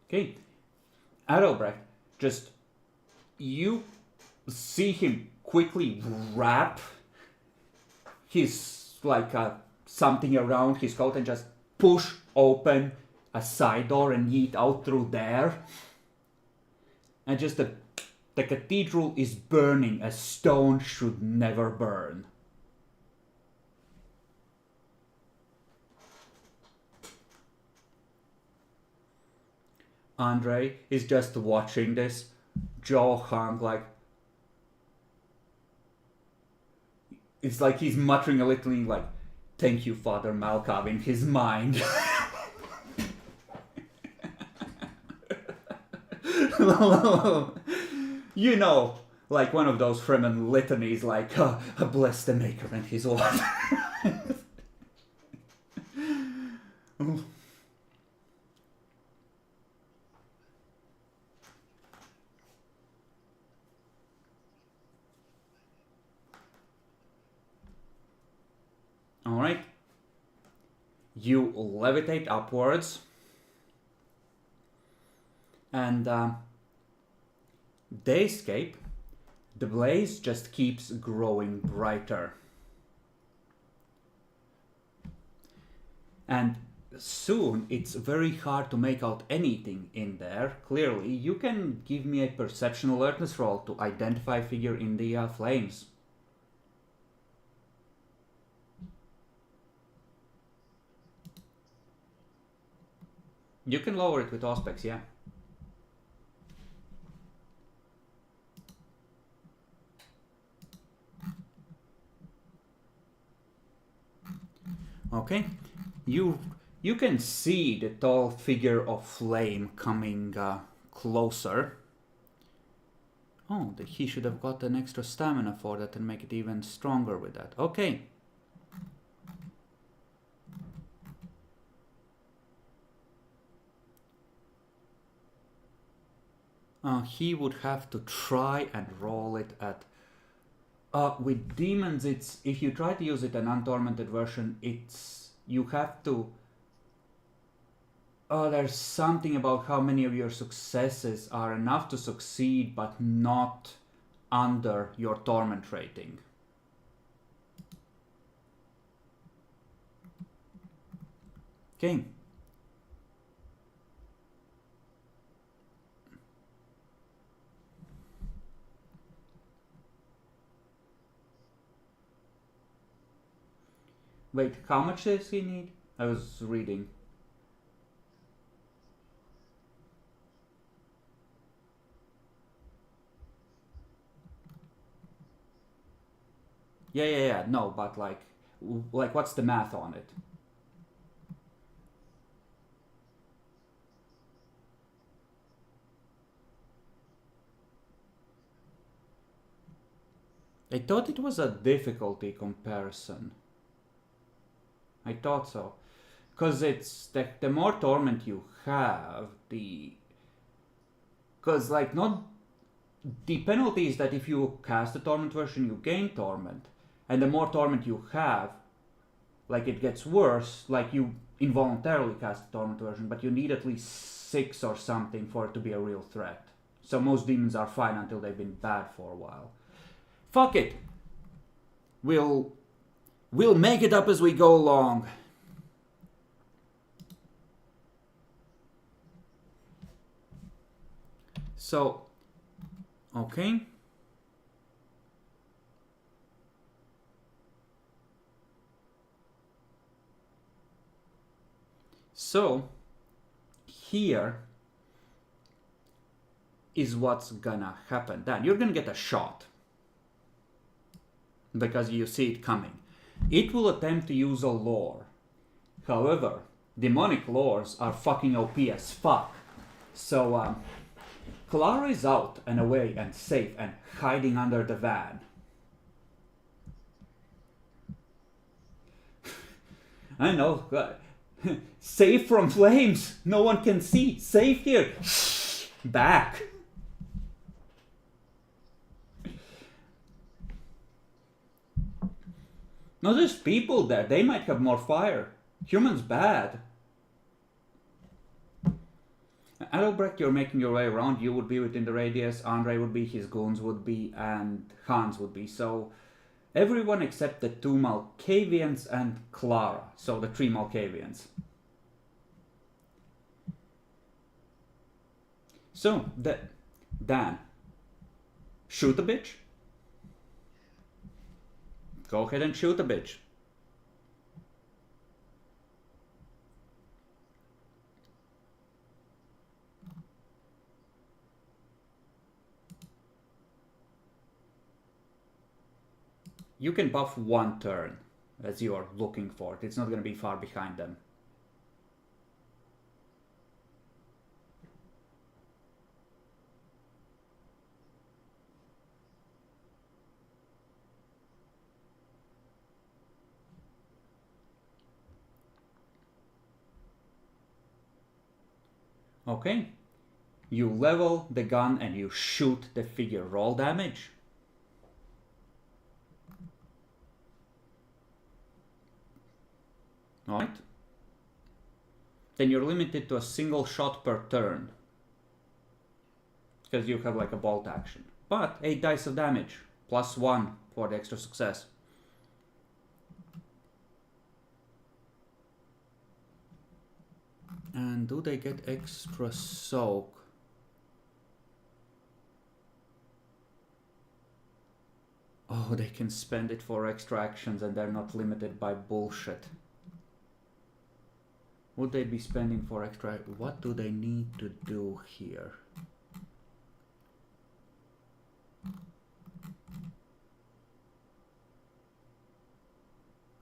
Okay, Adelbrecht, just you see him quickly wrap his something around his coat and just push open a side door and yeet out through there. And just the cathedral is burning as stone should never burn. Andre is just watching this, jaw hung, like... It's like he's muttering a little, like, "Thank you, Father Malkav," in his mind. You know, like one of those Fremen litanies, like, "Bless the Maker and his wife." Alright. You levitate upwards. And they escape. The blaze just keeps growing brighter. And soon it's very hard to make out anything in there. Clearly, you can give me a perception alertness roll to identify a figure in the flames. You can lower it with Auspex, yeah. Okay, you can see the tall figure of flame coming closer. Oh, he should have got an extra stamina for that and make it even stronger with that. Okay. He would have to try and roll it at... with demons, it's... If you try to use it an untormented version, it's... You have to... there's something about how many of your successes are enough to succeed, but not under your torment rating. Okay. Wait, how much does he need? I was reading. Yeah. No, but like what's the math on it? I thought it was a difficulty comparison. I thought so. Because it's the more torment you have, because like not the penalty is that if you cast the torment version, you gain torment, and the more torment you have, like it gets worse. Like you involuntarily cast the torment version, but you need at least 6 or something for it to be a real threat. So most demons are fine until they've been bad for a while. Fuck it. We'll make it up as we go along. So, okay. So, here is what's gonna happen. Then you're gonna get a shot because you see it coming. It will attempt to use a lore. However, demonic lores are fucking OP as fuck. So, Clara is out and away and safe and hiding under the van. I know. Safe from flames. No one can see. Safe here. Back. No, there's people there. They might have more fire. Humans bad. Adalbrecht, you're making your way around. You would be within the radius. Andre would be, his goons would be, and Hans would be. So everyone except the 2 Malkavians and Clara. So the 3 Malkavians. So, Dan, shoot a bitch. Go ahead and shoot a bitch. You can buff 1 turn as you are looking for it. It's not going to be far behind them. Okay. You level the gun and you shoot the figure. Roll damage. Alright. Then you're limited to a single shot per turn. Because you have like a bolt action. But 8 dice of damage. Plus 1 for the extra success. And do they get extra soak? Oh, they can spend it for extra actions and they're not limited by bullshit. Would they be spending for extra? What do they need to do here?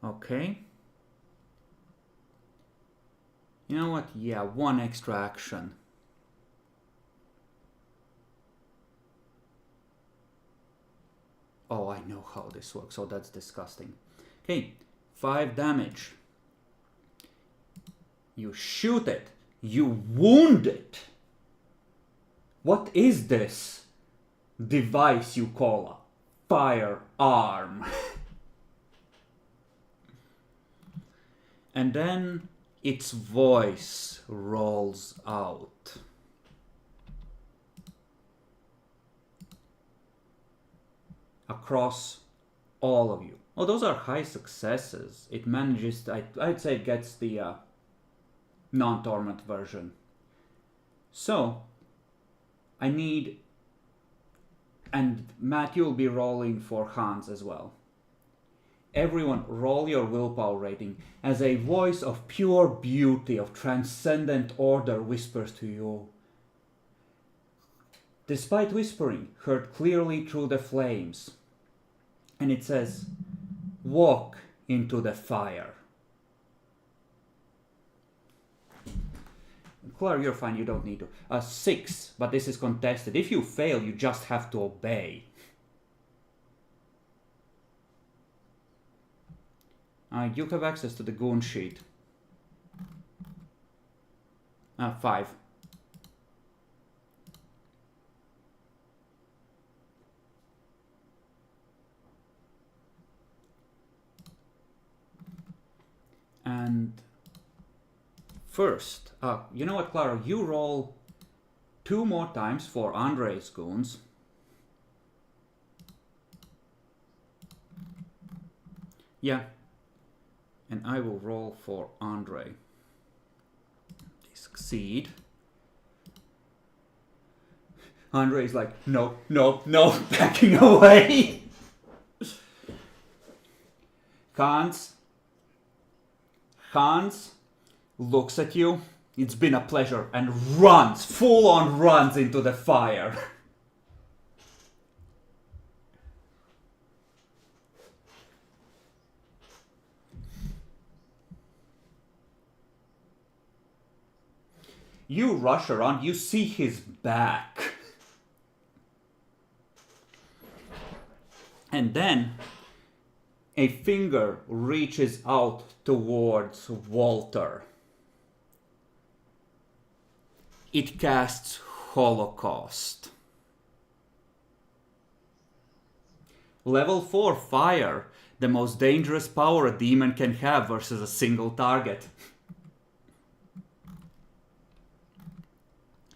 Okay. You know what? Yeah, 1 extra action. Oh, I know how this works. Oh, that's disgusting. Okay, 5 damage. You shoot it. You wound it. What is this device you call a firearm? And then its voice rolls out. Across all of you. Oh, those are high successes. It manages to, I'd say it gets the non-torment version. So, I need, and Matt, you'll be rolling for Hans as well. Everyone, roll your willpower rating as a voice of pure beauty, of transcendent order whispers to you. Despite whispering, heard clearly through the flames. And it says, walk into the fire. Clara, you're fine, you don't need to. 6, but this is contested. If you fail, you just have to obey. You have access to the goon sheet. 5. And first, you know what, Clara? You roll 2 more times for Andre's goons. Yeah. And I will roll for Andre. They succeed. Andre is like, no, no, no, backing away. Hans looks at you. It's been a pleasure, and runs, full on runs into the fire. You rush around, you see his back. And then a finger reaches out towards Walter. It casts Holocaust. Level 4 fire, the most dangerous power a demon can have versus a single target.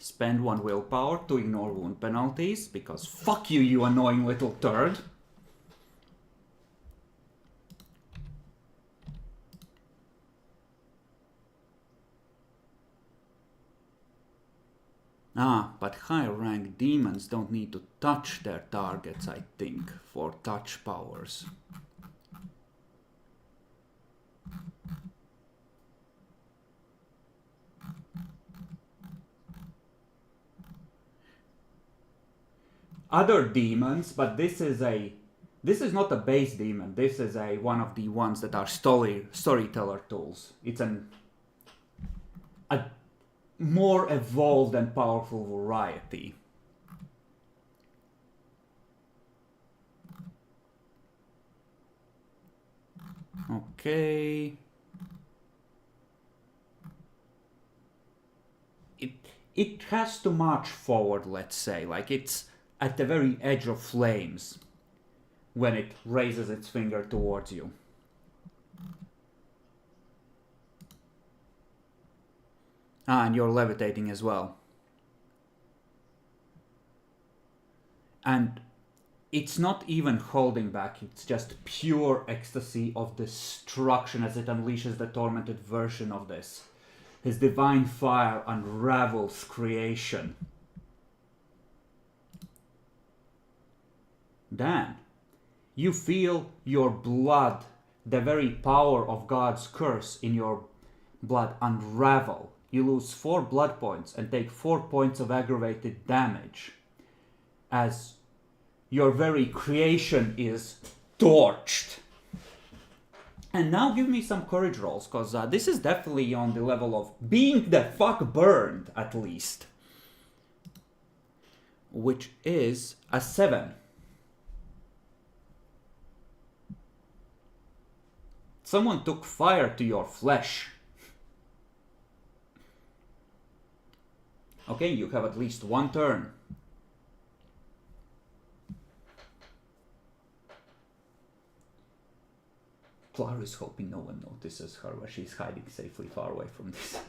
Spend 1 willpower to ignore wound penalties, because fuck you, you annoying little turd. But higher rank demons don't need to touch their targets, I think, for touch powers. Other demons, but this is not a base demon. This is one of the ones that are storyteller tools. It's a more evolved and powerful variety. Okay. It has to march forward, let's say, like it's at the very edge of flames when it raises its finger towards you. And you're levitating as well. And it's not even holding back, it's just pure ecstasy of destruction as it unleashes the tormented version of this. His divine fire unravels creation. Then, you feel your blood, the very power of God's curse in your blood unravel. You lose 4 blood points and take 4 points of aggravated damage as your very creation is torched. And now give me some courage rolls, because this is definitely on the level of being the fuck burned, at least. Which is a 7. Someone took fire to your flesh. Okay, you have at least 1 turn. Clara is hoping no one notices her where she's hiding safely far away from this.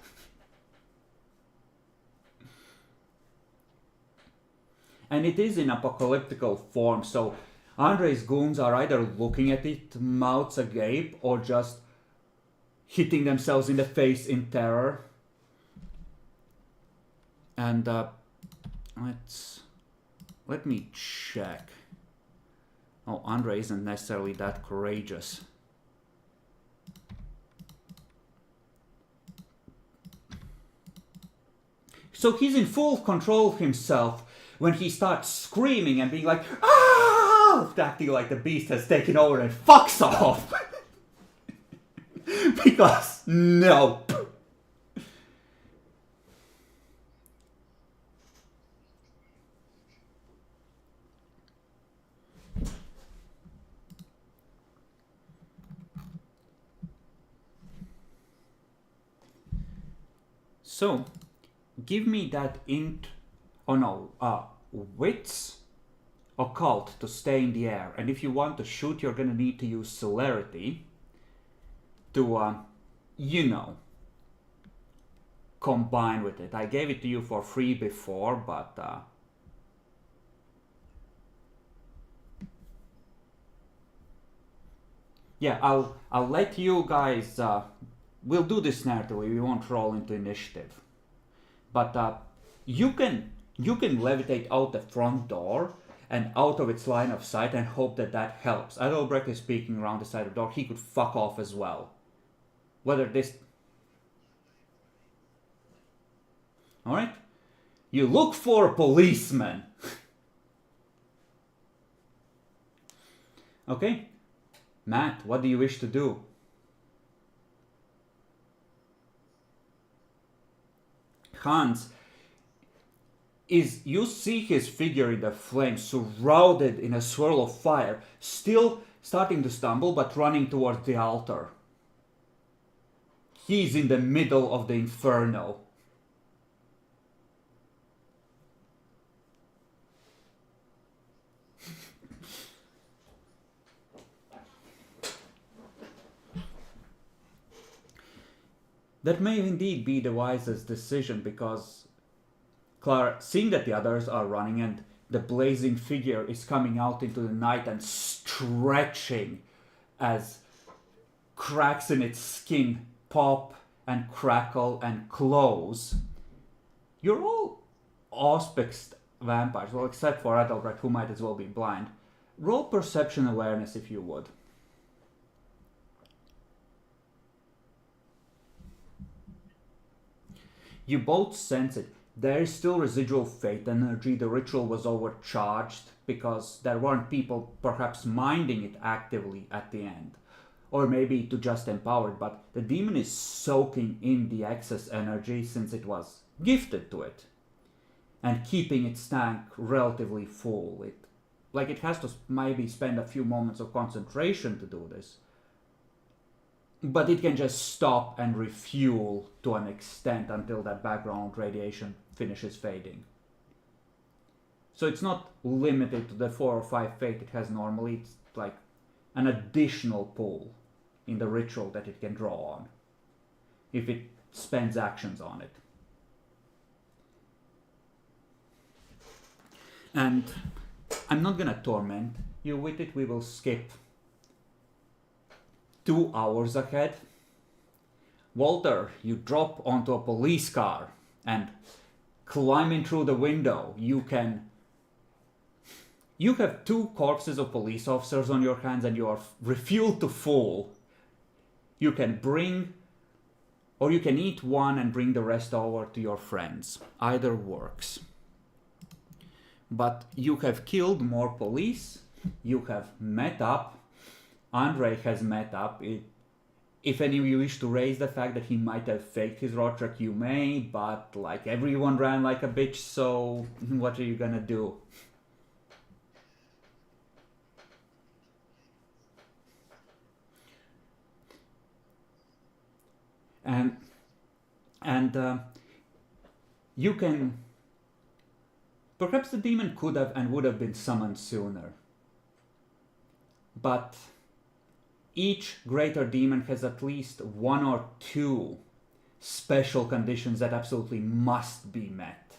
And it is in apocalyptical form, so Andre's goons are either looking at it, mouths agape, or just hitting themselves in the face in terror. And let me check. Oh, Andre isn't necessarily that courageous. So he's in full control of himself when he starts screaming and being like, ah! Acting like the beast has taken over and fucks off. Because, no. So, give me that wits occult to stay in the air. And if you want to shoot, you're gonna need to use celerity to, combine with it. I gave it to you for free before, but yeah, I'll let you guys. We'll do this narratively. We won't roll into initiative, but you can levitate out the front door and out of its line of sight and hope that helps. Adalbrecht is speaking around the side of the door. He could fuck off as well. Whether this... Alright? You look for a policeman. Okay. Matt, what do you wish to do? Hans, you see his figure in the flames, surrounded in a swirl of fire, still starting to stumble but running towards the altar. He's in the middle of the inferno. That may indeed be the wisest decision, because Clara, seeing that the others are running and the blazing figure is coming out into the night and stretching as cracks in its skin pop and crackle and close, you're all auspex vampires, well, except for Adalbrecht, who might as well be blind. Roll perception awareness if you would. You both sense it. There is still residual fate energy. The ritual was overcharged because there weren't people perhaps minding it actively at the end. Or maybe to just empower it, but the demon is soaking in the excess energy since it was gifted to it. And keeping its tank relatively full. It has to maybe spend a few moments of concentration to do this. But it can just stop and refuel to an extent until that background radiation finishes fading. So it's not limited to the 4 or 5 fate it has normally. It's like an additional pull in the ritual that it can draw on if it spends actions on it. And I'm not gonna torment you with it. We will skip 2 hours ahead. Walter, you drop onto a police car and climbing through the window, you have 2 corpses of police officers on your hands and you are refueled to full. You can bring, or you can eat one and bring the rest over to your friends. Either works. But you have killed more police. You have met up. Andre has met up. If any of you wish to raise the fact that he might have faked his Rotrek, you may, but like everyone ran like a bitch, so what are you gonna do? And you can... Perhaps the demon could have and would have been summoned sooner. But each greater demon has at least 1 or 2 special conditions that absolutely must be met.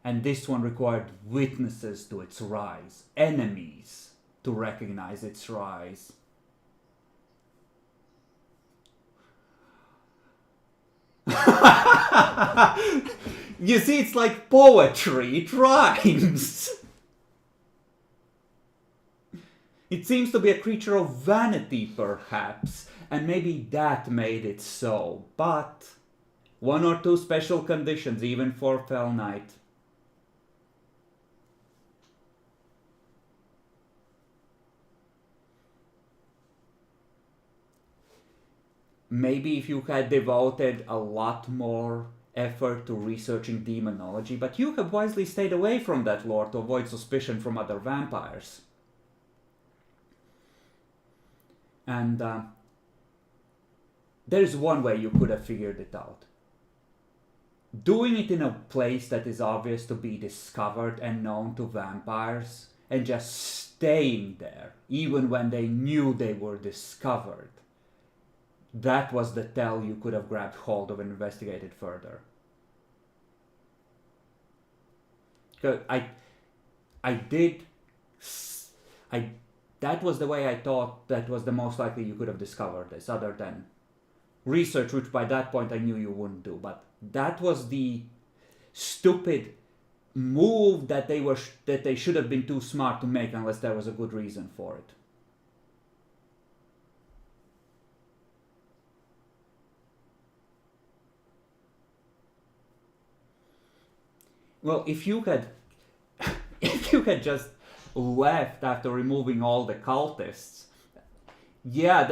And this one required witnesses to its rise, enemies to recognize its rise. You see, it's like poetry. It rhymes. It seems to be a creature of vanity, perhaps, and maybe that made it so. But one or two special conditions, even for Fell Knight. Maybe if you had devoted a lot more effort to researching demonology, but you have wisely stayed away from that lore to avoid suspicion from other vampires. And there's one way you could have figured it out. Doing it in a place that is obvious to be discovered and known to vampires, and just staying there, even when they knew they were discovered. That was the tell you could have grabbed hold of and investigated further. That was the way I thought that was the most likely you could have discovered this, other than research, which by that point I knew you wouldn't do. But that was the stupid move that they should have been too smart to make, unless there was a good reason for it. Well, if you had just left after removing all the cultists, yeah,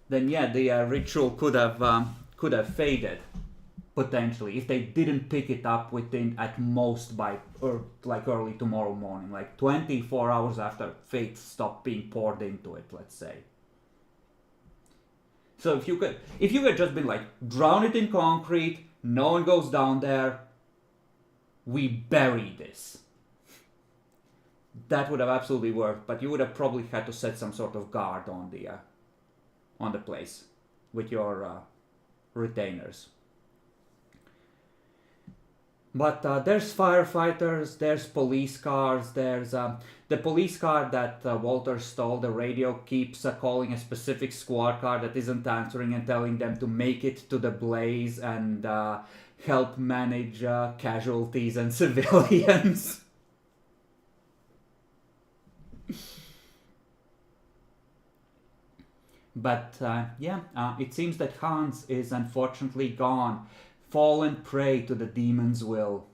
the ritual could have faded potentially if they didn't pick it up within at most by early tomorrow morning, like 24 hours after fate stopped being poured into it, let's say. So if you could just been like, drown it in concrete, no one goes down there, we bury this. That would have absolutely worked, but you would have probably had to set some sort of guard on the place with your retainers. But there's firefighters, there's police cars, there's the police car that Walter stole. The radio keeps calling a specific squad car that isn't answering and telling them to make it to the blaze and help manage casualties and civilians. But it seems that Hans is unfortunately gone, fallen prey to the demon's will.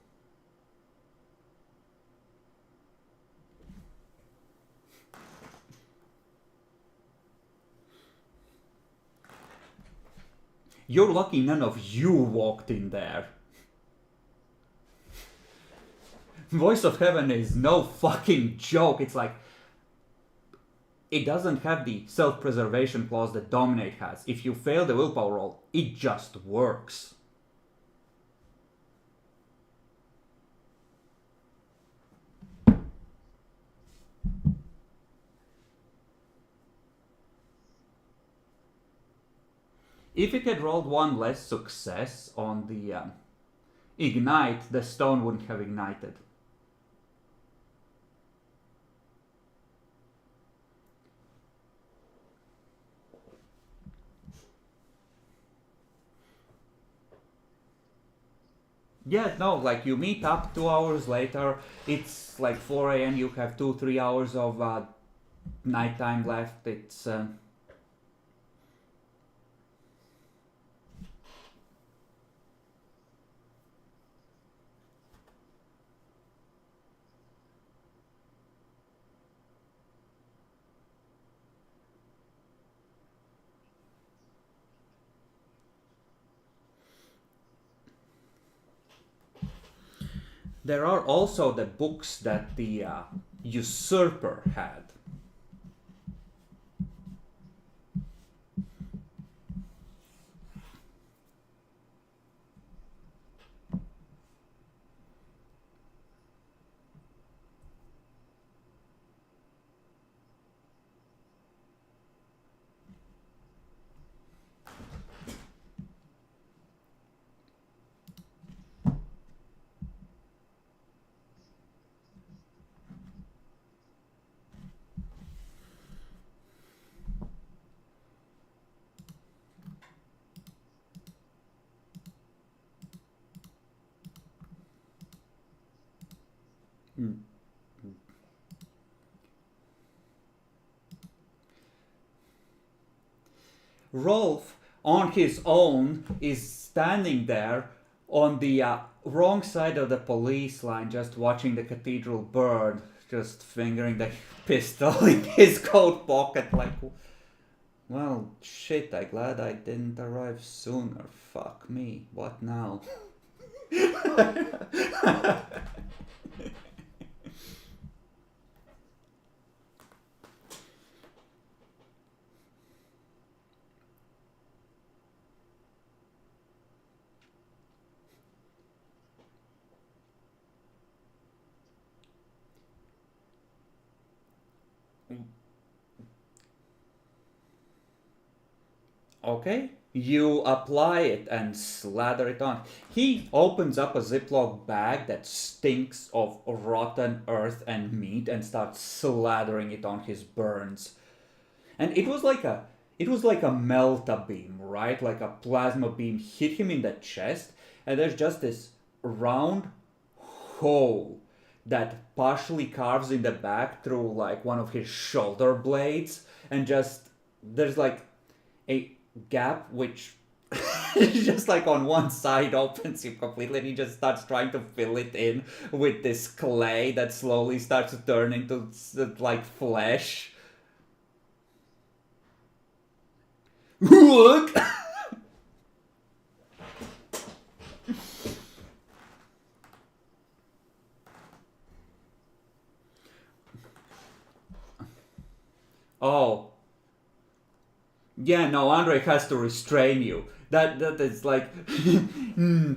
You're lucky none of you walked in there. Voice of Heaven is no fucking joke. It's like, it doesn't have the self-preservation clause that Dominate has. If you fail the willpower roll, it just works. If it had rolled one less success on the ignite, the stone wouldn't have ignited. Yeah, no, like you meet up 2 hours later, it's like 4 a.m., you have 2-3 hours of nighttime left, it's... There are also the books that the usurper had. Rolf, on his own, is standing there on the wrong side of the police line, just watching the cathedral burn, just fingering the pistol in his coat pocket, like, well, shit, I'm glad I didn't arrive sooner. Fuck me, what now? Okay, you apply it and slather it on. He opens up a Ziploc bag that stinks of rotten earth and meat and starts slathering it on his burns. And it was like a melta beam, right? Like a plasma beam hit him in the chest, and there's just this round hole that partially carves in the back through like one of his shoulder blades, and just there's like a gap which just like on one side opens him completely, and he just starts trying to fill it in with this clay that slowly starts to turn into like flesh. Look. Oh, yeah, no, Andre has to restrain you. That is like no,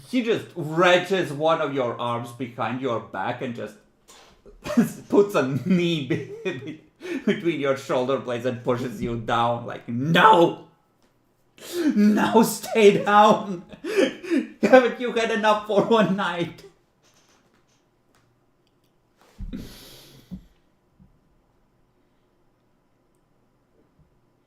he just wrenches one of your arms behind your back and just puts a knee between your shoulder blades and pushes you down. Like, no, no, stay down. Haven't you had enough for one night?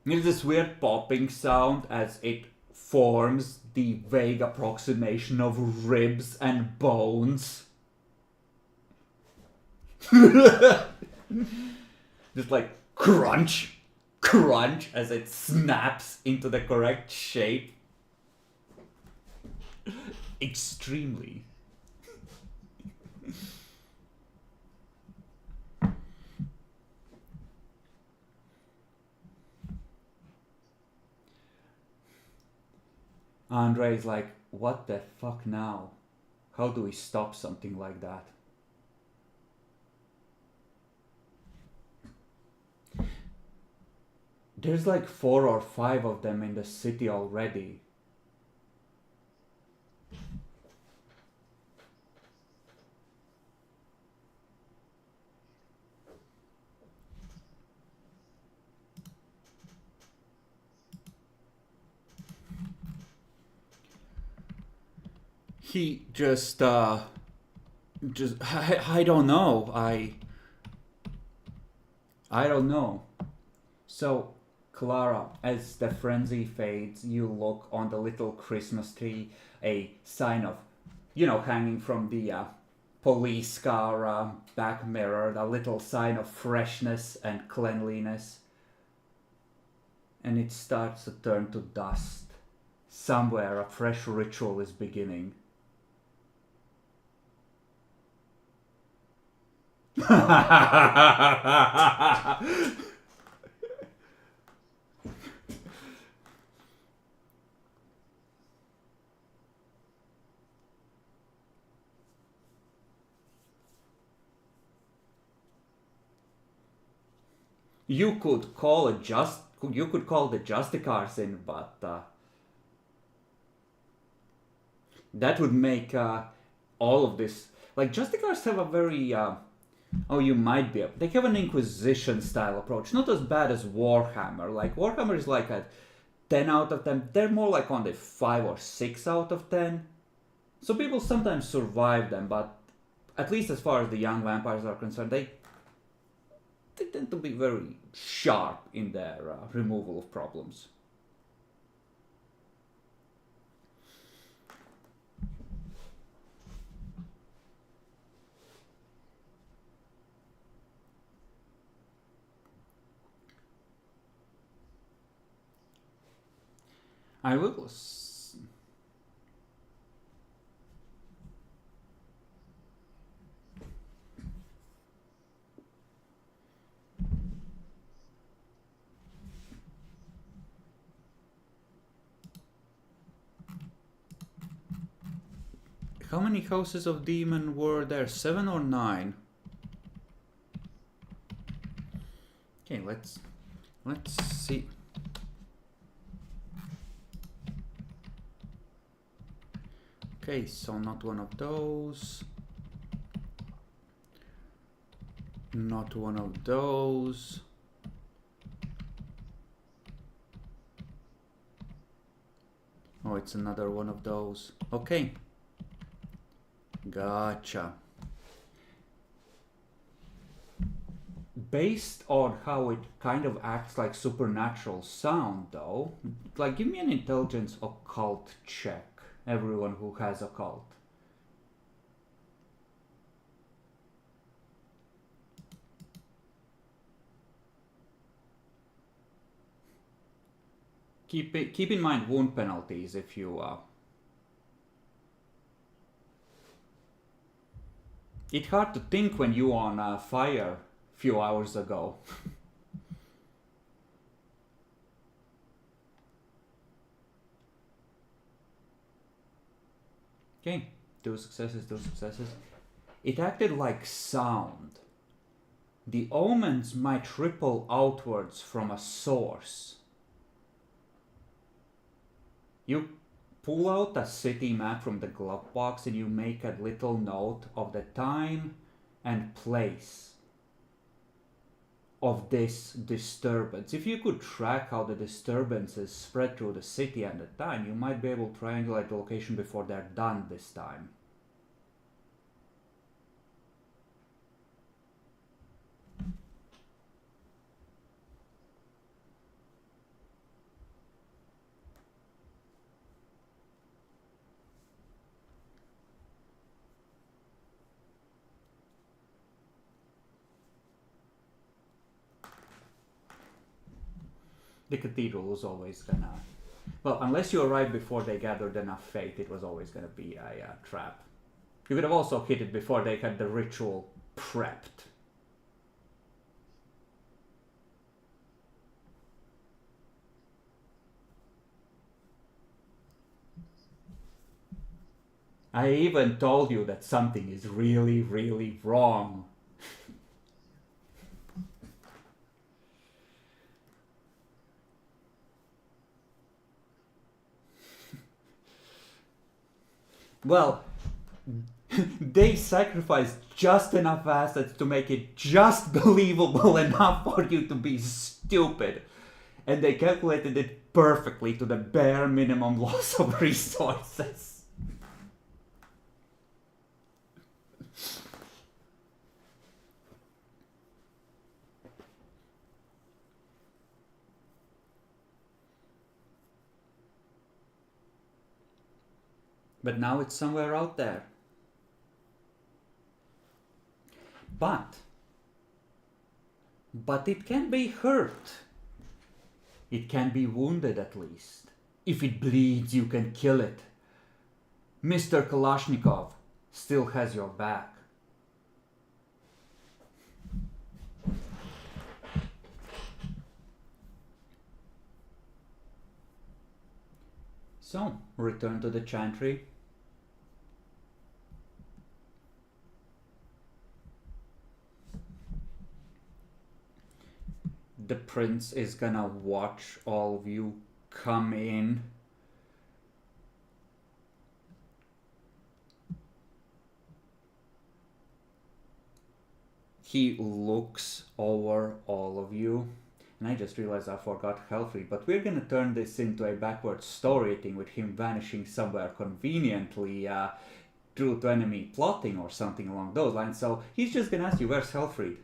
There's this weird popping sound as it forms the vague approximation of ribs and bones. Just like crunch, crunch as it snaps into the correct shape. Extremely. Andre is like, what the fuck now? How do we stop something like that? There's like 4 or 5 of them in the city already. He just I don't know. I don't know. So, Clara, as the frenzy fades, you look on the little Christmas tree, a sign of, hanging from the police car back mirror, a little sign of freshness and cleanliness. And it starts to turn to dust. Somewhere a fresh ritual is beginning. You could call the Justicars in, but that would make all of this, like, Justicars have a very you might be able. They have an Inquisition style approach, not as bad as Warhammer. Like, Warhammer is like a 10 out of 10. They're more like on the 5 or 6 out of 10. So people sometimes survive them, but at least as far as the young vampires are concerned, they tend to be very sharp in their removal of problems. I will. How many houses of demon were there? 7 or 9? Okay, let's see. Okay, so not one of those. Not one of those. Oh, it's another one of those. Okay. Gotcha. Based on how it kind of acts like supernatural sound, though, like, give me an intelligence occult check. Everyone who has occult. Keep in mind wound penalties if you It's hard to think when you on fire a few hours ago. Okay, 2 successes, 2 successes. It acted like sound. The omens might ripple outwards from a source. You pull out a city map from the glove box and you make a little note of the time and place of this disturbance. If you could track how the disturbances spread through the city at the time, you might be able to triangulate the location before they're done this time. The cathedral was always gonna... Well, unless you arrived before they gathered enough faith, it was always gonna be a trap. You could have also hit it before they had the ritual prepped. I even told you that something is really, really wrong. Well, they sacrificed just enough assets to make it just believable enough for you to be stupid. And they calculated it perfectly to the bare minimum loss of resources. But now it's somewhere out there. But it can be hurt. It can be wounded at least. If it bleeds, you can kill it. Mr. Kalashnikov still has your back. So, return to the chantry. The prince is gonna watch all of you come in. He looks over all of you. And I just realized I forgot Helfrey, but we're gonna turn this into a backward story thing with him vanishing somewhere conveniently due to enemy plotting or something along those lines. So he's just gonna ask you, where's Helfried?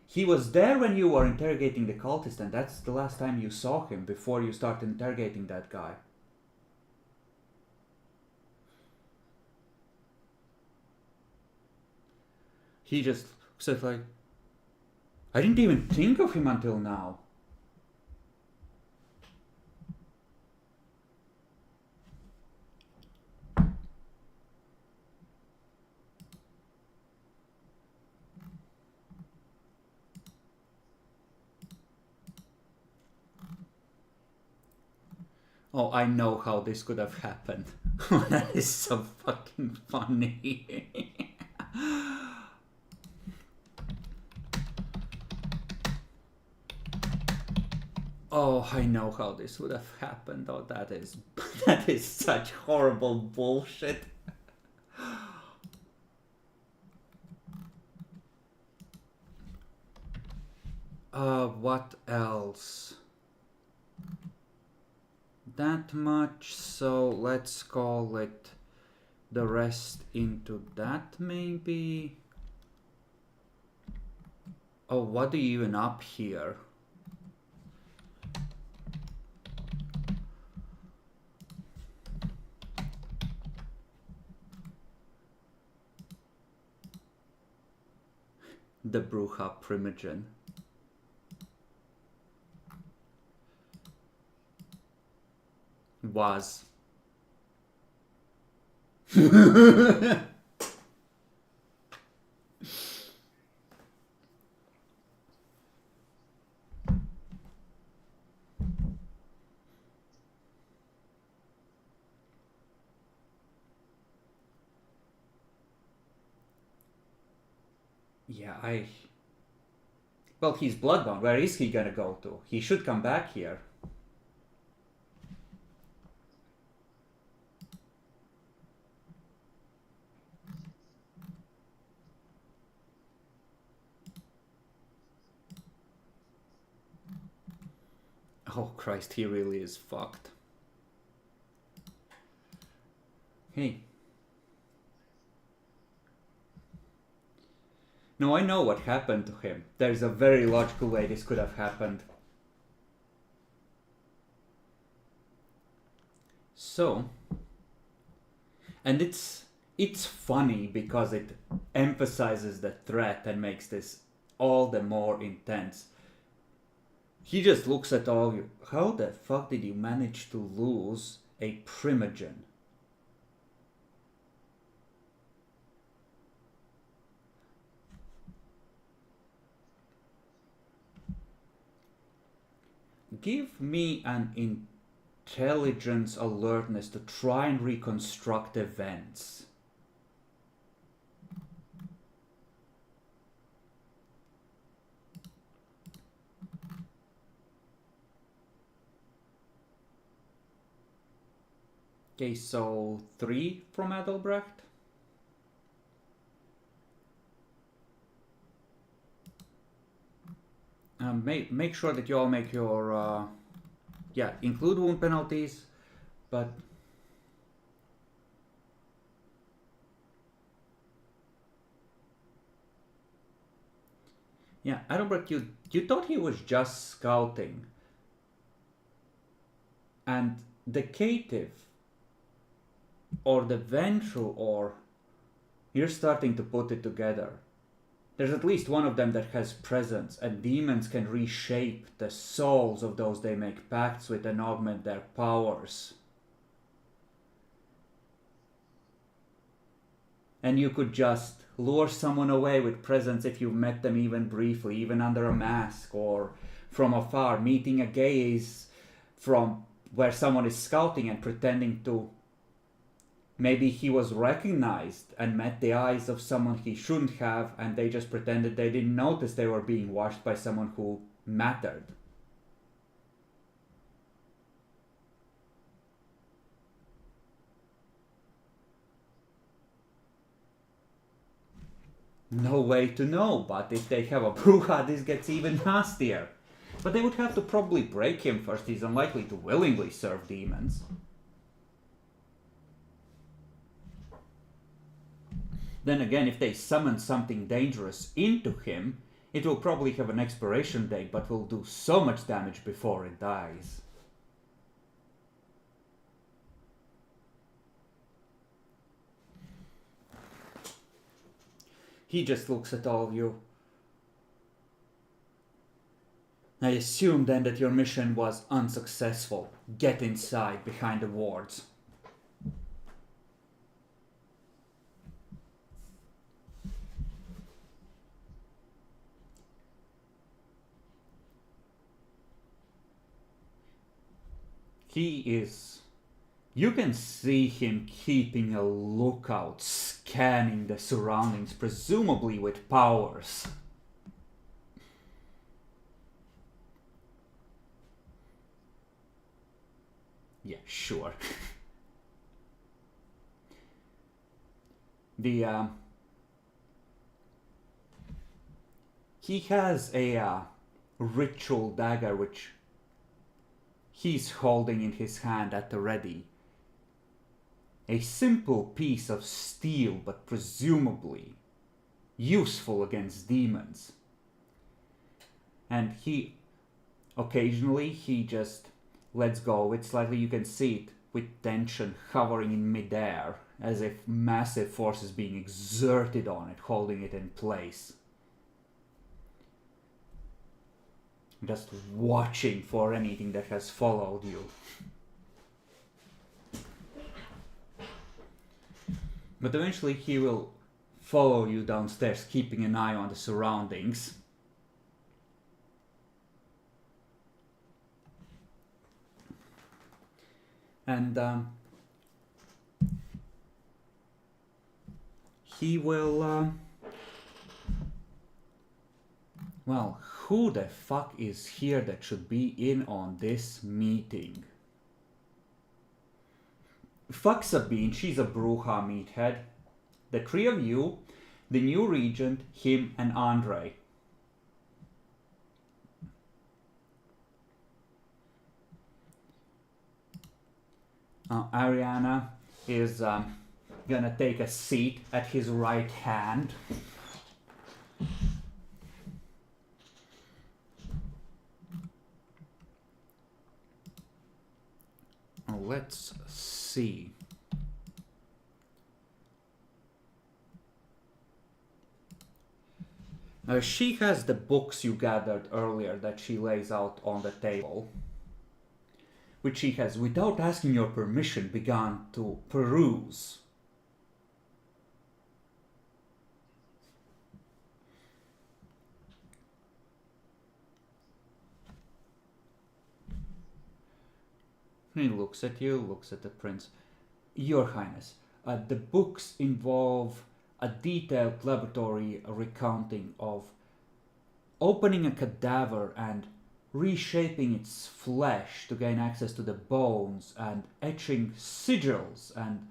He was there when you were interrogating the cultist, and that's the last time you saw him before you started interrogating that guy. He just said like, I didn't even think of him until now. Oh, I know how this could have happened. That is so fucking funny. Oh, I know how this would have happened. Oh, that is such horrible bullshit. What else? That much, so let's call it the rest into that maybe. Oh, what do you even up here? The Bruja Primogen. Was. Yeah, well, he's bloodbound. Where is he gonna go to? He should come back here. Oh Christ, he really is fucked. Hey. No, I know what happened to him. There's a very logical way this could have happened. So, and it's funny because it emphasizes the threat and makes this all the more intense. He just looks at all you. How the fuck did you manage to lose a Primogen? Give me an intelligence alertness to try and reconstruct events. Okay, so 3 from Adelbrecht. Make sure that you all make your yeah, include wound penalties, but yeah, Adelbrecht, you thought he was just scouting, and the caitiff or the vengeful, or you're starting to put it together. There's at least one of them that has presence, and demons can reshape the souls of those they make pacts with and augment their powers. And you could just lure someone away with presence if you met them even briefly, even under a mask or from afar, meeting a gaze from where someone is scouting and pretending to. Maybe he was recognized and met the eyes of someone he shouldn't have, and they just pretended they didn't notice they were being watched by someone who mattered. No way to know, but if they have a Bruja, this gets even nastier. But they would have to probably break him first. He's unlikely to willingly serve demons. Then again, if they summon something dangerous into him, it will probably have an expiration date, but will do so much damage before it dies. He just looks at all of you. I assume then that your mission was unsuccessful. Get inside, behind the wards. He is... You can see him keeping a lookout, scanning the surroundings, presumably with powers. Yeah, sure. He has a ritual dagger which he's holding in his hand at the ready. A simple piece of steel, but presumably useful against demons. And occasionally he just lets go of it slightly. You can see it with tension hovering in midair, as if massive force is being exerted on it, holding it in place. Just watching for anything that has followed you. But eventually he will follow you downstairs, keeping an eye on the surroundings. And he will... Well, who the fuck is here that should be in on this meeting? Fuck Sabine, she's a Bruja meathead. The three of you, the new regent, him and Andre. Ariana is gonna take a seat at his right hand. Let's see. She has the books you gathered earlier that she lays out on the table, which she has, without asking your permission, begun to peruse. He looks at you, looks at the prince. Your Highness, the books involve a detailed laboratory recounting of opening a cadaver and reshaping its flesh to gain access to the bones and etching sigils and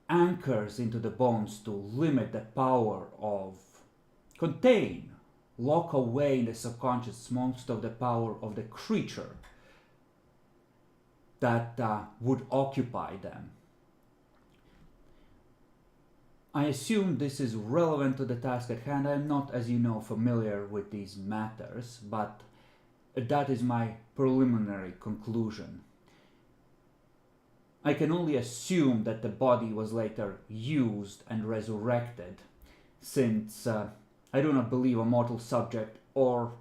anchors into the bones to limit the power of contain, lock away in the subconscious most of the power of the creature that would occupy them. I assume this is relevant to the task at hand. I am not, as you know, familiar with these matters, but that is my preliminary conclusion. I can only assume that the body was later used and resurrected, since I do not believe a mortal subject or,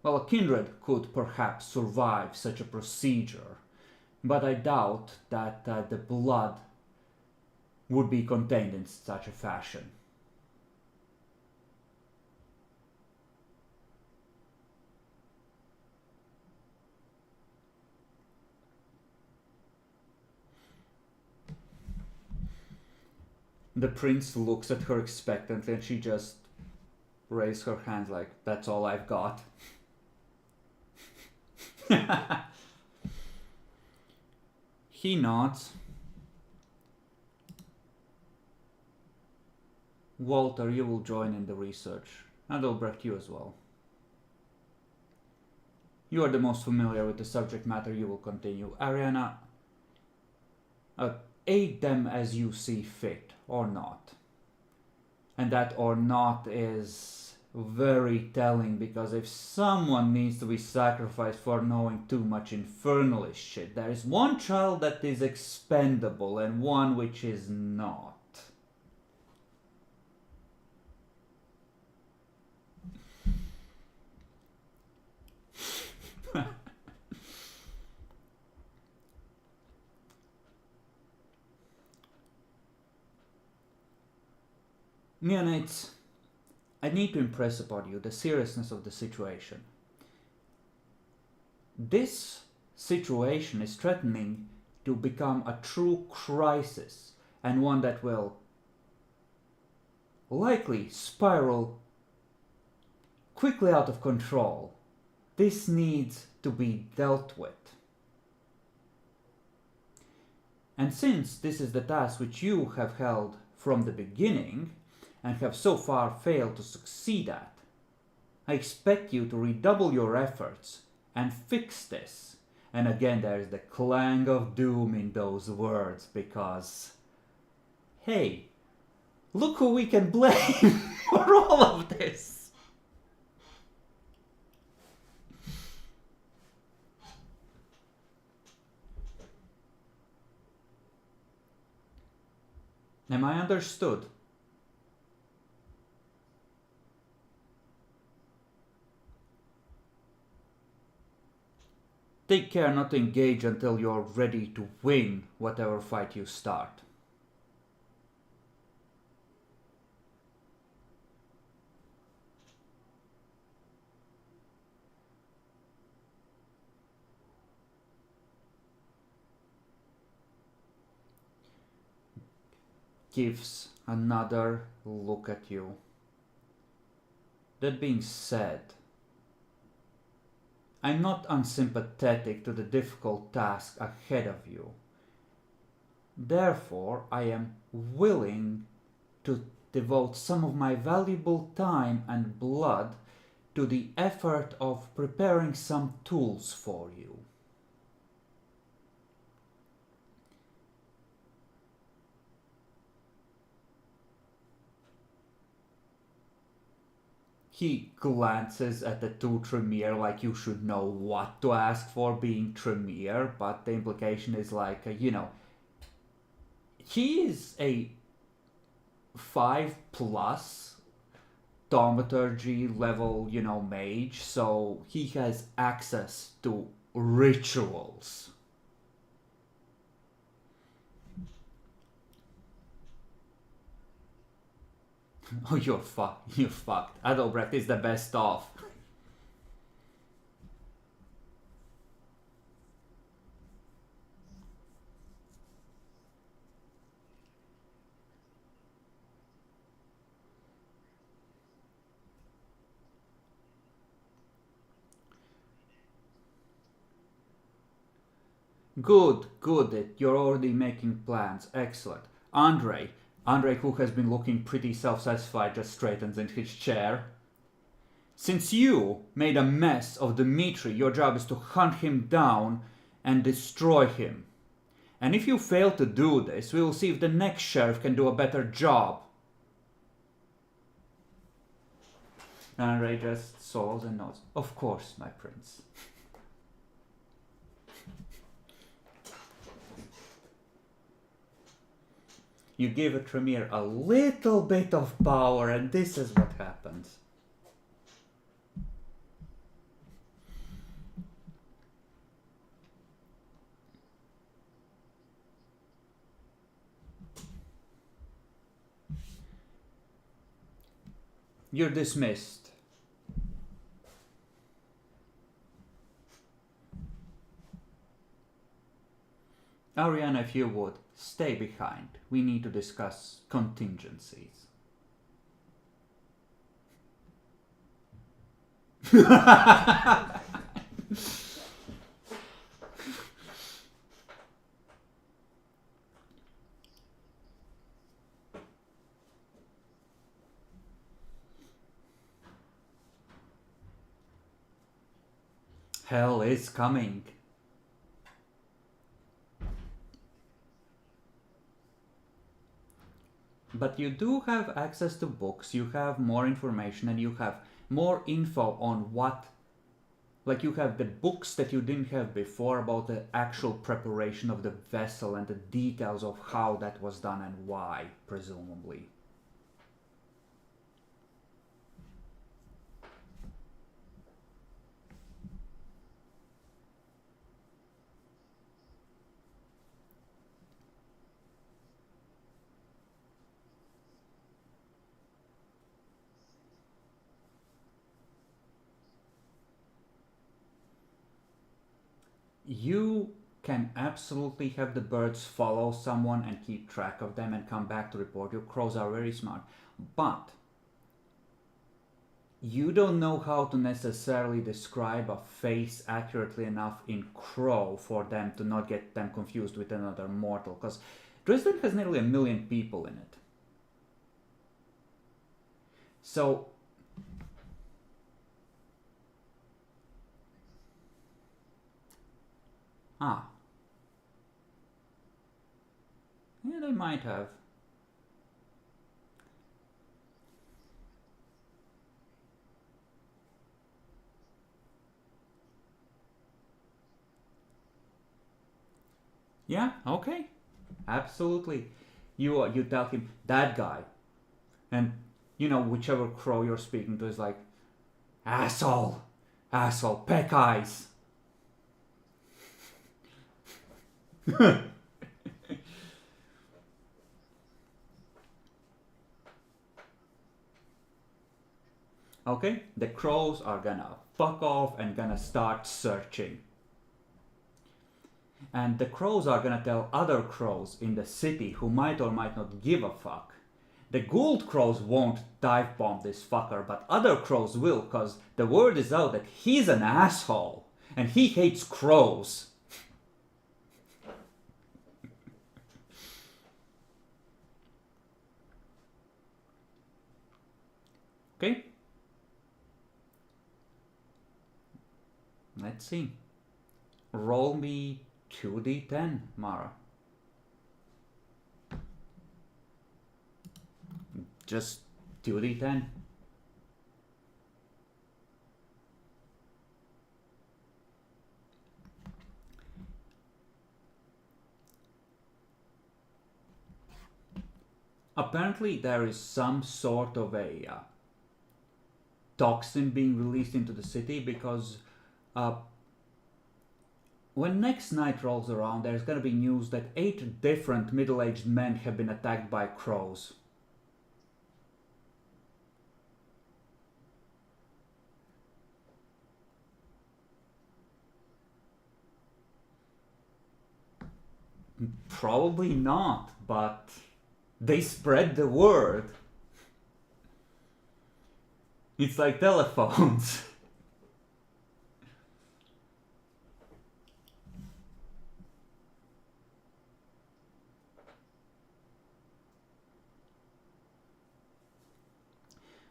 well, a kindred could perhaps survive such a procedure. But I doubt that the blood would be contained in such a fashion. The prince looks at her expectantly and she just raises her hands like, that's all I've got. He nods. Walter, you will join in the research, and Albrecht, you as well. You are the most familiar with the subject matter, you will continue. Ariana, aid them as you see fit, or not. And that or not is very telling, because if someone needs to be sacrificed for knowing too much infernalist shit, there is one child that is expendable and one which is not. Neonates, I need to impress upon you the seriousness of the situation. This situation is threatening to become a true crisis, and one that will likely spiral quickly out of control. This needs to be dealt with. And since this is the task which you have held from the beginning and have so far failed to succeed at, I expect you to redouble your efforts and fix this. And again, there is the clang of doom in those words because, hey, look who we can blame for all of this. Am I understood? Take care not to engage until you're ready to win whatever fight you start. Gives another look at you. That being said, I'm not unsympathetic to the difficult task ahead of you. Therefore, I am willing to devote some of my valuable time and blood to the effort of preparing some tools for you. He glances at the two Tremere like you should know what to ask for being Tremere, but the implication is like, he is a 5+ thaumaturgy level, mage, so he has access to rituals. Oh, you're fucked. You're fucked. Adalbrecht is the best of. Good, good. You're already making plans. Excellent. Andre, who has been looking pretty self-satisfied, just straightens in his chair. Since you made a mess of Dmitri, your job is to hunt him down and destroy him. And if you fail to do this, we will see if the next sheriff can do a better job. Andre just swallows and nods. Of course, my prince. You give a Tremere a little bit of power, and this is what happens. You're dismissed. Ariana, if you would, stay behind. We need to discuss contingencies. Hell is coming. But you do have access to books, you have more information, and you have more info on what, like you have the books that you didn't have before about the actual preparation of the vessel and the details of how that was done and why, presumably. you can absolutely have the birds follow someone and keep track of them and come back to report. Your crows are very smart. But you don't know how to necessarily describe a face accurately enough in crow for them to not get them confused with another mortal. Because Dresden has nearly 1 million people in it. So yeah, they might have. Yeah, okay. Absolutely. You tell him, that guy. And, whichever crow you're speaking to is like, asshole, asshole, peck eyes. Okay, the crows are gonna fuck off and gonna start searching. And the crows are gonna tell other crows in the city who might or might not give a fuck. The Gould crows won't dive bomb this fucker, but other crows will, cause the word is out that he's an asshole and he hates crows. Okay? Let's see. Roll me 2d10, Mara. Just 2d10. Apparently there is some sort of a toxin being released into the city because when next night rolls around, there's going to be news that 8 different middle-aged men have been attacked by crows. Probably not, but they spread the word. It's like telephones.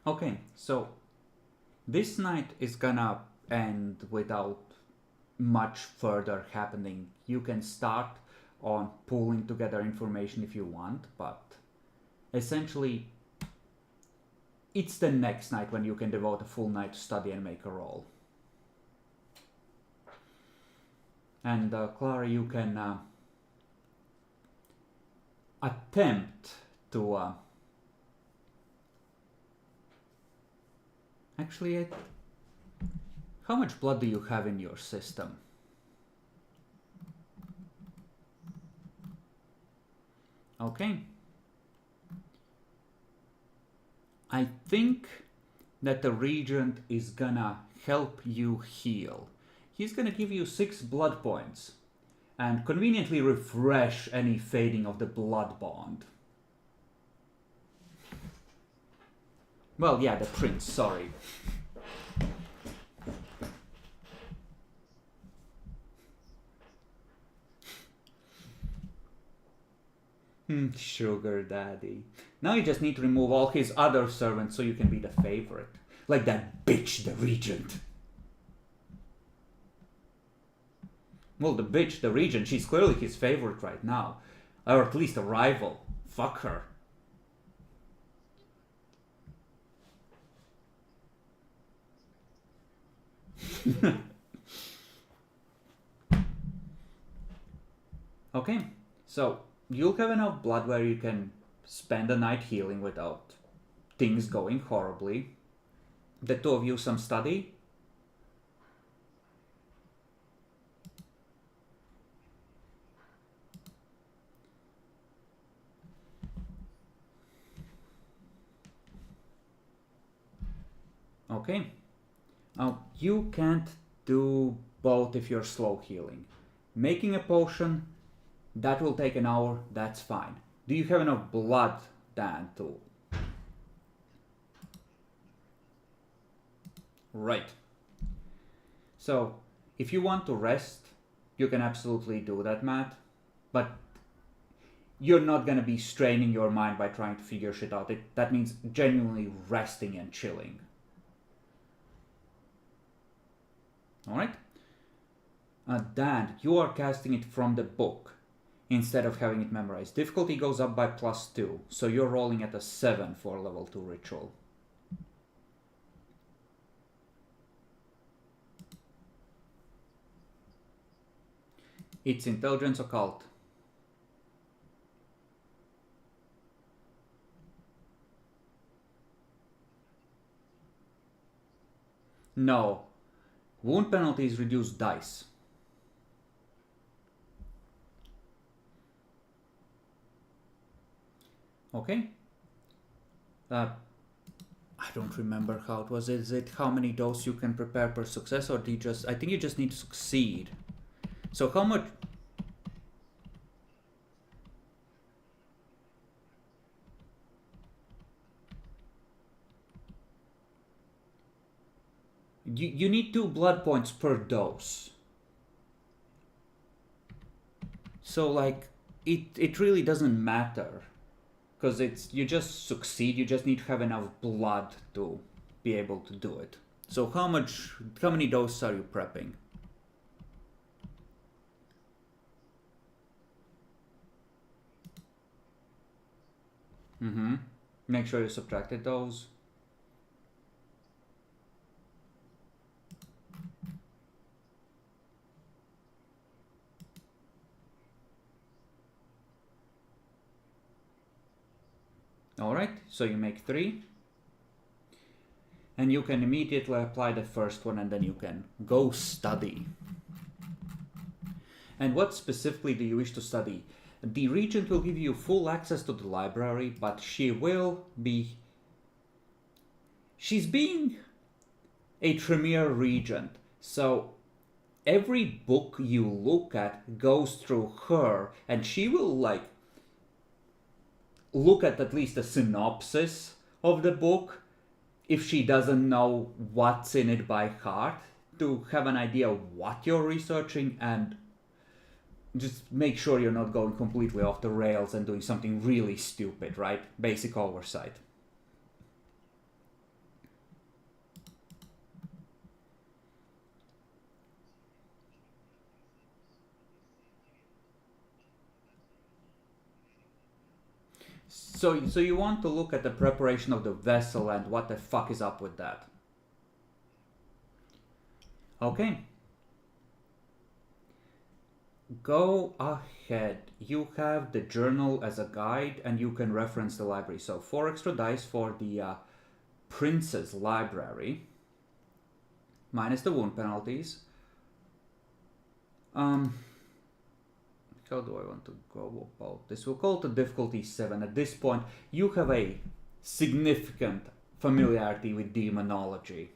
Okay, so this night is gonna end without much further happening. You can start on pulling together information if you want, but essentially it's the next night when you can devote a full night to study and make a roll. And Clara, you can attempt to actually, how much blood do you have in your system? Okay. I think that the regent is gonna help you heal. He's gonna give you 6 blood points and conveniently refresh any fading of the blood bond. Well, yeah, the prince, sorry. Sugar daddy. Now you just need to remove all his other servants so you can be the favorite. Like that bitch, the regent. Well, the bitch, the regent, she's clearly his favorite right now. Or at least a rival. Fuck her. Okay, so you'll have enough blood where you can spend a night healing without things going horribly. The 2 of you some study. Okay. Now you can't do both if you're slow healing. Making a potion, that will take an hour, that's fine. Do you have enough blood, Dan, to... Right. So, if you want to rest, you can absolutely do that, Matt. But you're not gonna be straining your mind by trying to figure shit out. That means genuinely resting and chilling. Alright? Dan, you are casting it from the book instead of having it memorized. Difficulty goes up by +2, so you're rolling at a 7 for level 2 ritual. It's intelligence occult. No. Wound penalties reduce dice. Okay. I don't remember how it was. Is it how many doses you can prepare per success, or do you just... I think you just need to succeed. So how much... You need 2 blood points per dose. So like, it really doesn't matter. Because you just succeed, you just need to have enough blood to be able to do it. So how many doses are you prepping? Make sure you subtracted those. Alright, so you make 3. And you can immediately apply the first one, and then you can go study. And what specifically do you wish to study? The regent will give you full access to the library, but she's being a Tremere regent, so every book you look at goes through her, and she will like look at least a synopsis of the book if she doesn't know what's in it by heart, to have an idea of what you're researching and just make sure you're not going completely off the rails and doing something really stupid, right? Basic oversight. So you want to look at the preparation of the vessel and what the fuck is up with that. Okay. Go ahead. You have the journal as a guide and you can reference the library. So 4 extra dice for the Prince's Library. Minus the wound penalties. How do I want to go about this? We'll call it a difficulty 7. At this point, you have a significant familiarity with demonology.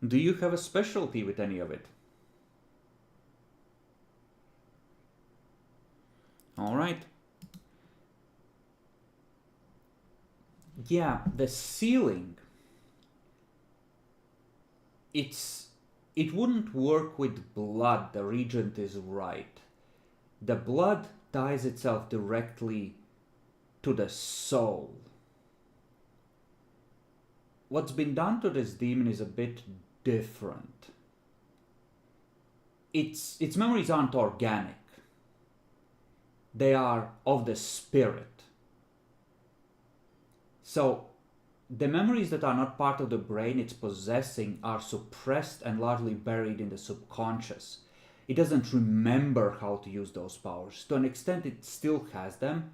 Do you have a specialty with any of it? Alright. Yeah, the sealing. It wouldn't work with blood, the regent is right. The blood ties itself directly to the soul. What's been done to this demon is a bit different. Its memories aren't organic. They are of the spirit. So, the memories that are not part of the brain it's possessing are suppressed and largely buried in the subconscious. It doesn't remember how to use those powers. To an extent, it still has them,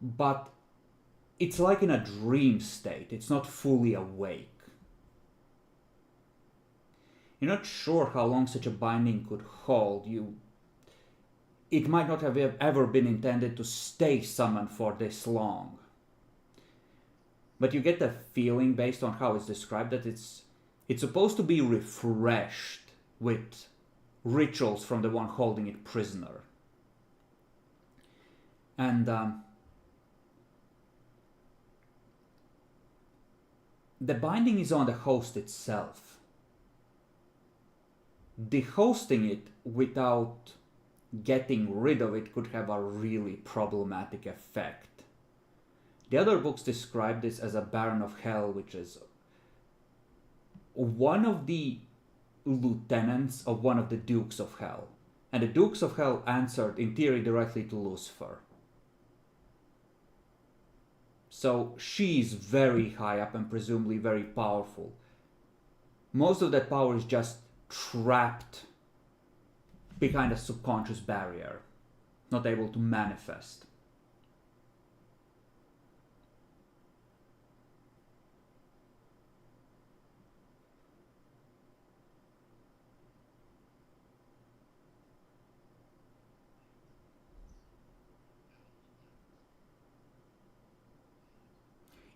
but it's like in a dream state. It's not fully awake. You're not sure how long such a binding could hold. it might not have ever been intended to stay summoned for this long. But you get the feeling, based on how it's described, that it's supposed to be refreshed with rituals from the one holding it prisoner. And the binding is on the host itself. Dehosting it without getting rid of it could have a really problematic effect. The other books describe this as a Baron of Hell, which is one of the lieutenants of one of the Dukes of Hell. And the Dukes of Hell answered, in theory, directly to Lucifer. So she's very high up and presumably very powerful. Most of that power is just trapped behind a subconscious barrier, not able to manifest.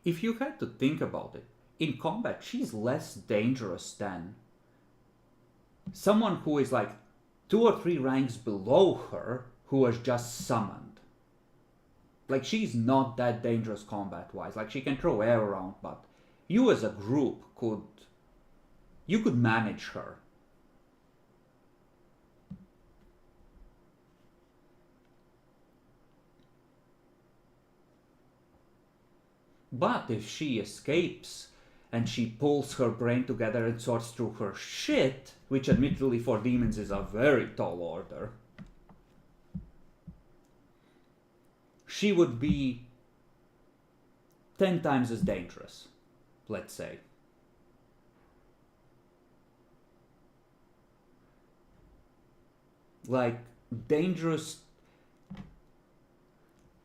If you had to think about it, in combat she's less dangerous than someone who is like 2 or 3 ranks below her who was just summoned. Like, she's not that dangerous combat-wise. Like, she can throw air around, but you as a group could manage her. But if she escapes and she pulls her brain together and sorts through her shit, which admittedly for demons is a very tall order, she would be 10 times as dangerous, let's say. Like, dangerous,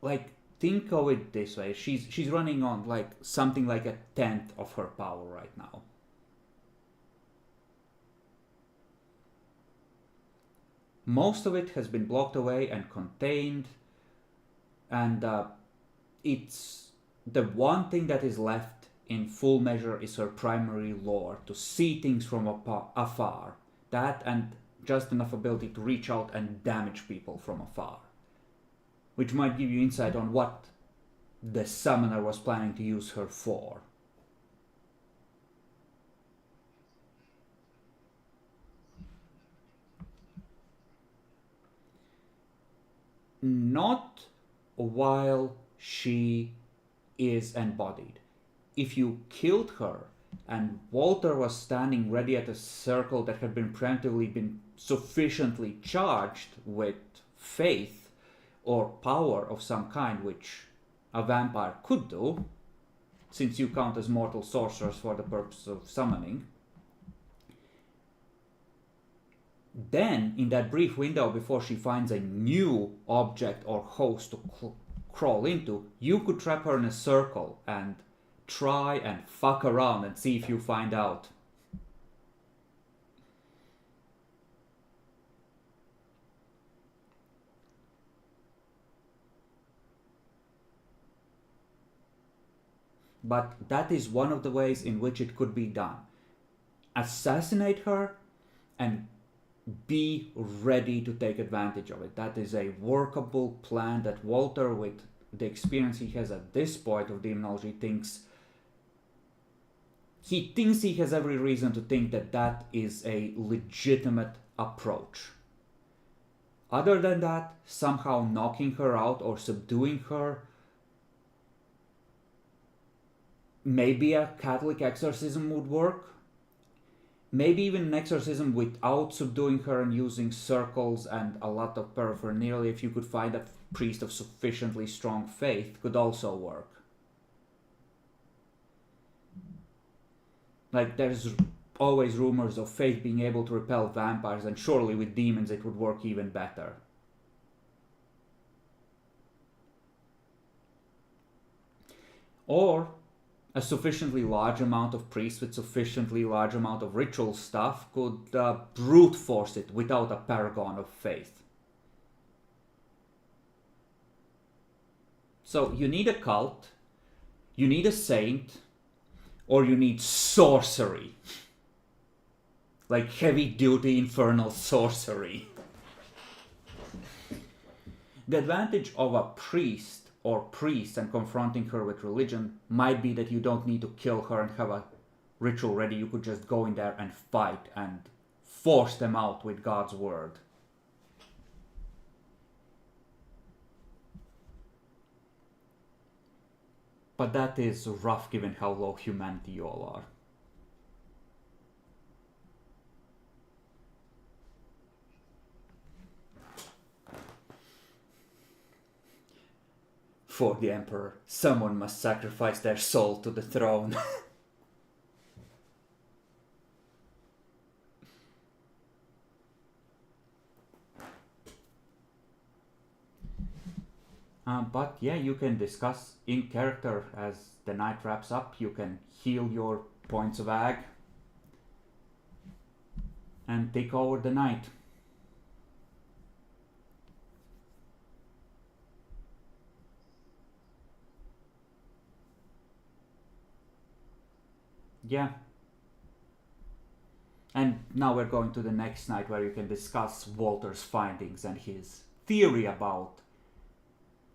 like, think of it this way, she's running on like something like 1/10 of her power right now. Most of it has been blocked away and contained, and it's the one thing that is left in full measure is her primary lore, to see things from afar. That and just enough ability to reach out and damage people from afar, which might give you insight on what the summoner was planning to use her for. Not while she is embodied. If you killed her and Walter was standing ready at a circle that had been preemptively been sufficiently charged with faith or power of some kind, which a vampire could do, since you count as mortal sorcerers for the purpose of summoning, then in that brief window before she finds a new object or host to crawl into, you could trap her in a circle and try and fuck around and see if you find out. But that is one of the ways in which it could be done. Assassinate her and be ready to take advantage of it. That is a workable plan that Walter, with the experience he has at this point of demonology, thinks he has every reason to think that that is a legitimate approach. Other than that, somehow knocking her out or subduing her, maybe a Catholic exorcism would work. Maybe even an exorcism without subduing her and using circles and a lot of paraphernalia, if you could find a priest of sufficiently strong faith, could also work. Like, there's always rumors of faith being able to repel vampires, and surely with demons it would work even better. Or a sufficiently large amount of priests with sufficiently large amount of ritual stuff could brute force it without a paragon of faith. So you need a cult, you need a saint, or you need sorcery. Like heavy-duty infernal sorcery. The advantage of a priest or priest and confronting her with religion might be that you don't need to kill her and have a ritual ready. You could just go in there and fight and force them out with God's word. But that is rough given how low humanity you all are. For the Emperor, someone must sacrifice their soul to the throne. But yeah, you can discuss in character as the night wraps up. You can heal your points of ag and take over the night. Yeah. And now we're going to the next night where you can discuss Walter's findings and his theory about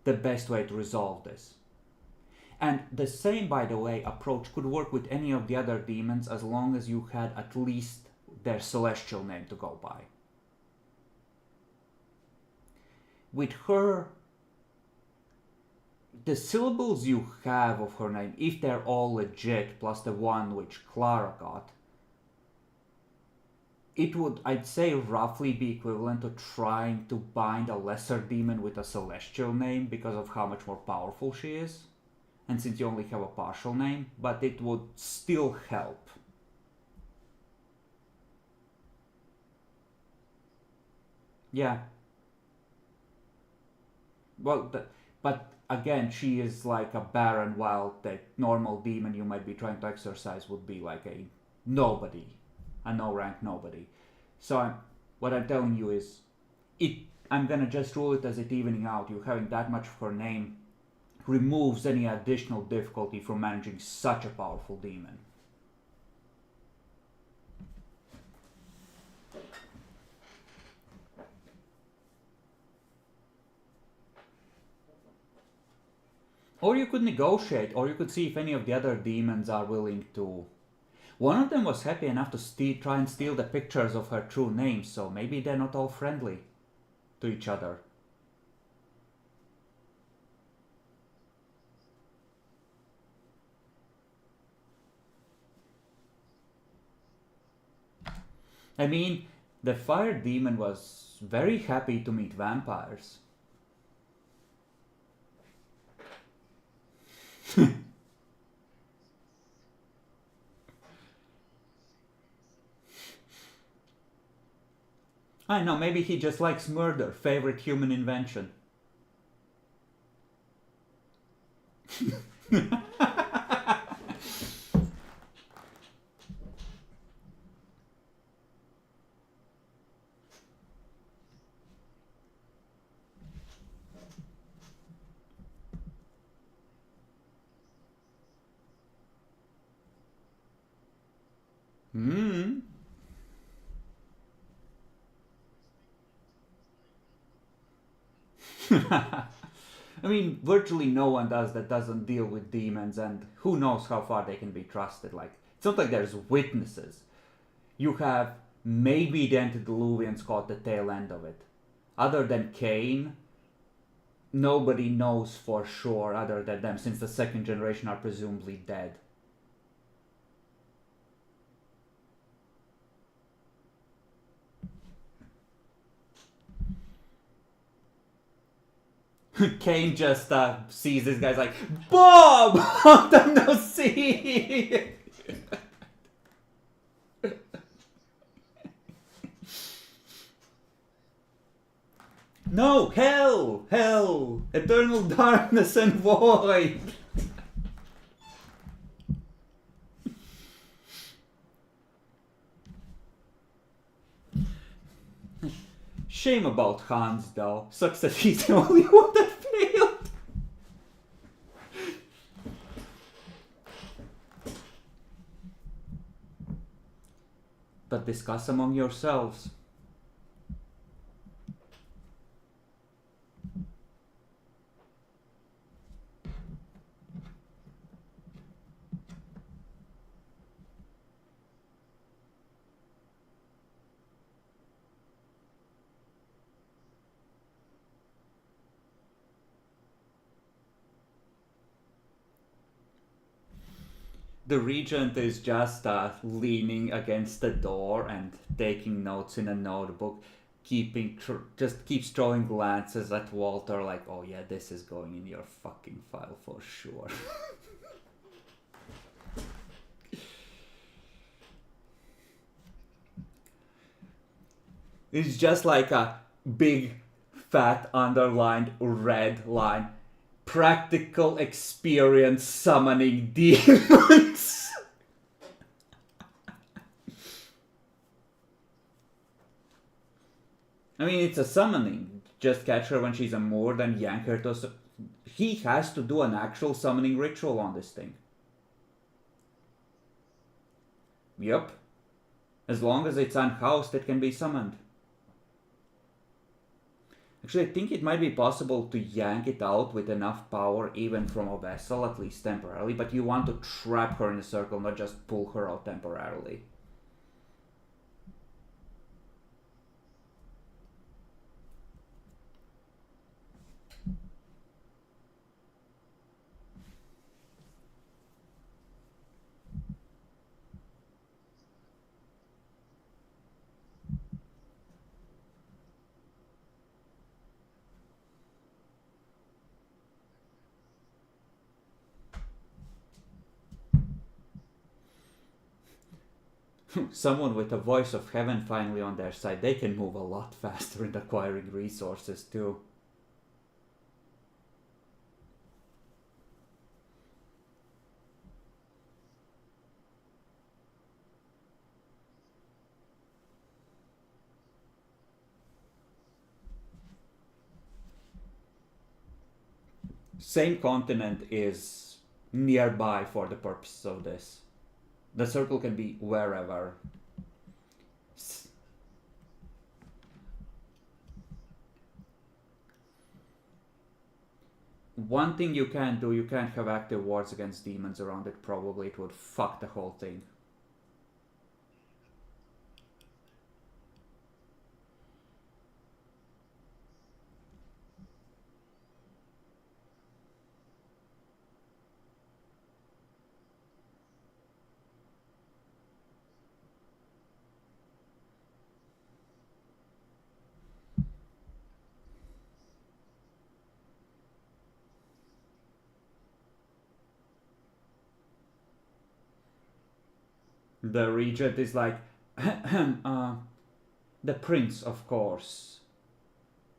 the best way to resolve this. And the same, by the way, approach could work with any of the other demons as long as you had at least their celestial name to go by. With her, the syllables you have of her name, if they're all legit, plus the one which Clara got, it would, I'd say, roughly be equivalent to trying to bind a lesser demon with a celestial name because of how much more powerful she is. And since you only have a partial name, but it would still help. Yeah. Well, but again, she is like a baron, while the normal demon you might be trying to exorcise would be like a nobody. A no-rank nobody. So what I'm telling you is, I'm gonna just rule it as it evening out. You having that much of her name removes any additional difficulty from managing such a powerful demon. Or you could negotiate, or you could see if any of the other demons are willing to. One of them was happy enough to try and steal the pictures of her true name, so maybe they're not all friendly to each other. I mean, the fire demon was very happy to meet vampires. I know, maybe he just likes murder, favorite human invention. I mean, virtually no one does that doesn't deal with demons, and who knows how far they can be trusted. Like, it's not like there's witnesses. You have maybe the antediluvians caught the tail end of it. Other than Cain, nobody knows for sure other than them, since the second generation are presumably dead. Cain just sees this guy's like, Bob! Long time no see! No, hell! Hell! Eternal darkness and void! Shame about Hans, though. Sucks that he's the only one that failed. But discuss among yourselves. The regent is just leaning against the door and taking notes in a notebook, just keeps throwing glances at Walter like, oh yeah, this is going in your fucking file for sure. It's just like a big, fat, underlined red line. Practical experience summoning demons. I mean, it's a summoning. Just catch her when she's unmoored and yank her to... He has to do an actual summoning ritual on this thing. Yup. As long as it's unhoused, it can be summoned. Actually, I think it might be possible to yank it out with enough power even from a vessel, at least temporarily, but you want to trap her in a circle, not just pull her out temporarily. Someone with a voice of heaven finally on their side, they can move a lot faster in acquiring resources too. Same continent is nearby for the purposes of this. The circle can be wherever. One thing you can do, you can't have active wards against demons around it, probably. It would fuck the whole thing. The regent is like, the prince, of course,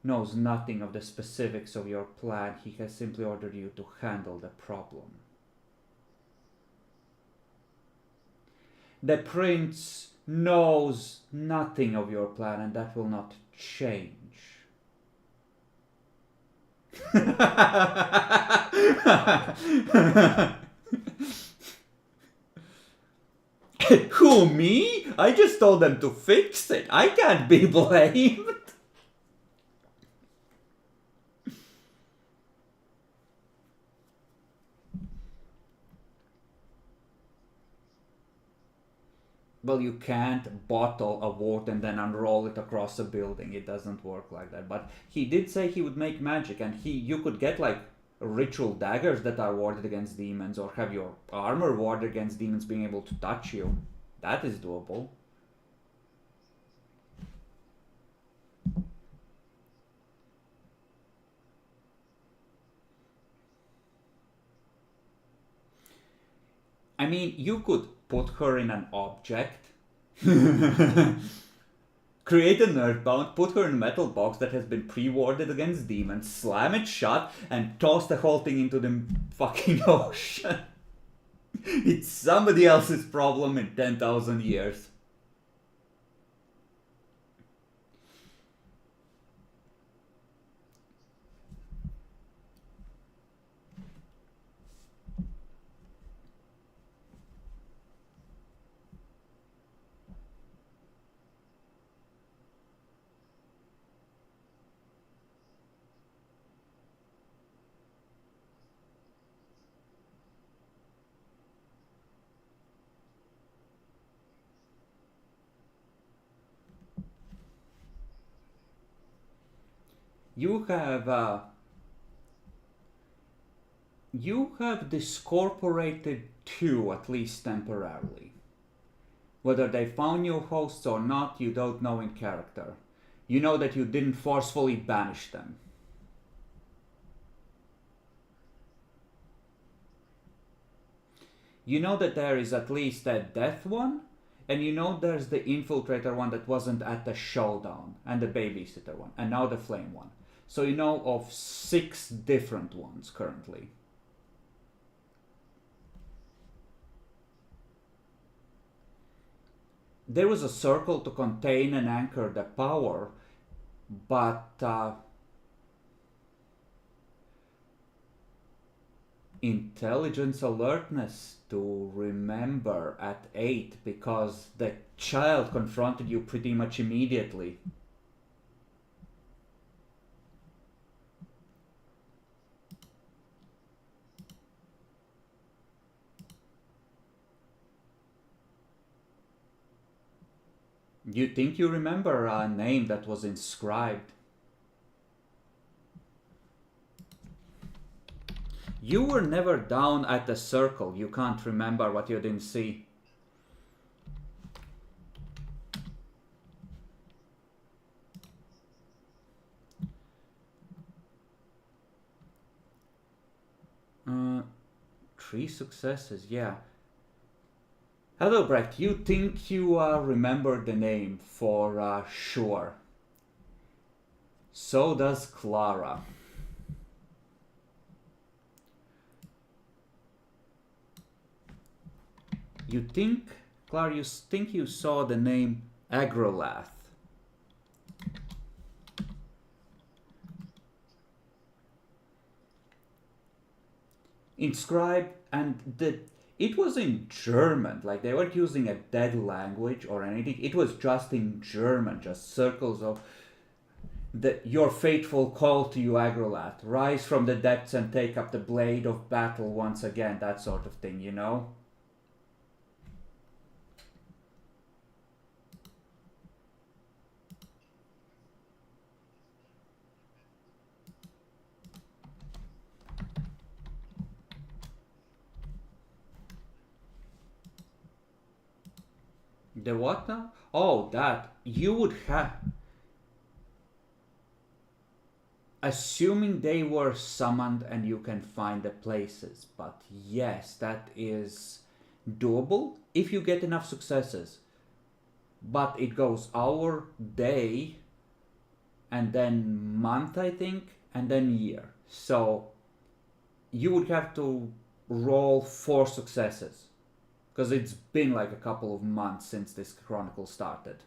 knows nothing of the specifics of your plan. He has simply ordered you to handle the problem. The prince knows nothing of your plan, and that will not change. Who, me? I just told them to fix it. I can't be blamed. Well, you can't bottle a ward and then unroll it across a building. It doesn't work like that. But he did say he would make magic, and you could get like ritual daggers that are warded against demons, or have your armor warded against demons being able to touch you. That is doable. I mean, you could put her in an object, create an earthbound, put her in a metal box that has been pre-warded against demons, slam it shut, and toss the whole thing into the fucking ocean. It's somebody else's problem in 10,000 years. You have discorporated two, at least temporarily. Whether they found new hosts or not, you don't know in character. You know that you didn't forcefully banish them. You know that there is at least a death one, and you know there's the infiltrator one that wasn't at the showdown, and the babysitter one, and now the flame one. So you know of 6 different ones currently. There was a circle to contain and anchor the power, but intelligence alertness to remember at 8 because the child confronted you pretty much immediately. You think you remember a name that was inscribed? You were never down at the circle. You can't remember what you didn't see. Three successes, yeah. Hello, Brecht. You think you remember the name for sure. So does Clara. You think, Clara, you think you saw the name Agrolath. Inscribed, and it was in German, like they weren't using a dead language or anything. It was just in German, just circles of your fateful call to you, Agrolath. Rise from the depths and take up the blade of battle once again, that sort of thing, you know? The what now? Oh, that. You would have. Assuming they were summoned and you can find the places. But yes, that is doable if you get enough successes. But it goes hour, day, and then month, I think, and then year. So you would have to roll 4 successes. Because it's been like a couple of months since this chronicle started.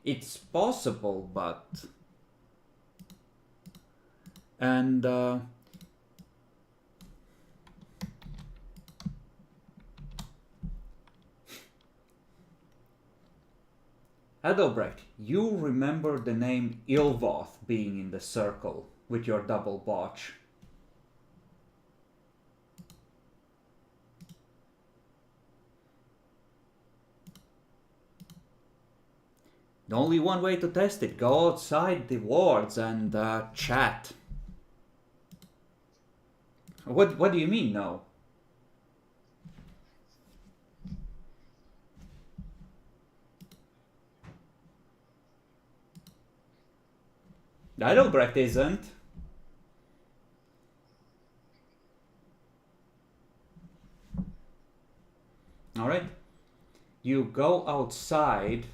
It's possible, but... And... Adelbrecht, you remember the name Ilvoth being in the circle with your double botch. Only one way to test it. Go outside the wards and chat. What do you mean, no? Heidelbrecht isn't. Alright. You go outside,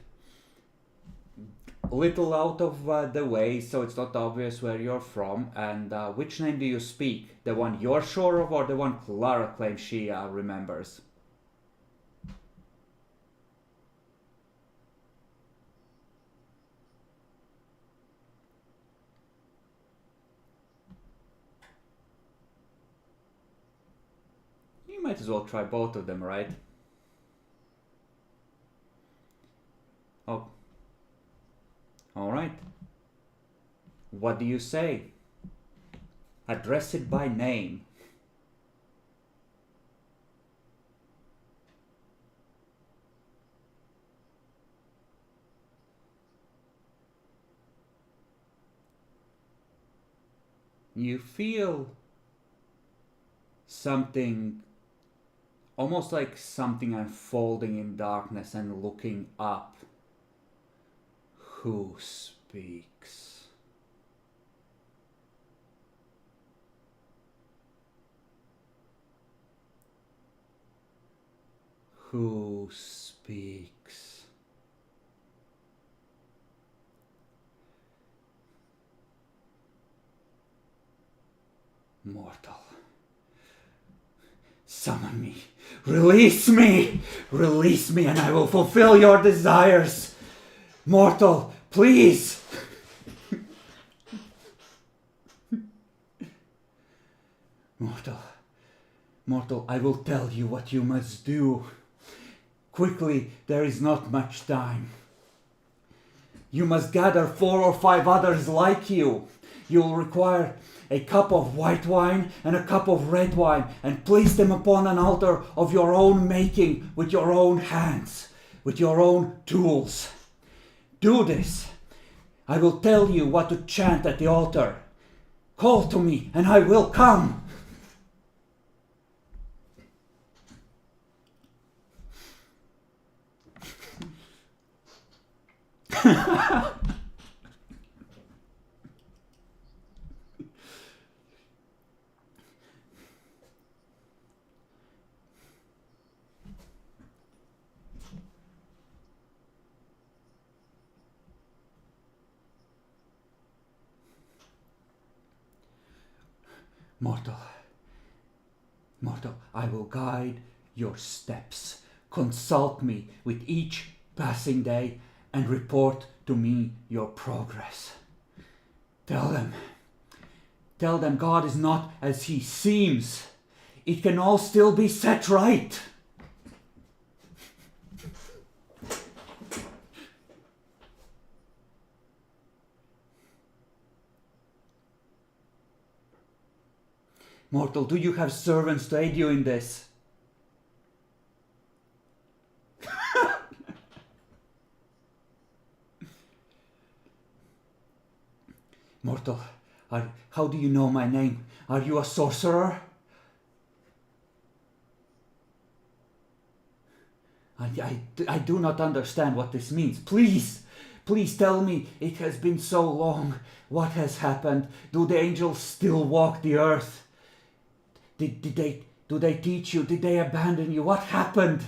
little out of the way, so it's not obvious where you're from. And which name do you speak? The one you're sure of, or the one Clara claims she remembers? You might as well try both of them, right? Oh. Alright. What do you say? Address it by name. you feel something, almost like something unfolding in darkness, and looking up. Who speaks? Who speaks? Mortal, summon me, release me, release me, and I will fulfill your desires. Mortal, please. Mortal, I will tell you what you must do. Quickly, there is not much time. You must gather 4 or 5 others like you. You will require a cup of white wine and a cup of red wine, and place them upon an altar of your own making, with your own hands, with your own tools. Do this. I will tell you what to chant at the altar. Call to me, and I will come. Mortal, I will guide your steps. Consult me with each passing day and report to me your progress. Tell them God is not as he seems. It can all still be set right. Mortal, do you have servants to aid you in this? Mortal, how do you know my name? Are you a sorcerer? I do not understand what this means. Please tell me. It has been so long. What has happened? Do the angels still walk the earth? Do they teach you? Did they abandon you? What happened?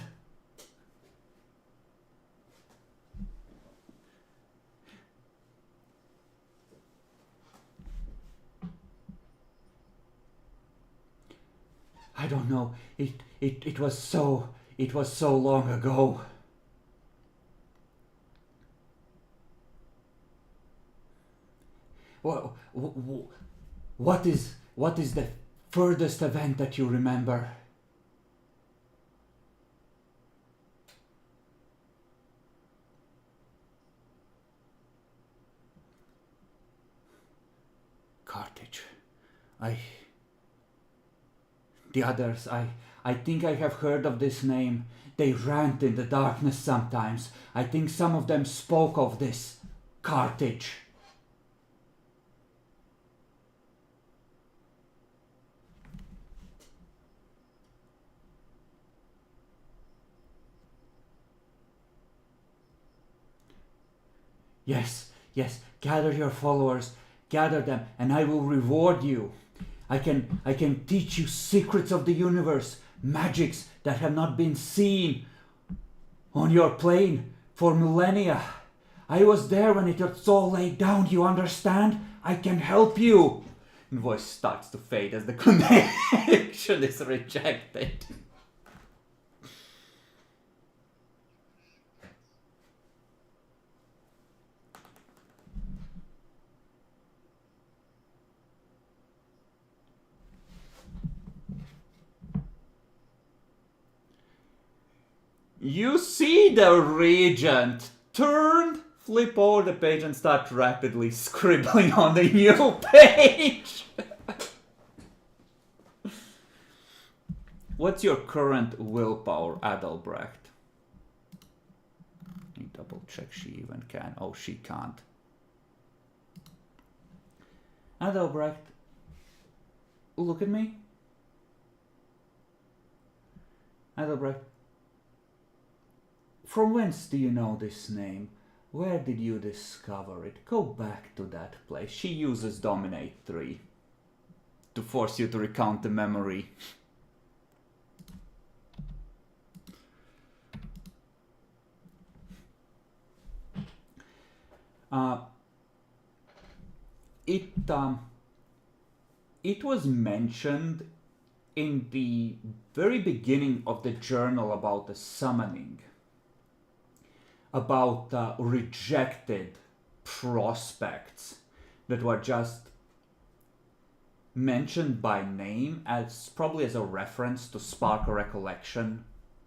I don't know. It was so long ago. Well, what is the furthest event that you remember? Carthage. The others, I think I have heard of this name. They rant in the darkness sometimes. I think some of them spoke of this Carthage. Yes, gather your followers, gather them, and I will reward you. I can teach you secrets of the universe, magics that have not been seen on your plane for millennia. I was there when it was all laid down, you understand? I can help you. The voice starts to fade as the connection is rejected. You see the regent turn, flip over the page, and start rapidly scribbling on the new page. What's your current willpower, Adalbrecht? Let me double check she even can. Oh, she can't. Adalbrecht, Look at me. Adelbrecht, from whence do you know this name? Where did you discover it? Go back to that place. She uses Dominate 3 to force you to recount the memory. It was mentioned in the very beginning of the journal about the summoning, about rejected prospects that were just mentioned by name, as probably as a reference to spark a recollection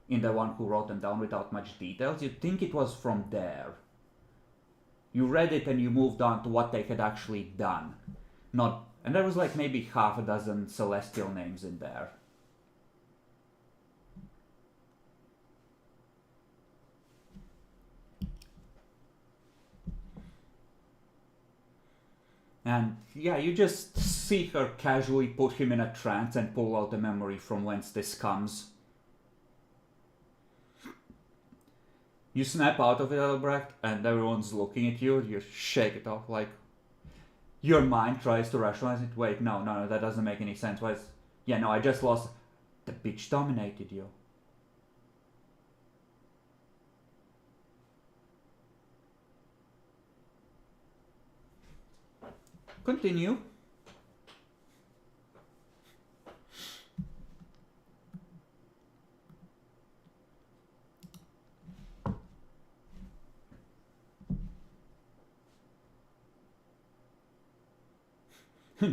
in the one who wrote them down without much details. You'd think it was from there. You read it and you moved on to what they had actually done. And there was like maybe half a dozen celestial names in there. And yeah, you just see her casually put him in a trance and pull out the memory from whence this comes. You snap out of it, Albrecht, and everyone's looking at you. You shake it off, like your mind tries to rationalize it. Wait, no, that doesn't make any sense. Yeah, no, I just lost. The bitch dominated you. Continue.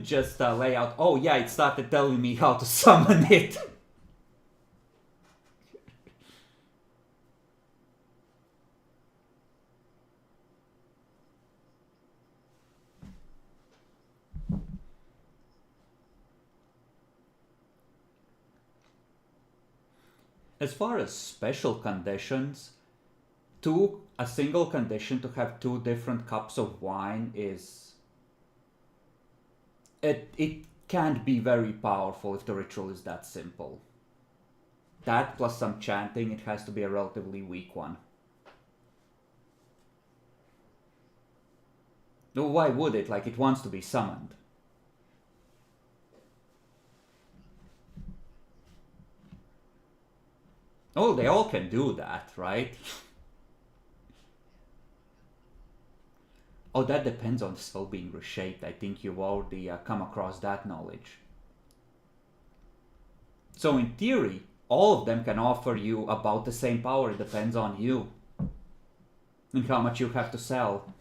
Just lay out. Oh yeah, it started telling me how to summon it. As far as special conditions, a single condition to have 2 different cups of wine is... It can't be very powerful if the ritual is that simple. That plus some chanting, it has to be a relatively weak one. No, why would it? Like, it wants to be summoned. Oh, they all can do that, right? Oh, that depends on the spell being reshaped. I think you've already come across that knowledge. So in theory, all of them can offer you about the same power. It depends on you and how much you have to sell.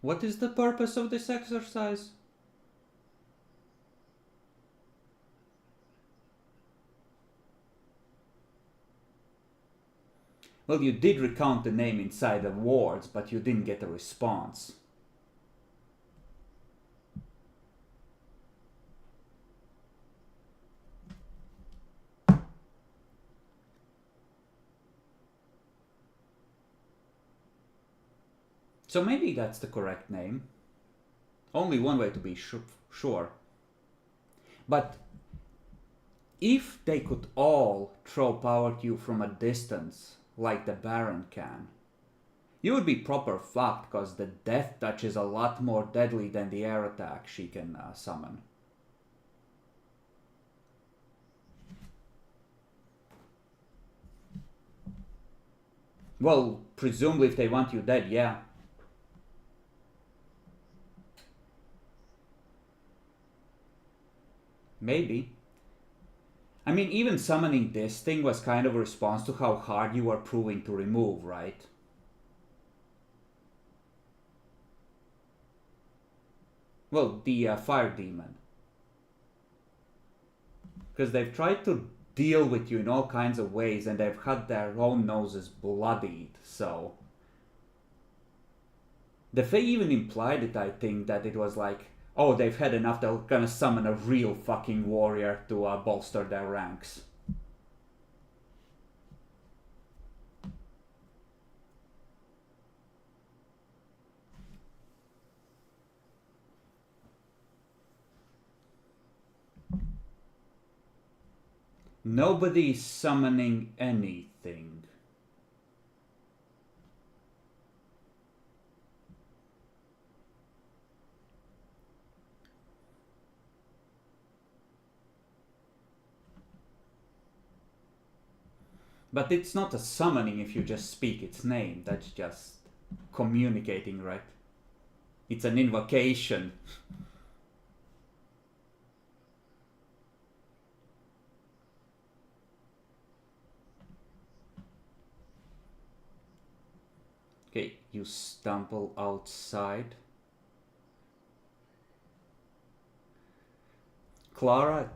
What is the purpose of this exercise? Well, you did recount the name inside the wards, but you didn't get a response. So maybe that's the correct name. Only one way to be sure. But if they could all throw power to you from a distance, like the Baron can, you would be proper fucked, because the Death Touch is a lot more deadly than the air attack she can summon. Well, presumably if they want you dead, yeah. Maybe. I mean, even summoning this thing was kind of a response to how hard you are proving to remove, right? Well, the fire demon. Because they've tried to deal with you in all kinds of ways, and they've had their own noses bloodied, so... The Fae even implied it, I think, that it was like, oh, they've had enough, they're gonna summon a real fucking warrior to bolster their ranks. Nobody's summoning anything. But it's not a summoning if you just speak its name. That's just communicating, right? It's an invocation. Okay, you stumble outside. Clara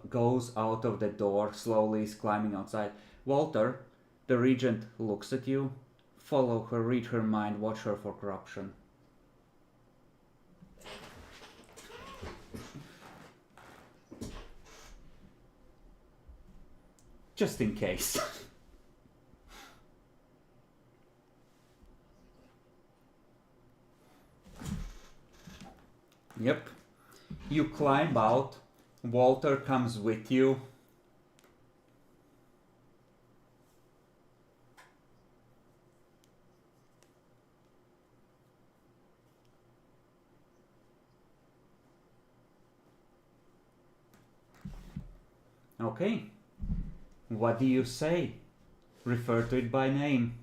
goes out of the door, slowly is climbing outside. Walter, the regent, looks at you. Follow her, read her mind, watch her for corruption. Just in case. Yep. You climb out. Walter comes with you. Okay. What do you say? Refer to it by name.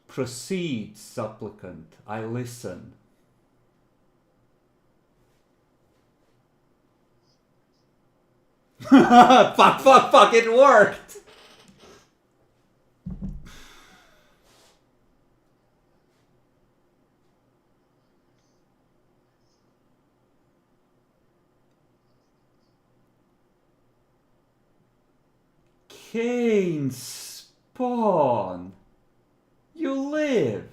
Proceed, supplicant. I listen. Fuck, it worked! Cain Spawn! You lived!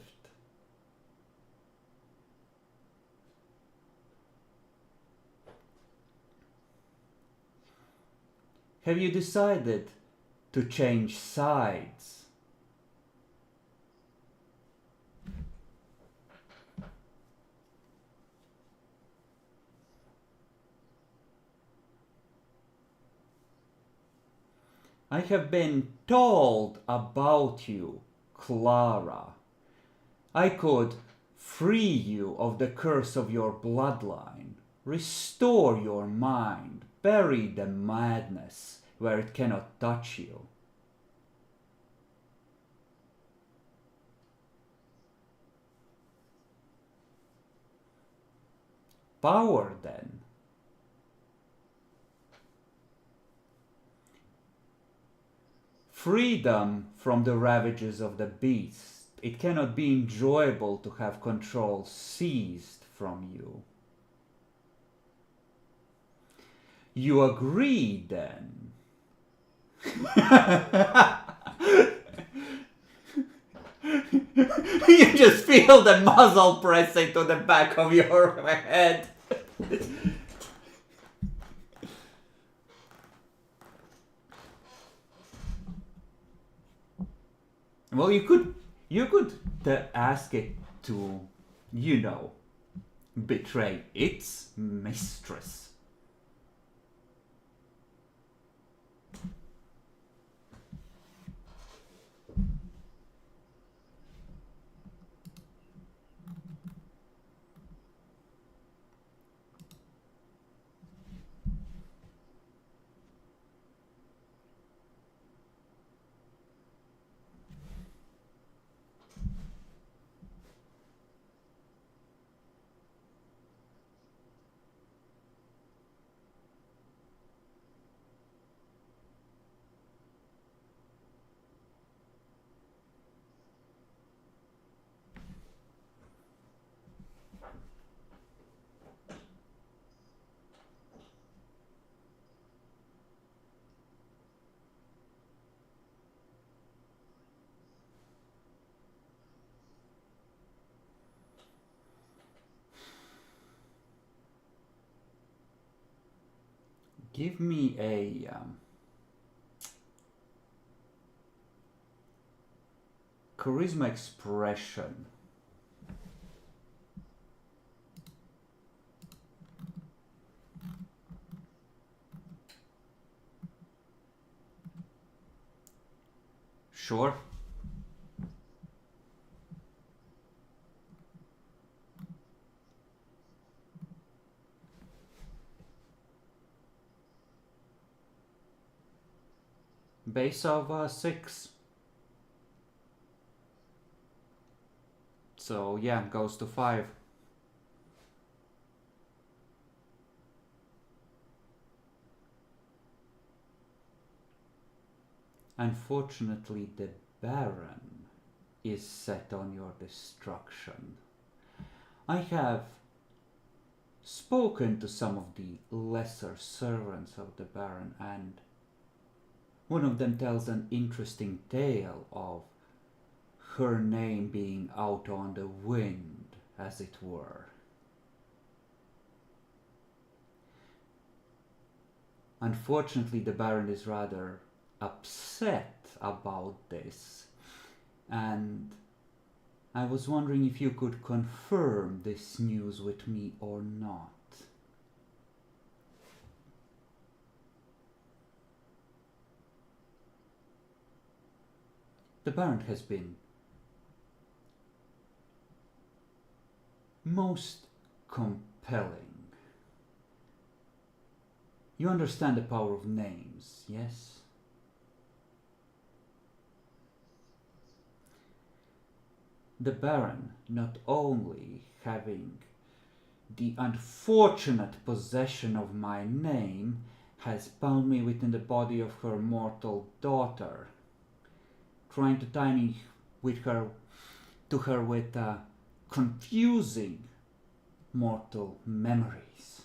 Have you decided to change sides? I have been told about you, Clara. I could free you of the curse of your bloodline, restore your mind, bury the madness where it cannot touch you. Power, then. Freedom from the ravages of the beast. It cannot be enjoyable to have control seized from you. You agree, then? You just feel the muzzle pressing to the back of your head. Well, you could ask it to, you know, betray its mistress. Give me a charisma expression. Sure. Base of 6. So yeah, goes to 5. Unfortunately, the Baron is set on your destruction. I have spoken to some of the lesser servants of the Baron, and one of them tells an interesting tale of her name being out on the wind, as it were. Unfortunately, the Baron is rather upset about this, and I was wondering if you could confirm this news with me or not. The Baron has been most compelling. You understand the power of names, yes? The Baron, not only having the unfortunate possession of my name, has bound me within the body of her mortal daughter, trying to tie me with her with confusing mortal memories.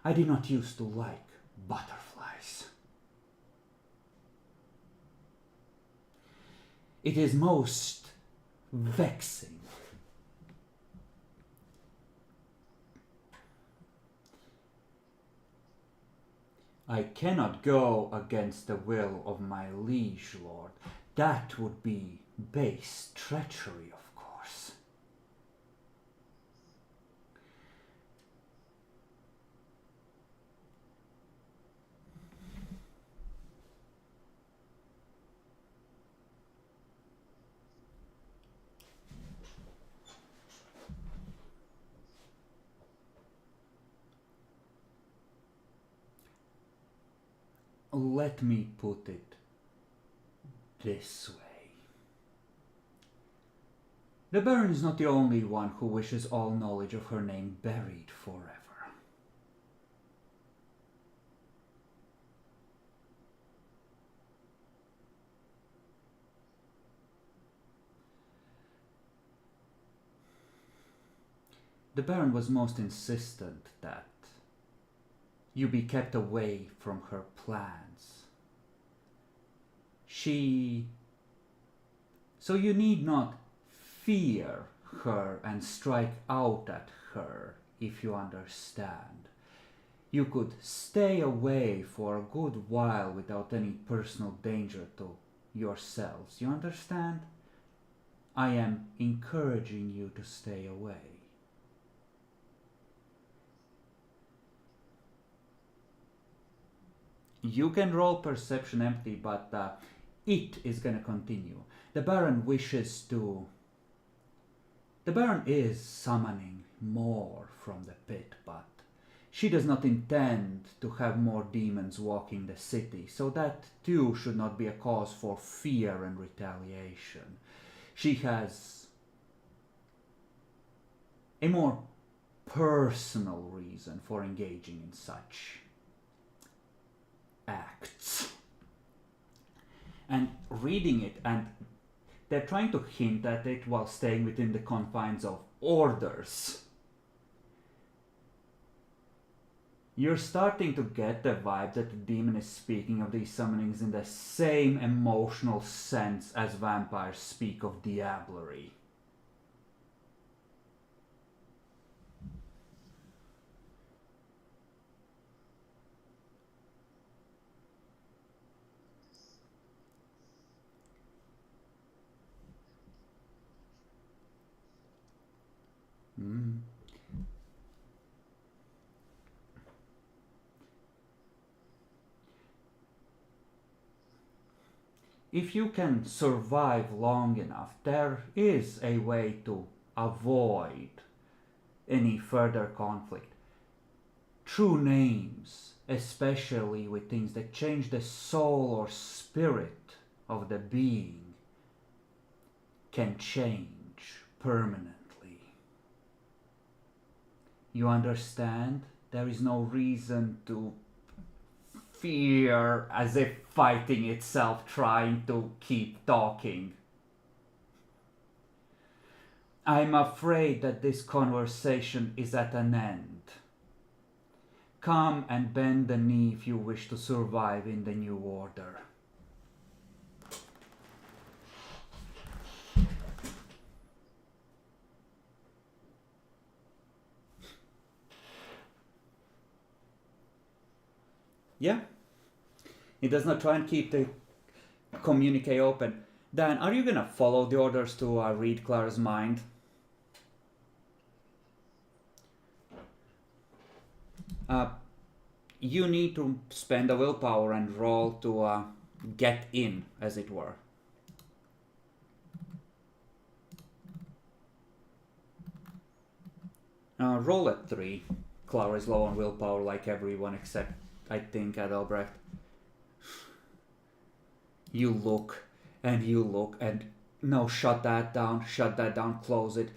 I did not used to like butterflies. It is most vexing. I cannot go against the will of my liege lord. That would be base treachery, of course. Let me put it this way. The Baron is not the only one who wishes all knowledge of her name buried forever. The Baron was most insistent that you be kept away from her plans. So you need not fear her and strike out at her, if you understand. You could stay away for a good while without any personal danger to yourselves. You understand? I am encouraging you to stay away. You can roll perception empty, but it is going to continue. The Baron wishes to... The Baron is summoning more from the pit, but she does not intend to have more demons walking the city, so that too should not be a cause for fear and retaliation. She has a more personal reason for engaging in such acts. And reading it, and they're trying to hint at it while staying within the confines of orders. You're starting to get the vibe that the demon is speaking of these summonings in the same emotional sense as vampires speak of diablerie. if you can survive long enough, there is a way to avoid any further conflict. True names, especially with things that change the soul or spirit of the being, can change permanently. You understand? There is no reason to fear as if fighting itself, trying to keep talking. I'm afraid that this conversation is at an end. Come and bend the knee if you wish to survive in the new order. Yeah. He does not try and keep the communique open. Dan, are you gonna follow the orders to read Clara's mind? You need to spend a willpower and roll to get in, as it were. Roll at 3. Clara is low on willpower like everyone except, I think, Adalbrecht. You look and no, shut that down, close it.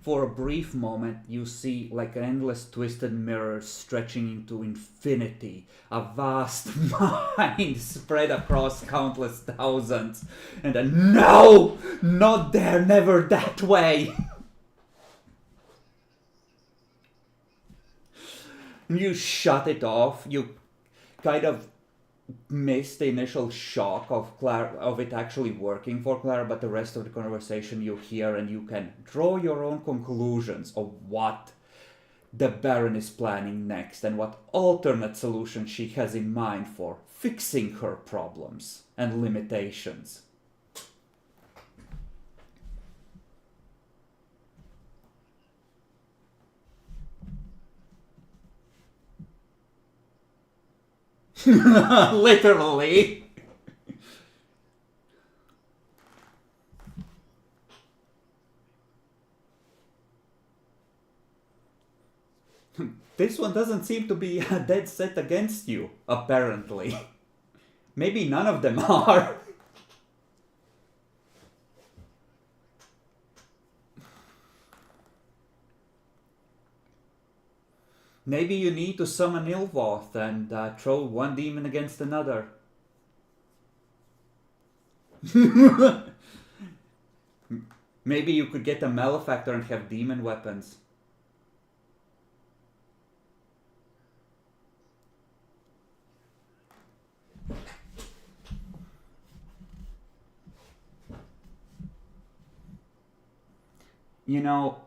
For a brief moment, you see like an endless twisted mirror stretching into infinity, a vast mind spread across countless thousands, and then, no, not there, never that way. You shut it off, you kind of miss the initial shock of it actually working for Clara, but the rest of the conversation you hear and you can draw your own conclusions of what the Baron is planning next and what alternate solutions she has in mind for fixing her problems and limitations. Literally. This one doesn't seem to be dead set against you, apparently. Maybe none of them are. Maybe you need to summon Ilvoth and throw one demon against another. Maybe you could get a malefactor and have demon weapons. You know,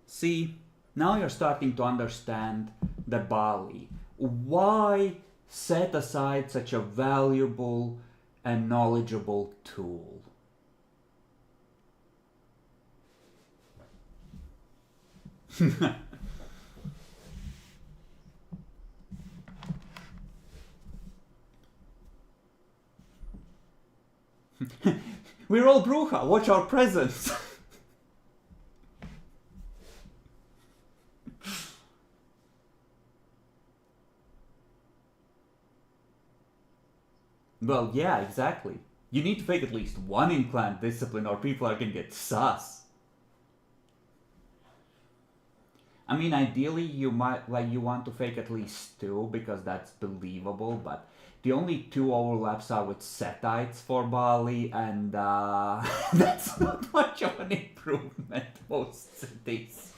see, now you're starting to understand the Bali. Why set aside such a valuable and knowledgeable tool? We're all Bruja, watch our presence. Well, yeah, exactly. You need to fake at least one in-clan discipline or people are gonna get sus. I mean, ideally you want to fake at least 2 because that's believable, but the only 2 overlaps are with Setites for Bali, and that's not much of an improvement, most cities.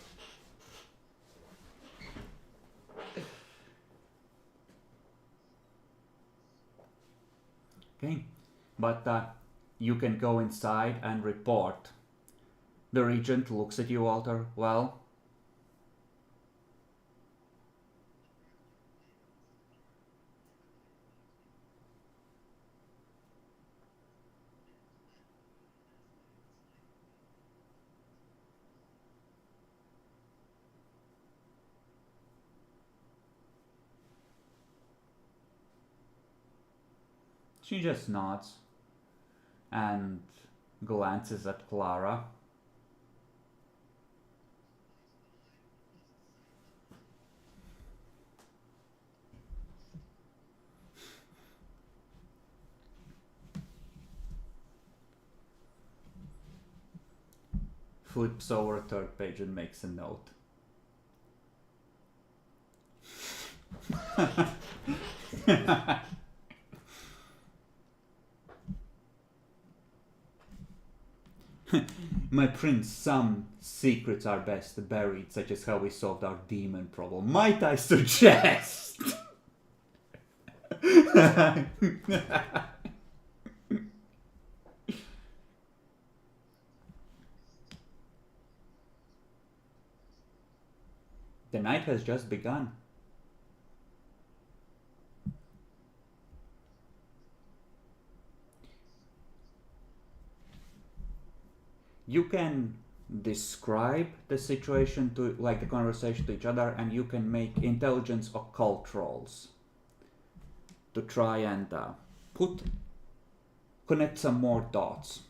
Okay, but you can go inside and report. The regent looks at you, Walter. Well, She just nods and glances at Clara. Flips over a third page and makes a note. My prince, some secrets are best buried, such as how we solved our demon problem. Might I suggest? The night has just begun. You can describe the situation to, like the conversation to each other, and you can make intelligence occult rolls to try and connect some more dots.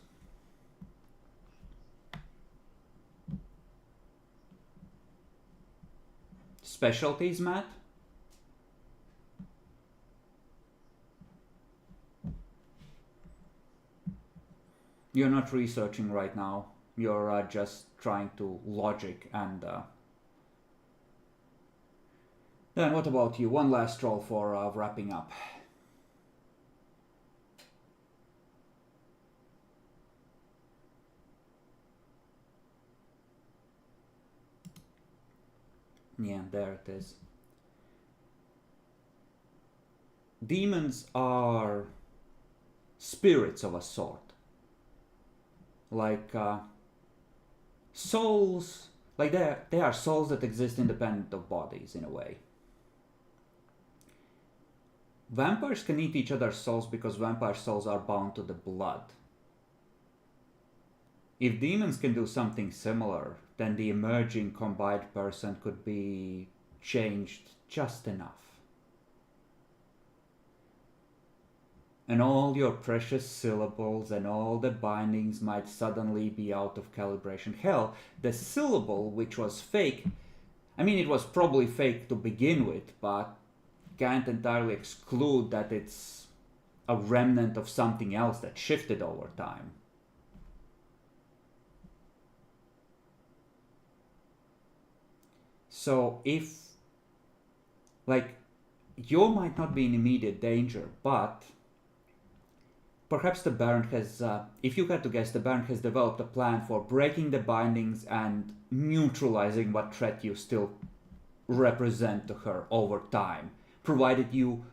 Specialties, Matt? You're not researching right now. You're just trying to logic and... Then what about you? One last roll for wrapping up. Yeah, there it is. Demons are spirits of a sort. Like souls, like they are souls that exist independent of bodies in a way. Vampires can eat each other's souls because vampire souls are bound to the blood. If demons can do something similar, then the emerging combined person could be changed just enough. And all your precious syllables and all the bindings might suddenly be out of calibration. Hell, the syllable, which was fake, I mean, it was probably fake to begin with, but can't entirely exclude that it's a remnant of something else that shifted over time. So if, like, you might not be in immediate danger, but perhaps the Baron has, if you had to guess, the Baron has developed a plan for breaking the bindings and neutralizing what threat you still represent to her over time. Provided you...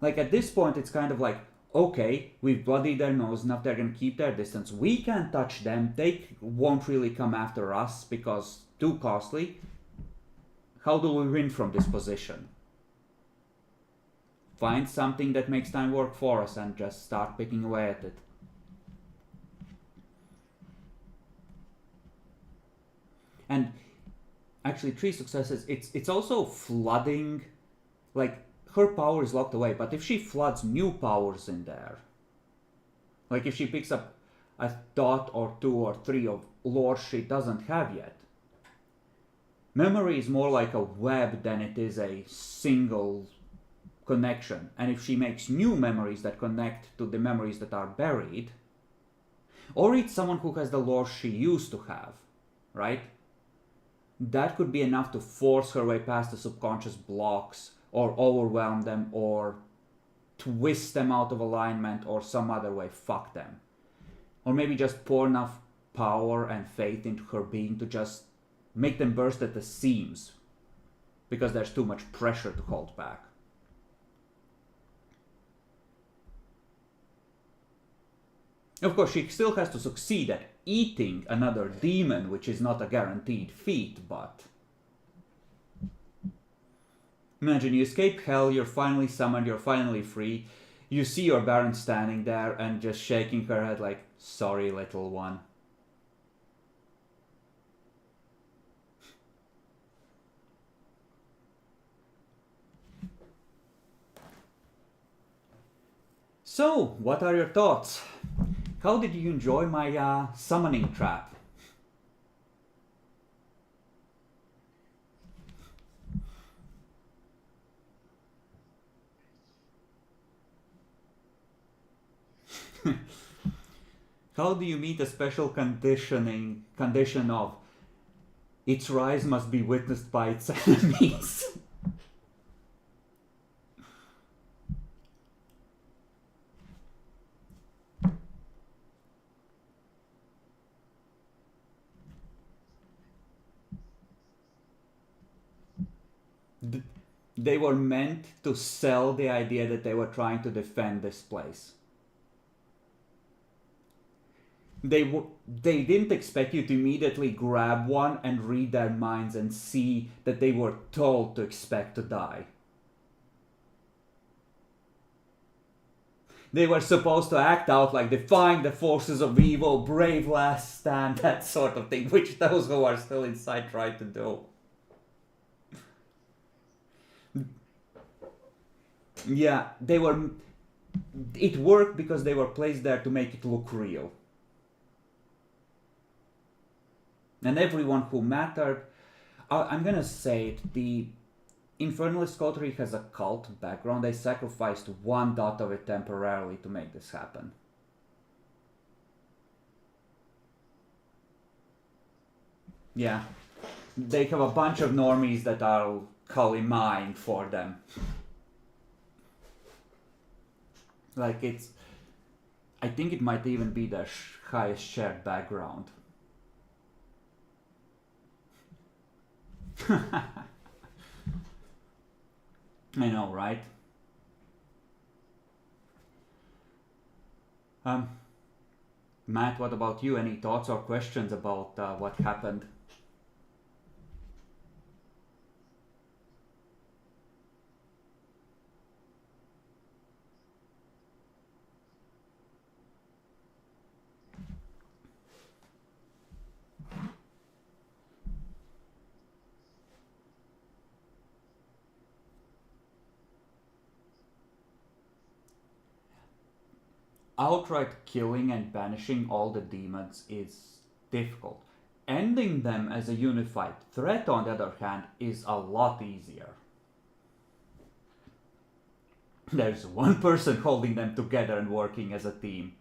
Like, at this point, it's kind of like, okay, we've bloodied their nose enough, they're going to keep their distance. We can't touch them. They won't really come after us because too costly. How do we win from this position? Find something that makes time work for us and just start picking away at it. And actually, 3 successes, it's also flooding, like, her power is locked away, but if she floods new powers in there, like if she picks up a dot or 2 or 3 of lore she doesn't have yet, memory is more like a web than it is a single connection. And if she makes new memories that connect to the memories that are buried, or it's someone who has the lore she used to have, right? That could be enough to force her way past the subconscious blocks, or overwhelm them, or twist them out of alignment, or some other way fuck them. Or maybe just pour enough power and faith into her being to just make them burst at the seams, because there's too much pressure to hold back. Of course, she still has to succeed at eating another demon, which is not a guaranteed feat, but... Imagine you escape hell, you're finally summoned, you're finally free. You see your Baron standing there and just shaking her head like, sorry, little one. So, what are your thoughts? How did you enjoy my summoning trap? How do you meet a special condition of its rise must be witnessed by its enemies? They were meant to sell the idea that they were trying to defend this place. They didn't expect you to immediately grab one and read their minds and see that they were told to expect to die. They were supposed to act out like defying the forces of evil, brave last stand, that sort of thing, which those who are still inside try to do. Yeah, they were... It worked because they were placed there to make it look real. And everyone who mattered... I'm gonna say it, the Infernalist Coterie has a cult background. They sacrificed one dot of it temporarily to make this happen. Yeah. They have a bunch of normies that are Kali mine for them. Like it's... I think it might even be their highest shared background. I know, right? Matt, what about you? Any thoughts or questions about what happened? Outright killing and banishing all the demons is difficult. Ending them as a unified threat, on the other hand, is a lot easier. There's one person holding them together and working as a team.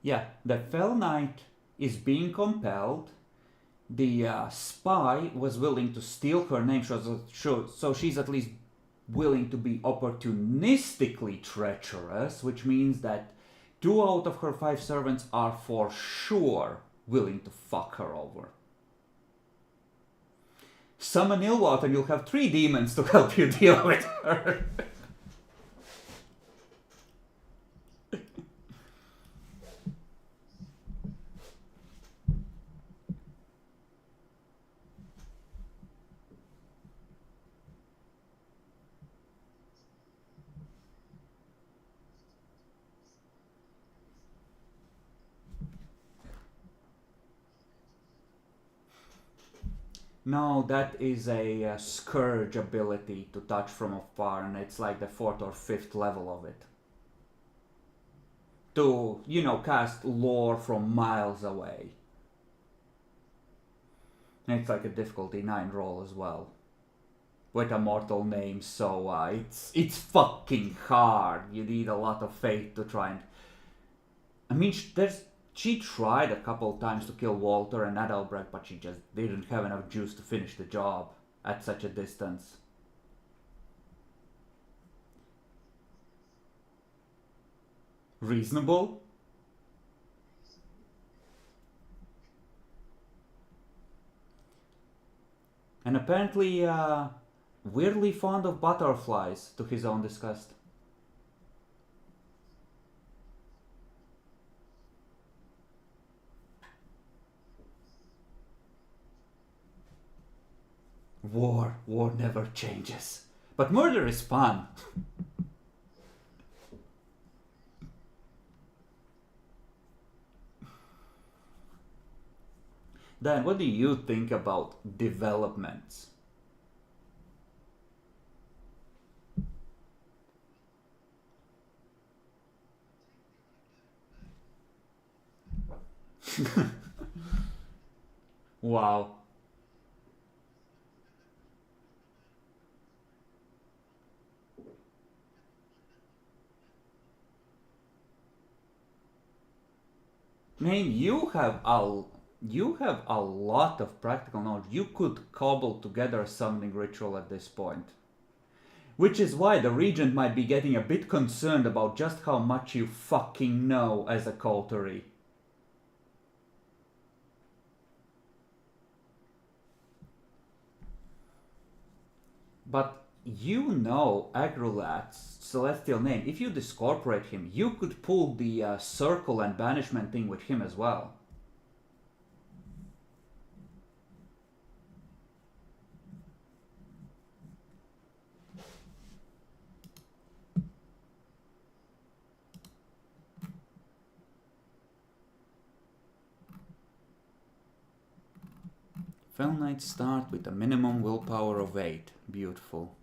Yeah, the Fell Knight is being compelled. The spy was willing to steal her name, so she's at least willing to be opportunistically treacherous, which means that 2 out of her 5 servants are for sure willing to fuck her over. Summon Ilwat and you'll have 3 demons to help you deal with her. No, that is a Scourge ability to touch from afar, and it's like the 4th or 5th level of it. To, you know, cast lore from miles away. And it's like a difficulty 9 roll as well. With a mortal name, so it's fucking hard. You need a lot of faith to try and... I mean, she tried a couple times to kill Walter and Adalbrecht, but she just didn't have enough juice to finish the job at such a distance. Reasonable? And apparently, weirdly fond of butterflies, to his own disgust. War never changes. But murder is fun. Dan, what do you think about developments? Wow. Man, you have a lot of practical knowledge. You could cobble together a summoning ritual at this point. Which is why the regent might be getting a bit concerned about just how much you fucking know as a coterie. But you know Agrulat's celestial name. If you discorporate him, you could pull the circle and banishment thing with him as well. Fell Knights start with a minimum willpower of 8. Beautiful.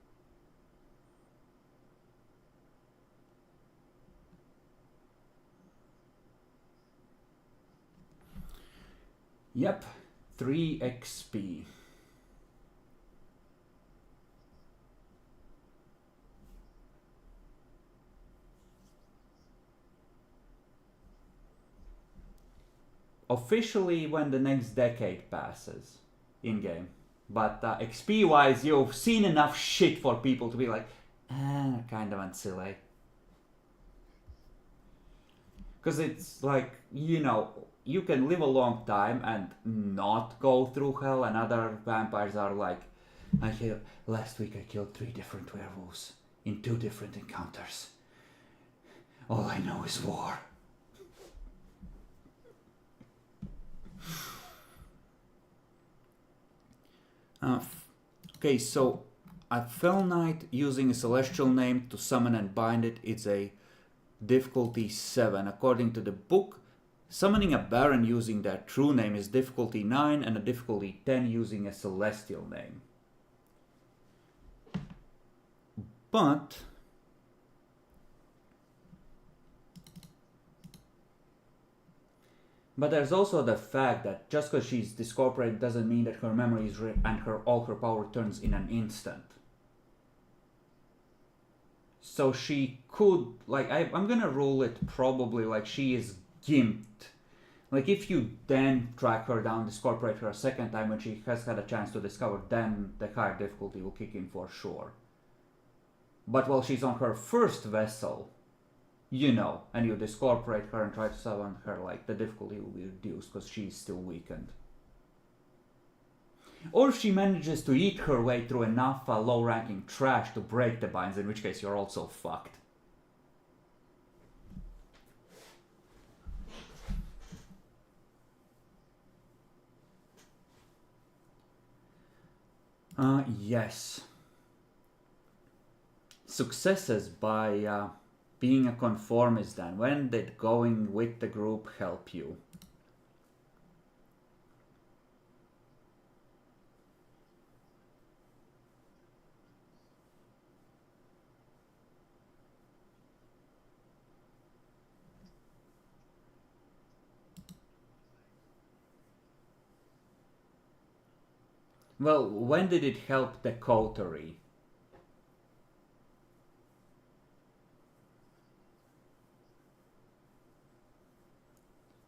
Yep, 3 XP. Officially when the next decade passes in-game. But XP-wise, you've seen enough shit for people to be like, kind of ancillary. Because it's like, you know, you can live a long time and not go through hell, and other vampires are like, last week I killed 3 different werewolves in 2 different encounters. All I know is war. Okay, so a Fell Knight using a celestial name to summon and bind it, it's a difficulty 7. According to the book, summoning a Baron using their true name is difficulty 9 and a difficulty 10 using a celestial name. But there's also the fact that just because she's discorporated doesn't mean that her memory is and all her power returns in an instant. So she could, like, I'm gonna rule it probably like she is gimped. Like, if you then track her down, discorporate her a second time when she has had a chance to discover, then the higher difficulty will kick in for sure. But while she's on her first vessel, you know, and you discorporate her and try to summon her, like, the difficulty will be reduced because she's still weakened. Or if she manages to eat her way through enough low-ranking trash to break the binds, in which case you're also fucked. Yes. Successes by being a conformist then. When did going with the group help you? Well, when did it help the coterie?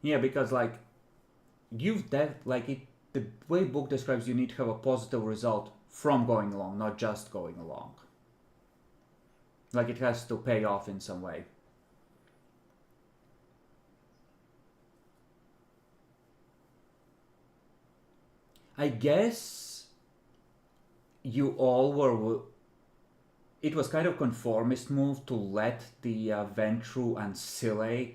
Yeah, because like the way book describes, you need to have a positive result from going along, not just going along. Like, it has to pay off in some way. I guess you all were. It was kind of conformist move to let the Ventru and Sile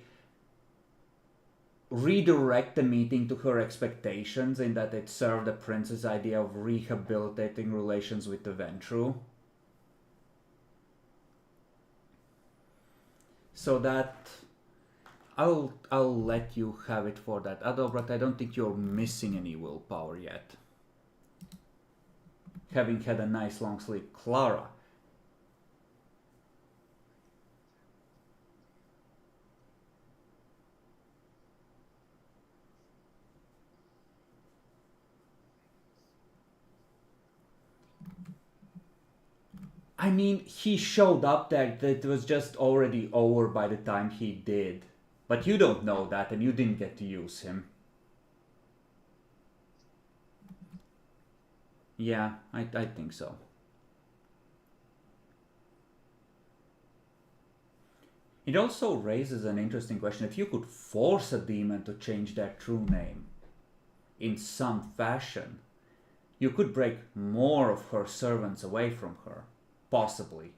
redirect the meeting to her expectations in that it served the prince's idea of rehabilitating relations with the Ventru. So that I'll let you have it for that. Adalbert, I don't think you're missing any willpower yet. Having had a nice long sleep. Clara. I mean, he showed up there. It was just already over by the time he did. But you don't know that, and you didn't get to use him. Yeah, I think so. It also raises an interesting question. If you could force a demon to change their true name in some fashion, you could break more of her servants away from her. Possibly.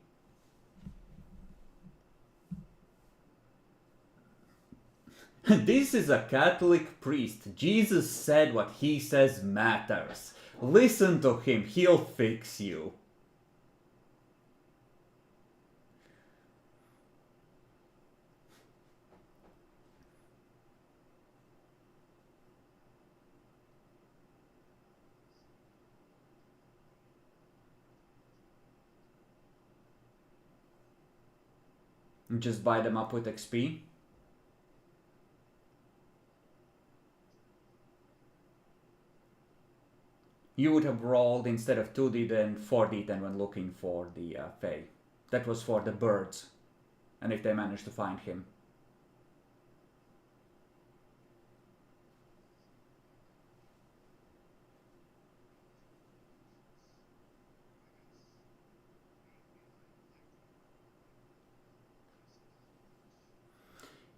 This is a Catholic priest. Jesus said what he says matters. Listen to him, he'll fix you. Just buy them up with XP. You would have rolled instead of 2d then 4d10 when looking for the Fae. That was for the birds. And if they managed to find him.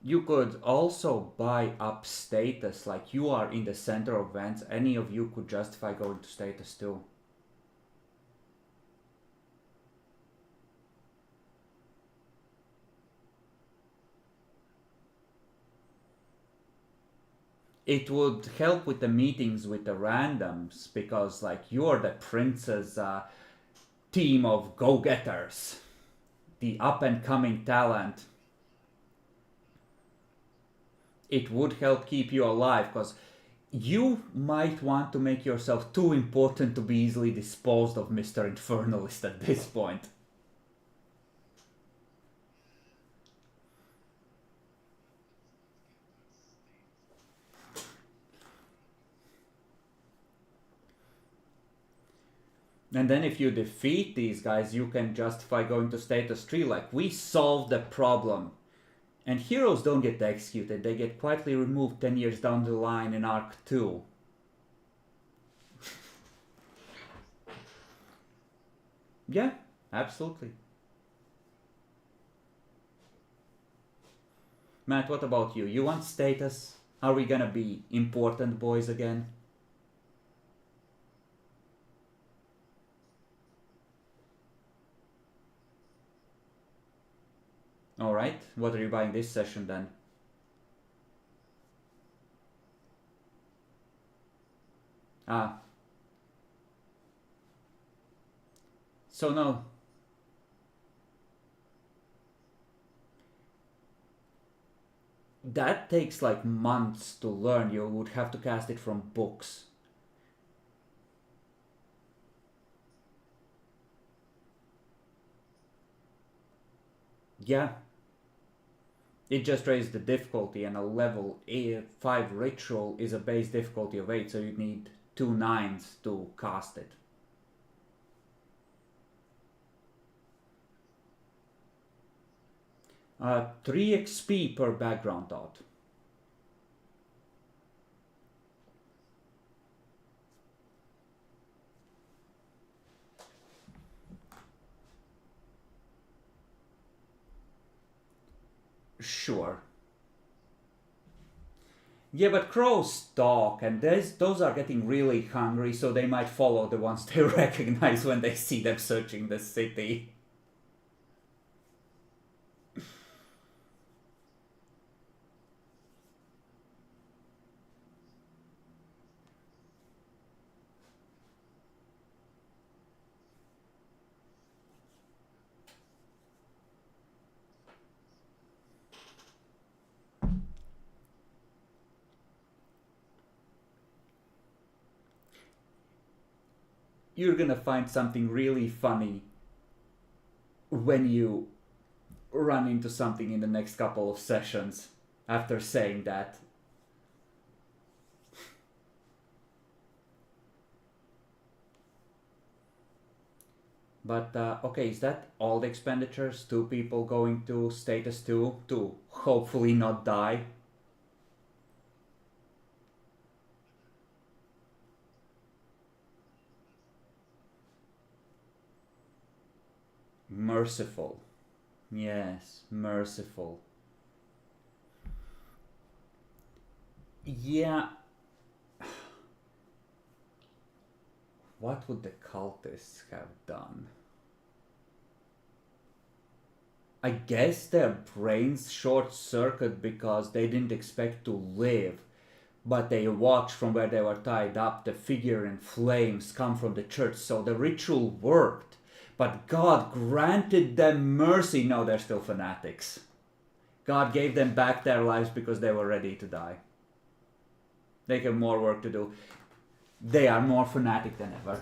You could also buy up status, like you are in the center of events. Any of you could justify going to status too. It would help with the meetings with the randoms, because like you're the prince's team of go-getters, the up-and-coming talent. It would help keep you alive, because you might want to make yourself too important to be easily disposed of, Mr. Infernalist, at this point. And then if you defeat these guys, you can justify going to status 3, like, we solved the problem. And heroes don't get executed, they get quietly removed 10 years down the line in Arc 2. Yeah, absolutely. Matt, what about you? You want status? Are we gonna be important boys again? Alright, what are you buying this session then? Ah. So no. That takes like months to learn. You would have to cast it from books. Yeah. It just raised the difficulty, and a level 5 ritual is a base difficulty of 8, so you need 2 9s to cast it. Uh, 3 XP per background thought. Sure. Yeah, but crows talk, and those are getting really hungry, so they might follow the ones they recognize when they see them searching the city. you're gonna find something really funny when you run into something in the next couple of sessions after saying that. But okay, is that all the expenditures? 2 people going to status 2 to hopefully not die? Merciful. Yes, merciful. Yeah. What would the cultists have done? I guess their brains short circuit because they didn't expect to live, but they watched from where they were tied up the figure in flames come from the church, so the ritual worked. But God granted them mercy. No, they're still fanatics. God gave them back their lives because they were ready to die. They have more work to do. They are more fanatic than ever.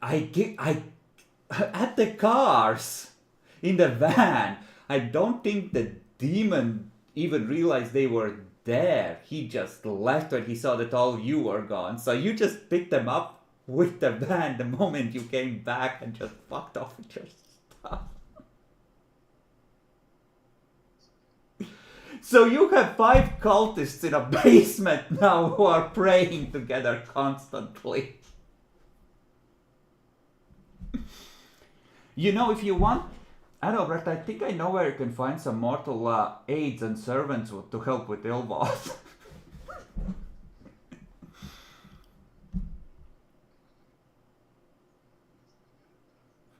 At the cars, in the van, I don't think the demon even realized they were there. He just left when he saw that all you were gone. So you just picked them up with the van the moment you came back and just fucked off with your stuff. So you have 5 cultists in a basement now who are praying together constantly. You know, if you want, I know, Brett, I think I know where you can find some mortal aides and servants to help with Ilvoth.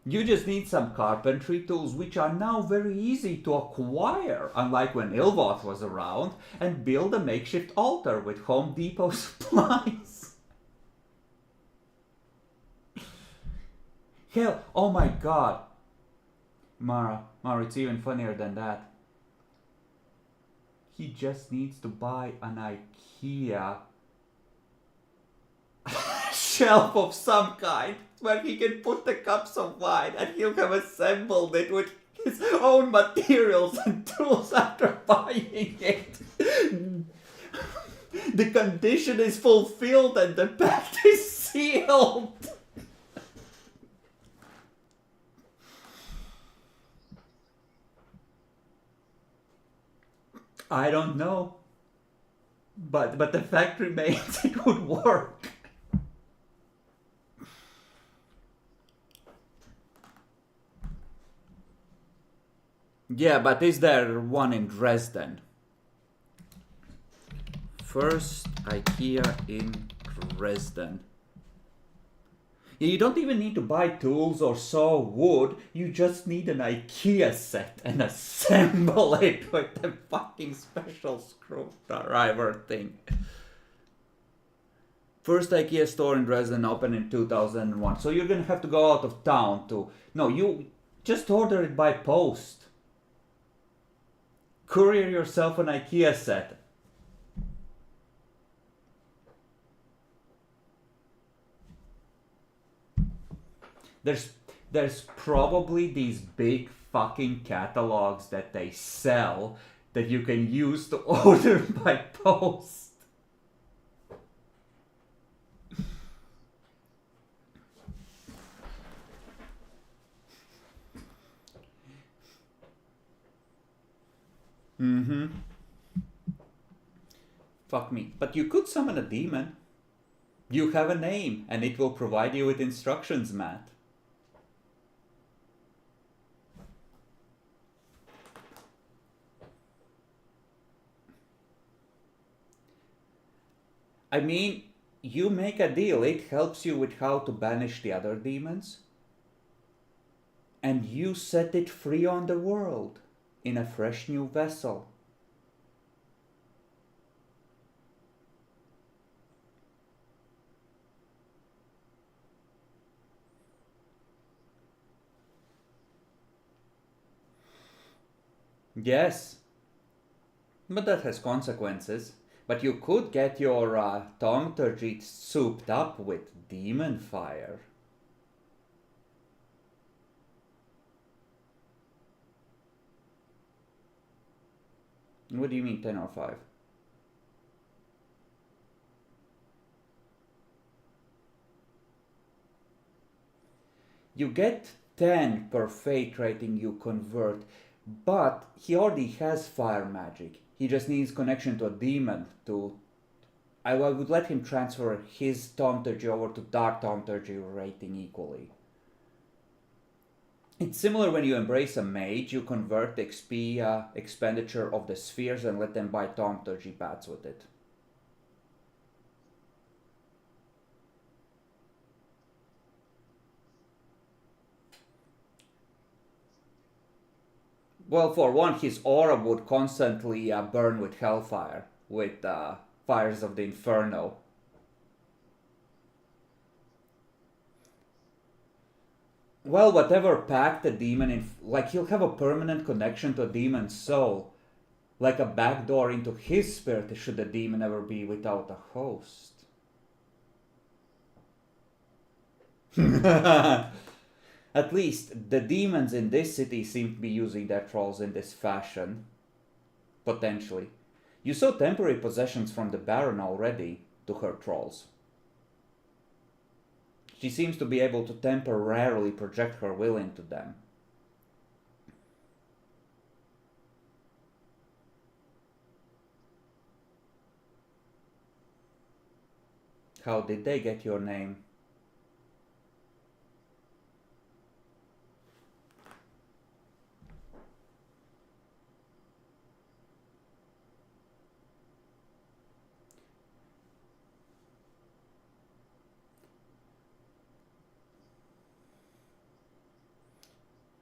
You just need some carpentry tools, which are now very easy to acquire, unlike when Ilvoth was around, and build a makeshift altar with Home Depot supplies. Hell, oh my god. Mara, it's even funnier than that. He just needs to buy an IKEA shelf of some kind where he can put the cups of wine, and he'll have assembled it with his own materials and tools after buying it. The condition is fulfilled and the pact is sealed. I don't know, but the fact remains it would work. Yeah, but is there one in Dresden? First IKEA in Dresden. Yeah, you don't even need to buy tools or saw wood. You just need an IKEA set and assemble it with the fucking special screwdriver thing. First IKEA store in Dresden opened in 2001. So you're gonna have to go out of town to... No, you just order it by post. Courier yourself an IKEA set. There's probably these big fucking catalogs that they sell that you can use to order by post. Fuck me. But you could summon a demon. You have a name, and it will provide you with instructions, Matt. I mean, you make a deal. It helps you with how to banish the other demons. And you set it free on the world in a fresh new vessel. Yes, but that has consequences. But you could get your thaumaturgy souped up with demon fire. What do you mean 10 or 5? You get 10 per fate rating you convert, but he already has fire magic. He just needs connection to a demon to... I would let him transfer his thaumaturgy over to dark thaumaturgy rating equally. It's similar when you embrace a mage, you convert the XP expenditure of the spheres and let them buy thaumaturgy pads with it. Well, for one, his aura would constantly burn with hellfire, with fires of the inferno. Well, whatever pact the demon in, like he'll have a permanent connection to a demon's soul, like a backdoor into his spirit should the demon ever be without a host. At least the demons in this city seem to be using their trolls in this fashion. Potentially. You saw temporary possessions from the Baron already to her trolls. She seems to be able to temporarily project her will into them. How did they get your name?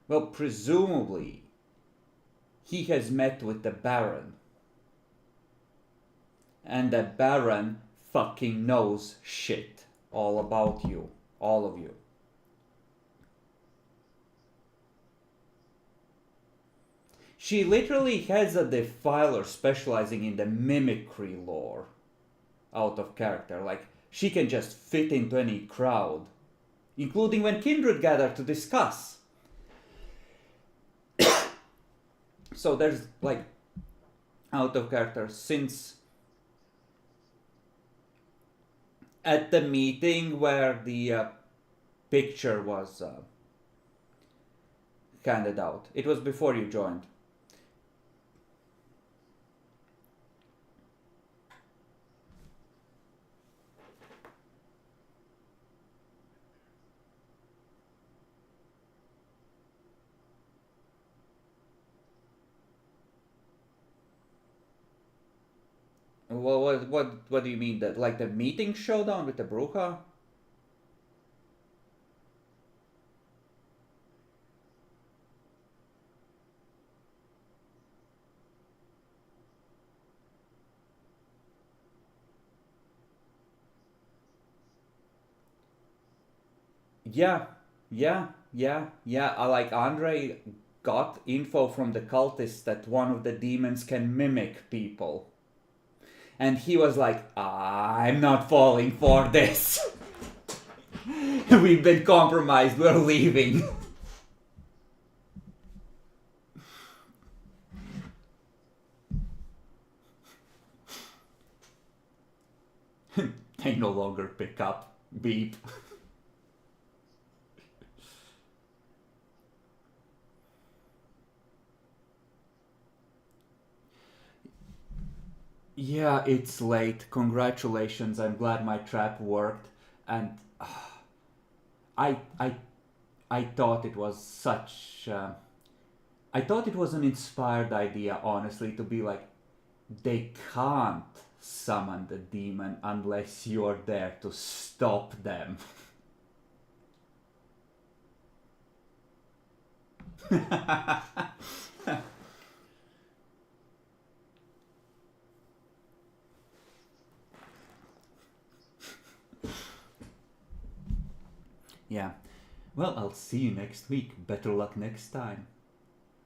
Well, presumably, he has met with the Baron. And the Baron fucking knows shit all about you. All of you. She literally has a defiler specializing in the mimicry lore. Out of character. Like, she can just fit into any crowd. Including when kindred gather to discuss. So there's like out of character since at the meeting where the picture was handed out. It was before you joined. Well, what do you mean? That like the meeting showdown with the Bruja? Yeah. Like Andre got info from the cultists that one of the demons can mimic people. And he was like, I'm not falling for this. We've been compromised, we're leaving. They no longer pick up. Beep. Yeah, it's late. Congratulations. I'm glad my trap worked. And I I I thought it was such I thought it was an inspired idea, honestly, to be like, they can't summon the demon unless you're there to stop them. Yeah. Well, I'll see you next week. Better luck next time.